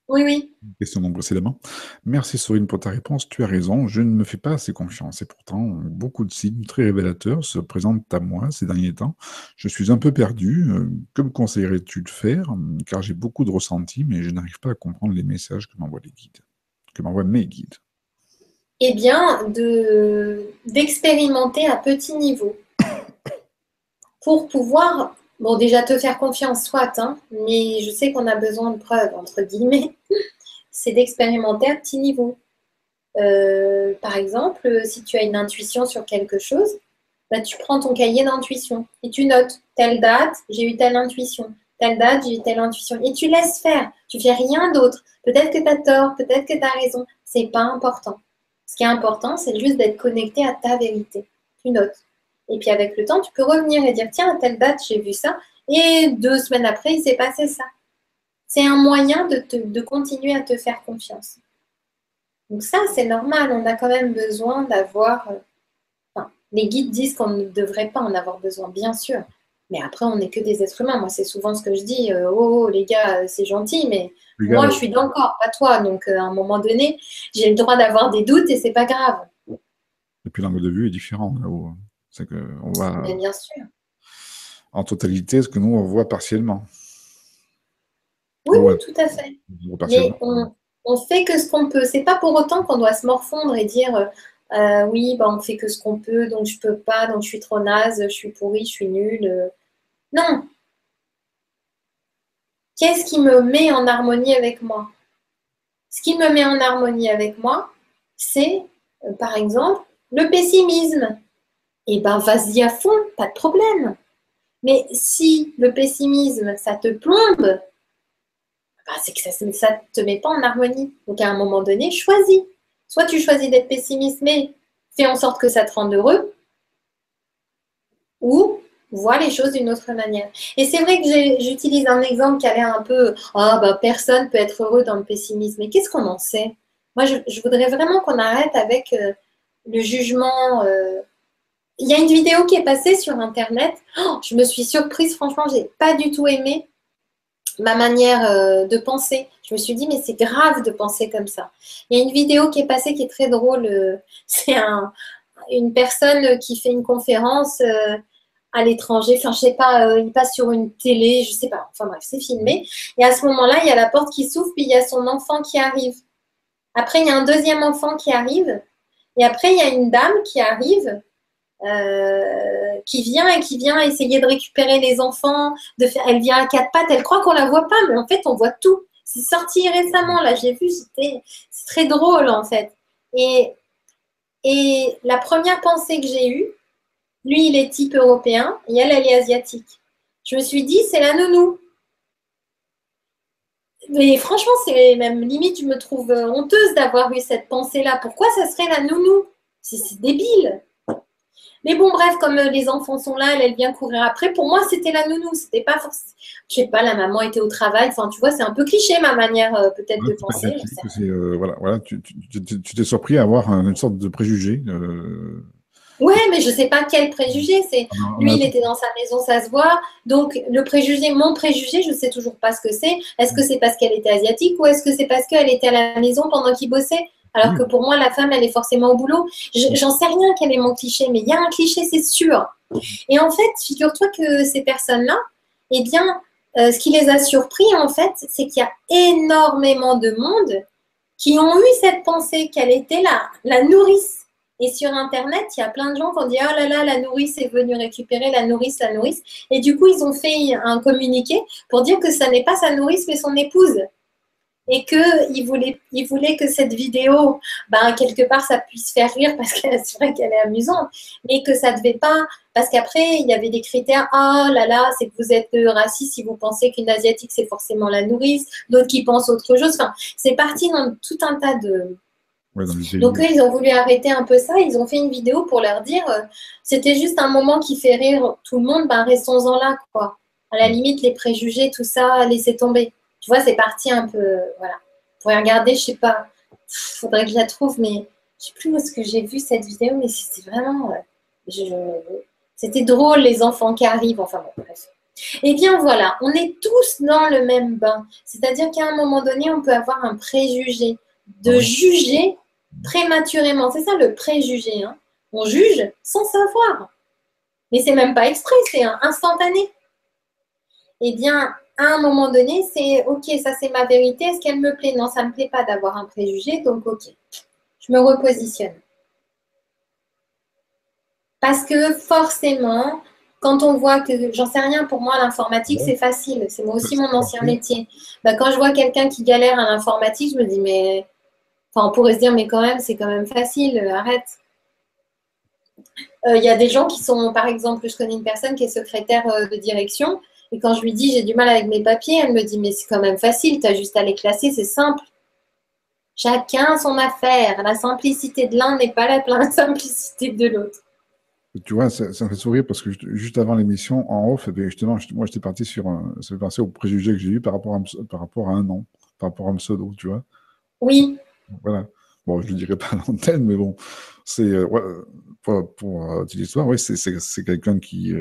Oui. une question donc précédemment. Merci Sorine pour ta réponse. Tu as raison, je ne me fais pas assez confiance. Et pourtant, beaucoup de signes très révélateurs se présentent à moi ces derniers temps. Je suis un peu perdu. Que me conseillerais-tu de faire? Car j'ai beaucoup de ressentis, mais je n'arrive pas à comprendre les messages que m'envoient les guides, que m'envoient mes guides. Eh bien, d'expérimenter à petit niveau pour pouvoir, bon, déjà te faire confiance, soit, hein, mais je sais qu'on a besoin de preuves, entre guillemets, c'est d'expérimenter à petit niveau. Par exemple, si tu as une intuition sur quelque chose, bah, tu prends ton cahier d'intuition et tu notes telle date, j'ai eu telle intuition, telle date, j'ai eu telle intuition. Et tu laisses faire, tu fais rien d'autre. Peut-être que tu as tort, peut-être que tu as raison, c'est pas important. Ce qui est important, c'est juste d'être connecté à ta vérité. Tu notes. Et puis avec le temps, tu peux revenir et dire, tiens, à telle date, j'ai vu ça. Et 2 semaines après, il s'est passé ça. C'est un moyen de continuer à te faire confiance. Donc ça, c'est normal. On a quand même besoin d'avoir... Enfin, les guides disent qu'on ne devrait pas en avoir besoin, bien sûr. Mais après, on n'est que des êtres humains. Moi, c'est souvent ce que je dis. Oh, les gars, c'est gentil, mais moi, je suis dans le corps, pas toi. Donc, à un moment donné, j'ai le droit d'avoir des doutes et c'est pas grave. Et puis l'angle de vue est différent là-haut. C'est qu'on voit Mais bien sûr. en totalité ce que nous, on voit partiellement. Oui, Ouais, tout à fait. on voit partiellement. Mais on fait que ce qu'on peut. C'est pas pour autant qu'on doit se morfondre et dire oui, bah, on fait que ce qu'on peut, donc je peux pas, donc je suis trop naze, je suis pourrie, je suis nulle. Non. Qu'est-ce qui me met en harmonie avec moi? Ce qui me met en harmonie avec moi, c'est, par exemple, le pessimisme. Eh ben, vas-y à fond, pas de problème. Mais si le pessimisme, ça te plombe, bah, c'est que ça ne te met pas en harmonie. Donc, à un moment donné, choisis. Soit tu choisis d'être pessimiste, mais fais en sorte que ça te rende heureux, ou vois les choses d'une autre manière. Et c'est vrai que j'utilise un exemple qui a l'air un peu ah bah personne peut être heureux dans le pessimisme. Mais qu'est-ce qu'on en sait? Moi, je voudrais vraiment qu'on arrête avec le jugement. Il y a une vidéo qui est passée sur Internet. Oh, je me suis surprise, franchement, j'ai pas du tout aimé ma manière de penser. Je me suis dit, mais c'est grave de penser comme ça. Il y a une vidéo qui est passée qui est très drôle. C'est une personne qui fait une conférence à l'étranger. Enfin, je sais pas, il passe sur une télé, je sais pas. Enfin bref, c'est filmé. Et à ce moment-là, il y a la porte qui s'ouvre, puis il y a son enfant qui arrive. Après, il y a un deuxième enfant qui arrive. Et après, il y a une dame qui arrive, qui vient essayer de récupérer les enfants. Elle vient à 4 pattes. Elle croit qu'on la voit pas, mais en fait, on voit tout. C'est sorti récemment, là, j'ai vu. C'est très drôle, en fait. Et la première pensée que j'ai eue, lui, il est type européen et elle est asiatique. Je me suis dit, c'est la nounou. Mais franchement, c'est même limite, je me trouve honteuse d'avoir eu cette pensée-là. Pourquoi ça serait la nounou? C'est débile. Mais bon, bref, comme les enfants sont là, elle vient courir après. Pour moi, c'était la nounou. C'était pas forcément. Je sais pas, la maman était au travail. Enfin, tu vois, c'est un peu cliché ma manière peut-être de penser. Voilà, tu t'es surpris à avoir une sorte de préjugé. Ouais, mais je ne sais pas quel préjugé. C'est On lui, a il tout. était dans sa maison, ça se voit. Donc le préjugé, mon préjugé, je ne sais toujours pas ce que c'est. Est-ce que c'est parce qu'elle était asiatique ou est-ce que c'est parce qu'elle était à la maison pendant qu'il bossait? Alors Oui. que pour moi, la femme, elle est forcément au boulot. J'en sais rien quel est mon cliché, mais il y a un cliché, c'est sûr. Et en fait, figure-toi que ces personnes-là, eh bien, ce qui les a surpris, en fait, c'est qu'il y a énormément de monde qui ont eu cette pensée qu'elle était la nourrice. Et sur Internet, il y a plein de gens qui ont dit oh là là, la nourrice est venue récupérer la nourrice, la nourrice. Et du coup, ils ont fait un communiqué pour dire que ça n'est pas sa nourrice, mais son épouse. Et qu'il voulait que cette vidéo, ben, quelque part, ça puisse faire rire parce que c'est vrai qu'elle est amusante, mais que ça ne devait pas, parce qu'après, il y avait des critères, ah là là, c'est que vous êtes raciste si vous pensez qu'une Asiatique, c'est forcément la nourrice, d'autres qui pensent autre chose. Enfin, c'est parti dans tout un tas de, Ouais, dans les donc délires. eux, ils ont voulu arrêter un peu ça. Ils ont fait une vidéo pour leur dire, c'était juste un moment qui fait rire tout le monde, ben restons-en là, quoi. À la limite, les préjugés, tout ça, laissez tomber. Tu vois, c'est parti un peu, voilà. Vous pourrez regarder, je sais pas, faudrait que je la trouve, mais je sais plus où est-ce que j'ai vu cette vidéo, mais c'était vraiment, c'était drôle, les enfants qui arrivent, enfin bon, bref. Eh bien voilà, on est tous dans le même bain. C'est-à-dire qu'à un moment donné, on peut avoir un préjugé Ah de oui. juger prématurément. C'est ça le préjugé. Hein. On juge sans savoir. Mais c'est même pas exprès, c'est instantané. Eh bien, à un moment donné, c'est ok, ça c'est ma vérité. Est-ce qu'elle me plaît? Non, ça ne me plaît pas d'avoir un préjugé, donc ok, je me repositionne. Parce que forcément, quand on voit que, j'en sais rien, pour moi, l'informatique, Ouais. c'est facile. C'est moi aussi C'est mon ancien parfait. métier. Ben, quand je vois quelqu'un qui galère à l'informatique, je me dis, mais, enfin, on pourrait se dire, mais quand même, c'est quand même facile, arrête. Il y a des gens qui sont, par exemple, je connais une personne qui est secrétaire de direction, et quand je lui dis, j'ai du mal avec mes papiers, elle me dit, mais c'est quand même facile, tu as juste à les classer, c'est simple. Chacun son affaire. La simplicité de l'un n'est pas la simplicité de l'autre. Tu vois, ça me fait sourire parce que juste avant l'émission, en off, eh bien, justement, moi, j'étais parti sur ça fait penser aux préjugés que j'ai eu par rapport par rapport à un nom, par rapport à un pseudo, tu vois. Oui, Voilà. Bon, je ne le dirai pas à l'antenne, mais bon, c'est ouais, pour dire l'histoire, oui, c'est quelqu'un qui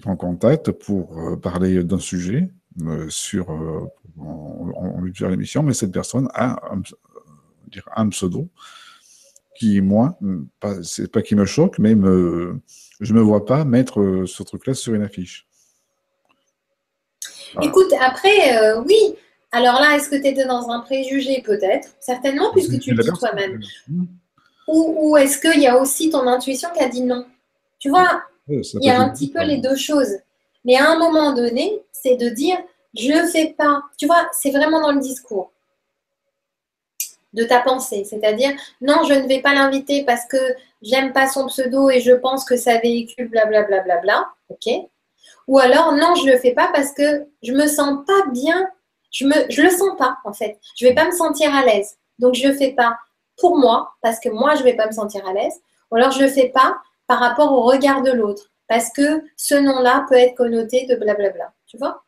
prend contact pour parler d'un sujet sur on lui fait l'émission, mais cette personne a dire un pseudo qui, moi, c'est pas qui me choque, mais je me vois pas mettre ce truc-là sur une affiche. Voilà. écoute, après, oui. Alors là, est-ce que tu étais dans un préjugé? Peut-être, certainement, puisque tu C'est le la dis personne. toi-même. Ou est-ce qu'il y a aussi ton intuition qui a dit non? Tu vois, Ouais, ça il peut y être a les un deux, petit peu quoi. les deux choses. Mais à un moment donné, c'est de dire, je ne fais pas. Tu vois, c'est vraiment dans le discours de ta pensée. C'est-à-dire, non, je ne vais pas l'inviter parce que j'aime pas son pseudo et je pense que ça véhicule blablabla. Bla, bla, bla, bla. OK? Ou alors, non, je ne le fais pas parce que je me sens pas bien. Je le sens pas, en fait. Je vais pas me sentir à l'aise. Donc, je le fais pas pour moi, parce que moi, je vais pas me sentir à l'aise. Ou alors, je le fais pas par rapport au regard de l'autre. Parce que ce nom-là peut être connoté de blablabla. Tu vois?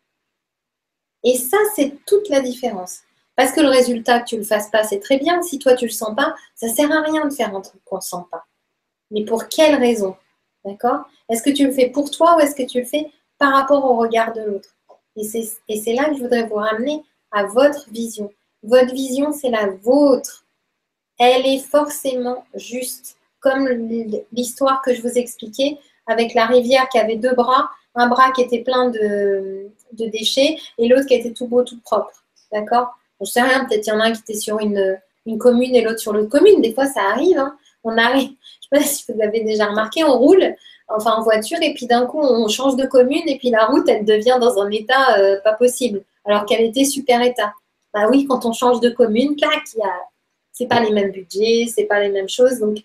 Et ça, c'est toute la différence. Parce que le résultat, que tu le fasses pas, c'est très bien. Si toi, tu le sens pas, ça sert à rien de faire un truc qu'on ne sent pas. Mais pour quelle raison? D'accord? Est-ce que tu le fais pour toi ou est-ce que tu le fais par rapport au regard de l'autre? Et c'est là que je voudrais vous ramener à votre vision. Votre vision, c'est la vôtre. Elle est forcément juste. Comme l'histoire que je vous expliquais avec la rivière qui avait deux bras, un bras qui était plein de déchets et l'autre qui était tout beau, tout propre. D'accord? Je ne sais rien, peut-être il y en a un qui était sur une commune et l'autre sur l'autre commune. Des fois, ça arrive. Hein. On arrive, je ne sais pas si vous avez déjà remarqué, on roule enfin en voiture et puis d'un coup, on change de commune et puis la route, elle devient dans un état pas possible alors qu'elle était super état. Bah oui, quand on change de commune, clac, c'est pas les mêmes budgets, c'est pas les mêmes choses. Donc,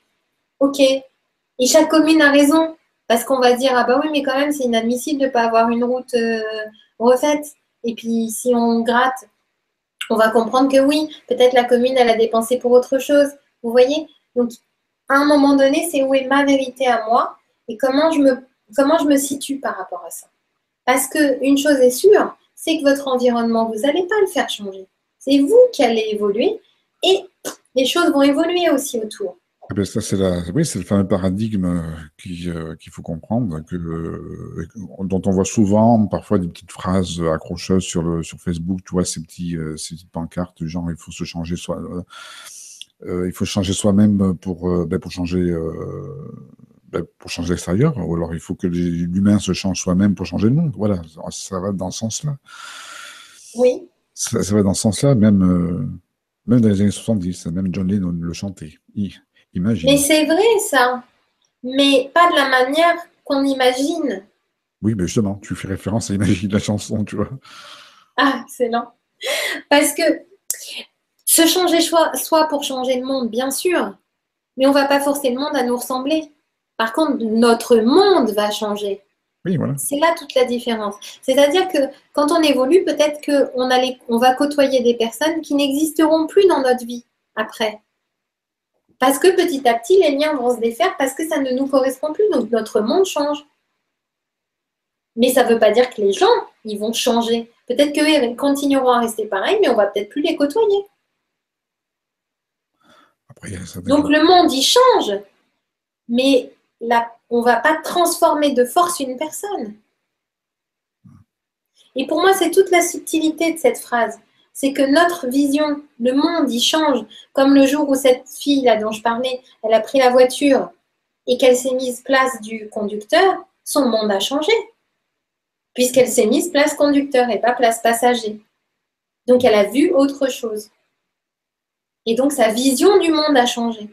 ok. Et chaque commune a raison. Parce qu'on va dire, ah bah oui, mais quand même, c'est inadmissible de ne pas avoir une route refaite. Et puis, si on gratte, on va comprendre que oui, peut-être la commune, elle a dépensé pour autre chose. Vous voyez? Donc, à un moment donné, c'est où est ma vérité à moi et comment je me situe par rapport à ça. Parce qu'une chose est sûre, c'est que votre environnement, vous n'allez pas le faire changer. C'est vous qui allez évoluer et les choses vont évoluer aussi autour. Eh ben, ça, oui, c'est le fameux paradigme qu'il faut comprendre, dont on voit souvent parfois des petites phrases accrocheuses sur Facebook, tu vois, ces petites pancartes du genre il faut se changer il faut changer soi-même pour changer l'extérieur, ou alors il faut que l'humain se change soi-même pour changer le monde. Voilà, ça va dans ce sens-là. Oui. Ça va dans ce sens-là, même dans les années 70, même John Lennon le chantait. Mais Imagine. c'est vrai ça, mais pas de la manière qu'on imagine. Oui, mais justement, tu fais référence à Imagine la chanson, tu vois. Ah, excellent. Parce que se changer soi pour changer le monde, bien sûr, mais on ne va pas forcer le monde à nous ressembler. Par contre, notre monde va changer. Oui, voilà. C'est là toute la différence. C'est-à-dire que quand on évolue, peut-être qu'on va côtoyer des personnes qui n'existeront plus dans notre vie après. Parce que petit à petit, les liens vont se défaire parce que ça ne nous correspond plus. Donc notre monde change. Mais ça ne veut pas dire que les gens, ils vont changer. Peut-être qu'eux, ils continueront à rester pareils, mais on va peut-être plus les côtoyer. Après, il y a certaines Donc choses. le monde, il change, mais on ne va pas transformer de force une personne. Et pour moi, c'est toute la subtilité de cette phrase. C'est que notre vision, le monde, il change. Comme le jour où cette fille-là dont je parlais, elle a pris la voiture et qu'elle s'est mise place du conducteur, son monde a changé, puisqu'elle s'est mise place conducteur et pas place passager. Donc elle a vu autre chose. Et donc sa vision du monde a changé.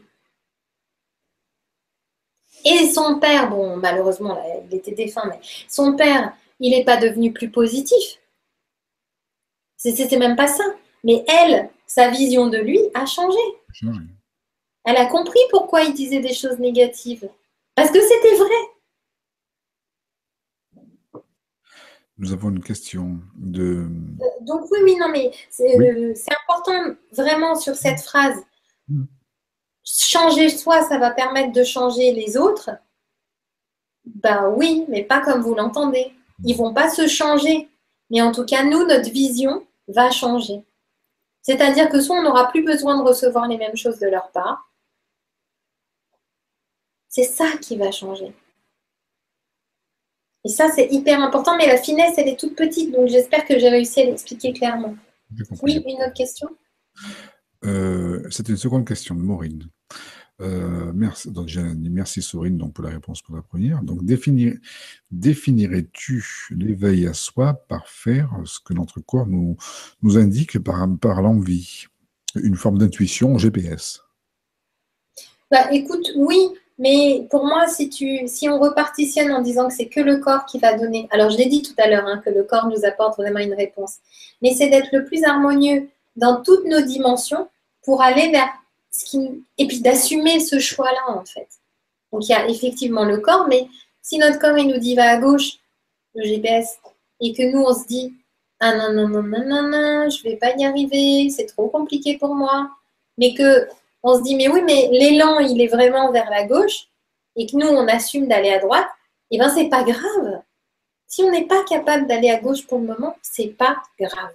Et son père, bon, malheureusement, là, il était défunt, mais son père, il n'est pas devenu plus positif. C'était même pas ça. Mais elle, sa vision de lui a changé. Elle a compris pourquoi il disait des choses négatives. Parce que c'était vrai. Nous avons une question de. Donc oui, oui, non, mais Oui. c'est important vraiment sur cette phrase. Changer soi, ça va permettre de changer les autres. Ben oui, mais pas comme vous l'entendez. Ils vont pas se changer. Mais en tout cas, nous, notre vision va changer. C'est-à-dire que soit on n'aura plus besoin de recevoir les mêmes choses de leur part. C'est ça qui va changer. Et ça, c'est hyper important, mais la finesse, elle est toute petite, donc j'espère que j'ai réussi à l'expliquer clairement. J'ai compris. Oui, une autre question? C'est une seconde question de Maureen. Merci. Donc, j'ai dit merci Sorine donc, pour la réponse pour la première. Donc, définirais-tu l'éveil à soi par faire ce que notre corps nous indique par l'envie, une forme d'intuition GPS? Bah, écoute, oui, mais pour moi, si on repartitionne en disant que c'est que le corps qui va donner, alors je l'ai dit tout à l'heure, hein, que le corps nous apporte vraiment une réponse, mais c'est d'être le plus harmonieux dans toutes nos dimensions pour aller vers et puis d'assumer ce choix-là, en fait. Donc, il y a effectivement le corps, mais si notre corps, il nous dit va à gauche, le GPS, et que nous, on se dit ah non, non, non, non, non, non, je vais pas y arriver, c'est trop compliqué pour moi, mais que on se dit mais oui, mais l'élan, il est vraiment vers la gauche, et que nous, on assume d'aller à droite, et bien, c'est pas grave. Si on n'est pas capable d'aller à gauche pour le moment, c'est pas grave.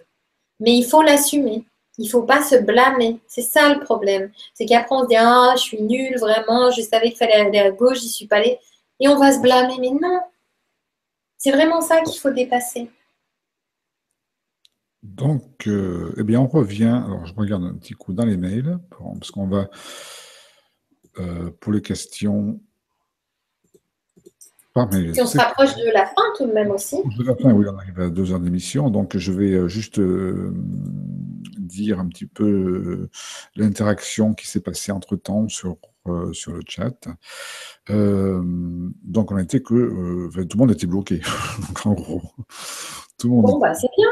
Mais il faut l'assumer. Il ne faut pas se blâmer. C'est ça le problème. C'est qu'après, on se dit ah, je suis nulle, vraiment, je savais qu'il fallait aller à gauche, j'y suis pas allée. Et on va se blâmer. Mais non, c'est vraiment ça qu'il faut dépasser. Donc, eh bien, on revient. Alors, je regarde un petit coup dans les mails, parce qu'on va, pour les questions par mail. Puis on se rapproche de la fin tout de même aussi. De la fin, oui, on arrive à 2 heures d'émission, donc je vais juste dire un petit peu l'interaction qui s'est passée entre-temps sur le chat. Donc, on a été enfin, tout le monde était bloqué. Donc, en gros, tout le monde Bon, bah, c'est bien.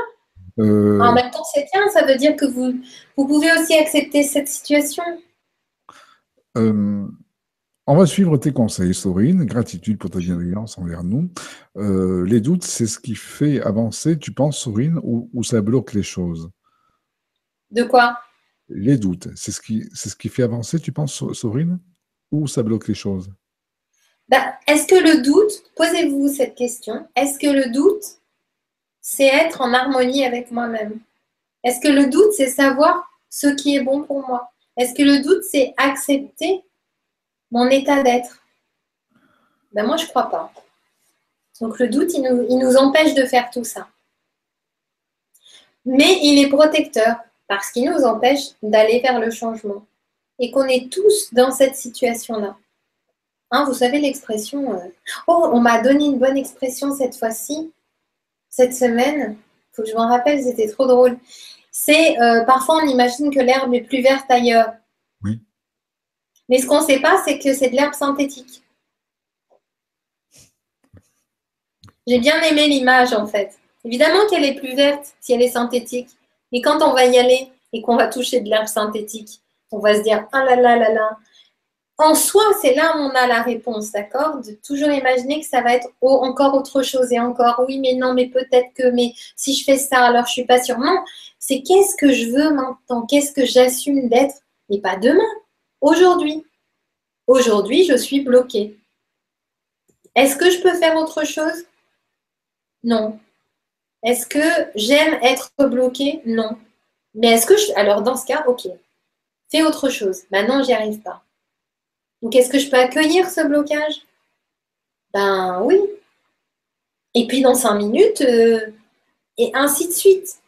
En euh, même temps, c'est bien. Ça veut dire que vous pouvez aussi accepter cette situation. euh, on va suivre tes conseils, Sorine. Gratitude pour ta bienveillance envers nous. Les doutes, c'est ce qui fait avancer, tu penses, Sorine, ou ça bloque les choses? De quoi? Les doutes, c'est ce qui fait avancer, tu penses, Sorine, ou ça bloque les choses? Bah, est-ce que le doute, posez-vous cette question, est-ce que le doute, c'est être en harmonie avec moi-même? Est-ce que le doute, c'est savoir ce qui est bon pour moi? Est-ce que le doute, c'est accepter mon état d'être? Ben moi, je ne crois pas. Donc le doute, il nous empêche de faire tout ça. Mais il est protecteur parce qu'il nous empêche d'aller vers le changement. Et qu'on est tous dans cette situation-là. Hein, vous savez l'expression oh, on m'a donné une bonne expression cette fois-ci, cette semaine. Il faut que je m'en rappelle, c'était trop drôle. C'est parfois on imagine que l'herbe est plus verte ailleurs. Oui. Mais ce qu'on ne sait pas, c'est que c'est de l'herbe synthétique. J'ai bien aimé l'image en fait. Évidemment qu'elle est plus verte si elle est synthétique. Mais quand on va y aller et qu'on va toucher de l'herbe synthétique, on va se dire ah là là là là. En soi, c'est là où on a la réponse, d'accord? De toujours imaginer que ça va être encore autre chose et encore, oui, mais non, mais peut-être que, mais si je fais ça, alors je suis pas sûre. Non, c'est qu'est-ce que je veux maintenant? Qu'est-ce que j'assume d'être? Et pas demain, aujourd'hui. Aujourd'hui, je suis bloquée. Est-ce que je peux faire autre chose? Non. Est-ce que j'aime être bloquée? Non. Mais est-ce que je... Alors, dans ce cas, ok. Fais autre chose. Maintenant, j'y arrive pas. Donc, est-ce que je peux accueillir ce blocage? Ben oui. Et puis dans 5 minutes, et ainsi de suite.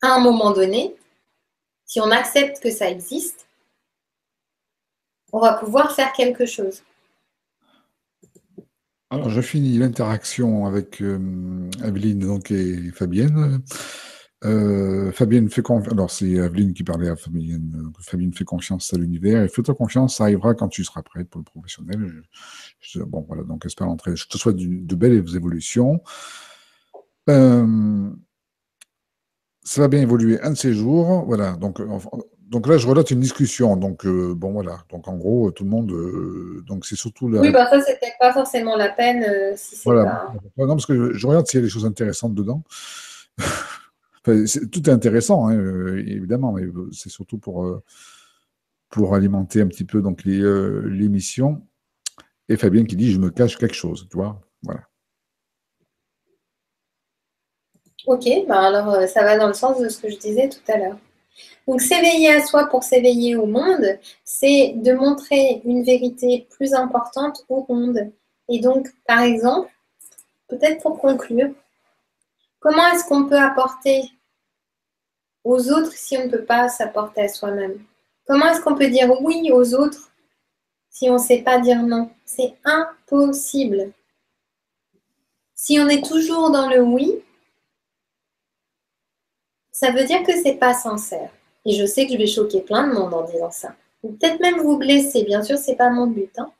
À un moment donné, si on accepte que ça existe, on va pouvoir faire quelque chose. Alors, je finis l'interaction avec Evelyne donc, et Fabienne. Fabienne fait confiance. Alors, c'est Evelyne qui parlait à Fabienne. Fabienne fait confiance à l'univers. Et fais-toi confiance, ça arrivera quand tu seras prêt pour le professionnel. Bon, voilà, donc espère l'entrée. Je te souhaite de belles évolutions. Ça va bien évoluer un de ces jours. Voilà, donc là, je relate une discussion. Donc, bon, voilà. Donc, en gros, tout le monde. Donc, c'est surtout la. Oui, bah ça, c'est peut-être pas forcément la peine si c'est Voilà. pas. Non, parce que je regarde s'il y a des choses intéressantes dedans. Enfin, tout est intéressant, hein, évidemment, mais c'est surtout pour alimenter un petit peu donc l'émission. Et Fabien qui dit, je me cache quelque chose, tu vois. Voilà. Ok, bah alors ça va dans le sens de ce que je disais tout à l'heure. Donc s'éveiller à soi pour s'éveiller au monde, c'est de montrer une vérité plus importante au monde. Et donc, par exemple, peut-être pour conclure, comment est-ce qu'on peut apporter aux autres si on ne peut pas s'apporter à soi-même? Comment est-ce qu'on peut dire oui aux autres si on ne sait pas dire non? C'est impossible. Si on est toujours dans le oui, ça veut dire que c'est pas sincère. Et je sais que je vais choquer plein de monde en disant ça. Ou peut-être même vous blesser. Bien sûr, c'est pas mon but. Hein.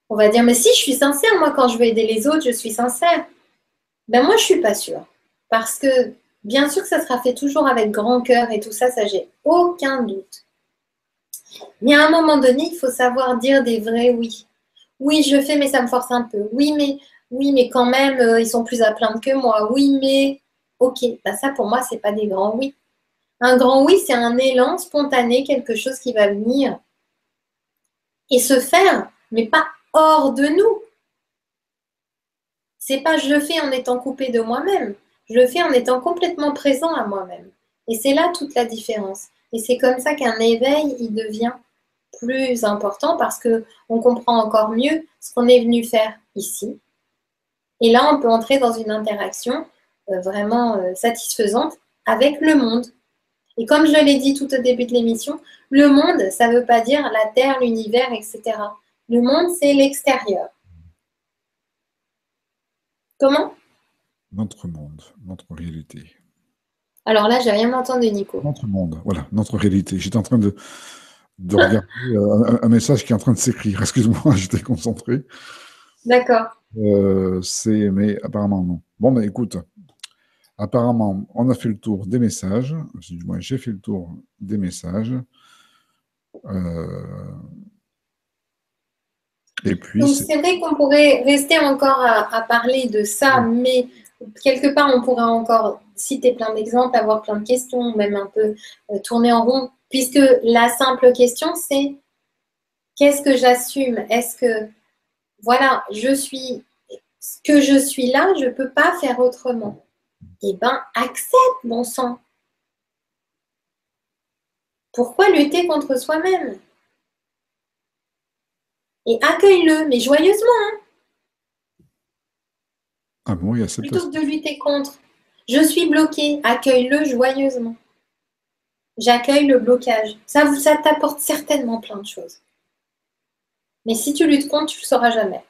On va dire, mais si, je suis sincère. Moi, quand je veux aider les autres, je suis sincère. Ben moi, je suis pas sûre. Parce que, bien sûr que ça sera fait toujours avec grand cœur et tout ça, ça, j'ai aucun doute. Mais à un moment donné, il faut savoir dire des vrais oui. Oui, je fais, mais ça me force un peu. Oui, mais quand même, ils sont plus à plaindre que moi. Oui, mais ok. Ben ça, pour moi, c'est pas des grands oui. Un grand oui, c'est un élan spontané, quelque chose qui va venir et se faire, mais pas hors de nous. C'est pas je le fais en étant coupé de moi-même. Je le fais en étant complètement présent à moi-même. Et c'est là toute la différence. Et c'est comme ça qu'un éveil, il devient plus important parce que on comprend encore mieux ce qu'on est venu faire ici. Et là, on peut entrer dans une interaction vraiment satisfaisante avec le monde. Et comme je l'ai dit tout au début de l'émission, le monde, ça ne veut pas dire la Terre, l'univers, etc. Le monde, c'est l'extérieur. Comment? Notre monde, notre réalité. Alors là, j'ai rien entendu, Nico. Notre monde, voilà, notre réalité. J'étais en train de regarder un message qui est en train de s'écrire. Excuse-moi, j'étais concentré. D'accord. Mais apparemment non. Bon, mais écoute, apparemment, on a fait le tour des messages. Du moins, j'ai fait le tour des messages. Euh, et puis, Donc, c'est vrai qu'on pourrait rester encore à parler de ça, mais quelque part, on pourrait encore citer plein d'exemples, avoir plein de questions, même un peu tourner en rond, puisque la simple question, c'est qu'est-ce que j'assume? Est-ce que, voilà, je suis ce que je suis là, je ne peux pas faire autrement. Eh bien, accepte, bon sang. Pourquoi lutter contre soi-même? Et accueille-le, mais joyeusement, hein, Amour et plutôt que acceptation. de lutter contre. Je suis bloqué, accueille-le joyeusement. J'accueille le blocage. Ça t'apporte certainement plein de choses. Mais si tu luttes contre, tu ne le sauras jamais.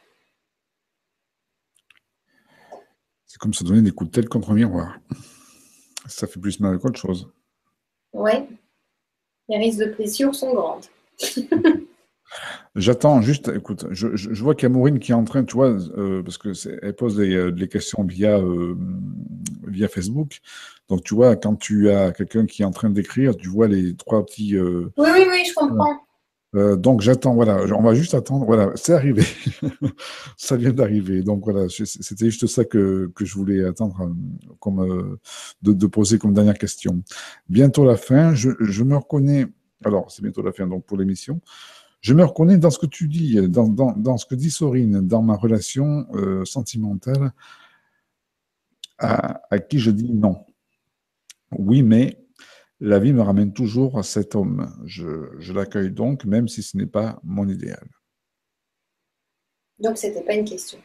C'est comme se donner des coups de tête contre un miroir. Ça fait plus mal qu'autre chose. Ouais, les risques de blessure sont grandes. J'attends juste, écoute, je vois qu'il y a Maureen qui est en train, tu vois, parce que elle pose des questions via Facebook. Donc, tu vois, quand tu as quelqu'un qui est en train d'écrire, tu vois les trois petits. Oui, oui, oui, je Voilà. comprends. Donc, j'attends, voilà, on va juste attendre. Voilà, c'est arrivé. Ça vient d'arriver. Donc, voilà, c'était juste ça que je voulais attendre, comme, de poser comme dernière question. Bientôt la fin. Je me reconnais. Alors, c'est bientôt la fin, donc, pour l'émission. Je me reconnais dans ce que tu dis, dans ce que dit Sorine, dans ma relation sentimentale à qui je dis non. Oui, mais la vie me ramène toujours à cet homme. Je l'accueille donc, même si ce n'est pas mon idéal. Donc, c'était pas une question.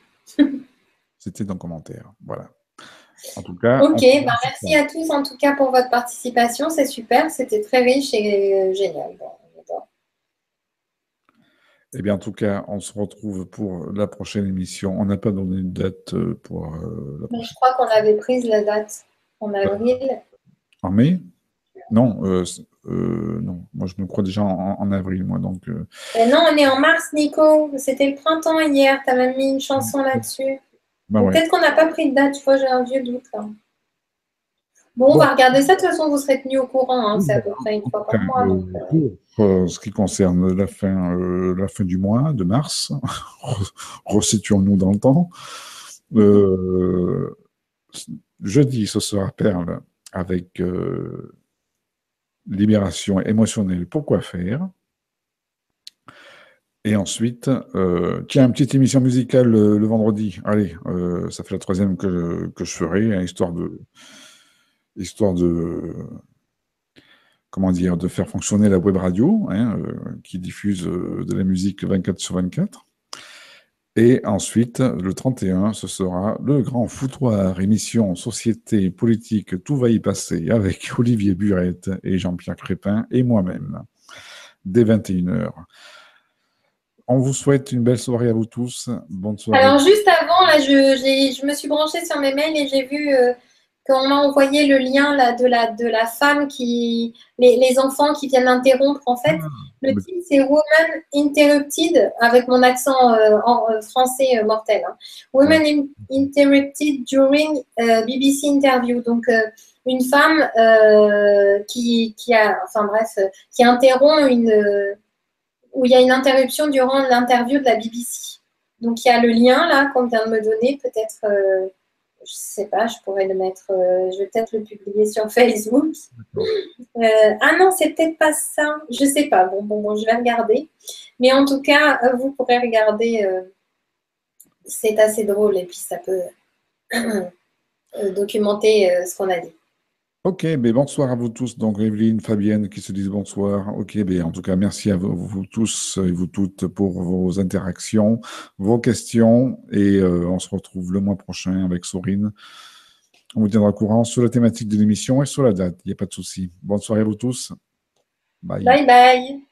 C'était dans le commentaire. Voilà. En tout cas, Ok, on se bah voit sur ça. merci à tous en tout cas pour votre participation. C'est super, c'était très riche et génial. Bon, j'adore. Eh bien, en tout cas, on se retrouve pour la prochaine émission. On n'a pas donné une date pour la Mais je prochaine. crois qu'on avait prise la date en Euh, avril. En mai? Non, non. Moi, je me crois déjà en avril, moi. Donc, Mais non, on est en mars, Nico. C'était le printemps hier. T'as même mis une chanson là-dessus. bah Donc ouais. peut-être qu'on n'a pas pris de date. Tu vois, j'ai un vieux doute là. Bon, on Bon, va regarder ça. De toute façon, vous serez tenus au courant, hein. oui, C'est à bon, peu près une en tout fois cas, par mois. Donc, pour ce qui concerne la fin du mois de mars, resituons-nous dans le temps. Euh, Jeudi, ce sera Perle avec libération émotionnelle. Pourquoi faire? Et ensuite, tiens, une petite émission musicale le vendredi. Allez, ça fait la troisième que je ferai, hein, histoire de, comment dire, de faire fonctionner la web radio, hein, qui diffuse de la musique 24 sur 24. Et ensuite, le 31, ce sera le grand foutoir, émission Société politique, tout va y passer, avec Olivier Burette et Jean-Pierre Crépin et moi-même, dès 21h. On vous souhaite une belle soirée à vous tous. Bonne soirée. alors, juste avant, là, je me suis branchée sur mes mails et j'ai vu qu'on m'a envoyé le lien là, de la femme les enfants qui viennent interrompre. En fait, le titre, c'est Woman Interrupted, avec mon accent français mortel, hein. Woman Interrupted during BBC interview. Donc, une femme enfin bref, qui interrompt où il y a une interruption durant l'interview de la BBC. Donc il y a le lien là qu'on vient de me donner, peut-être, je sais pas, je pourrais le mettre, je vais peut-être le publier sur Facebook. Ah non, c'est peut-être pas ça, je sais pas. Bon, je vais regarder. Mais en tout cas, vous pourrez regarder, c'est assez drôle et puis ça peut documenter ce qu'on a dit. Ok, ben bonsoir à vous tous. Donc, Evelyne, Fabienne qui se disent bonsoir. Ok, ben en tout cas, merci à vous tous et vous toutes pour vos interactions, vos questions. Et on se retrouve le mois prochain avec Sorine. On vous tiendra au courant sur la thématique de l'émission et sur la date. Il n'y a pas de souci. Bonne soirée à vous tous. Bye. Bye bye.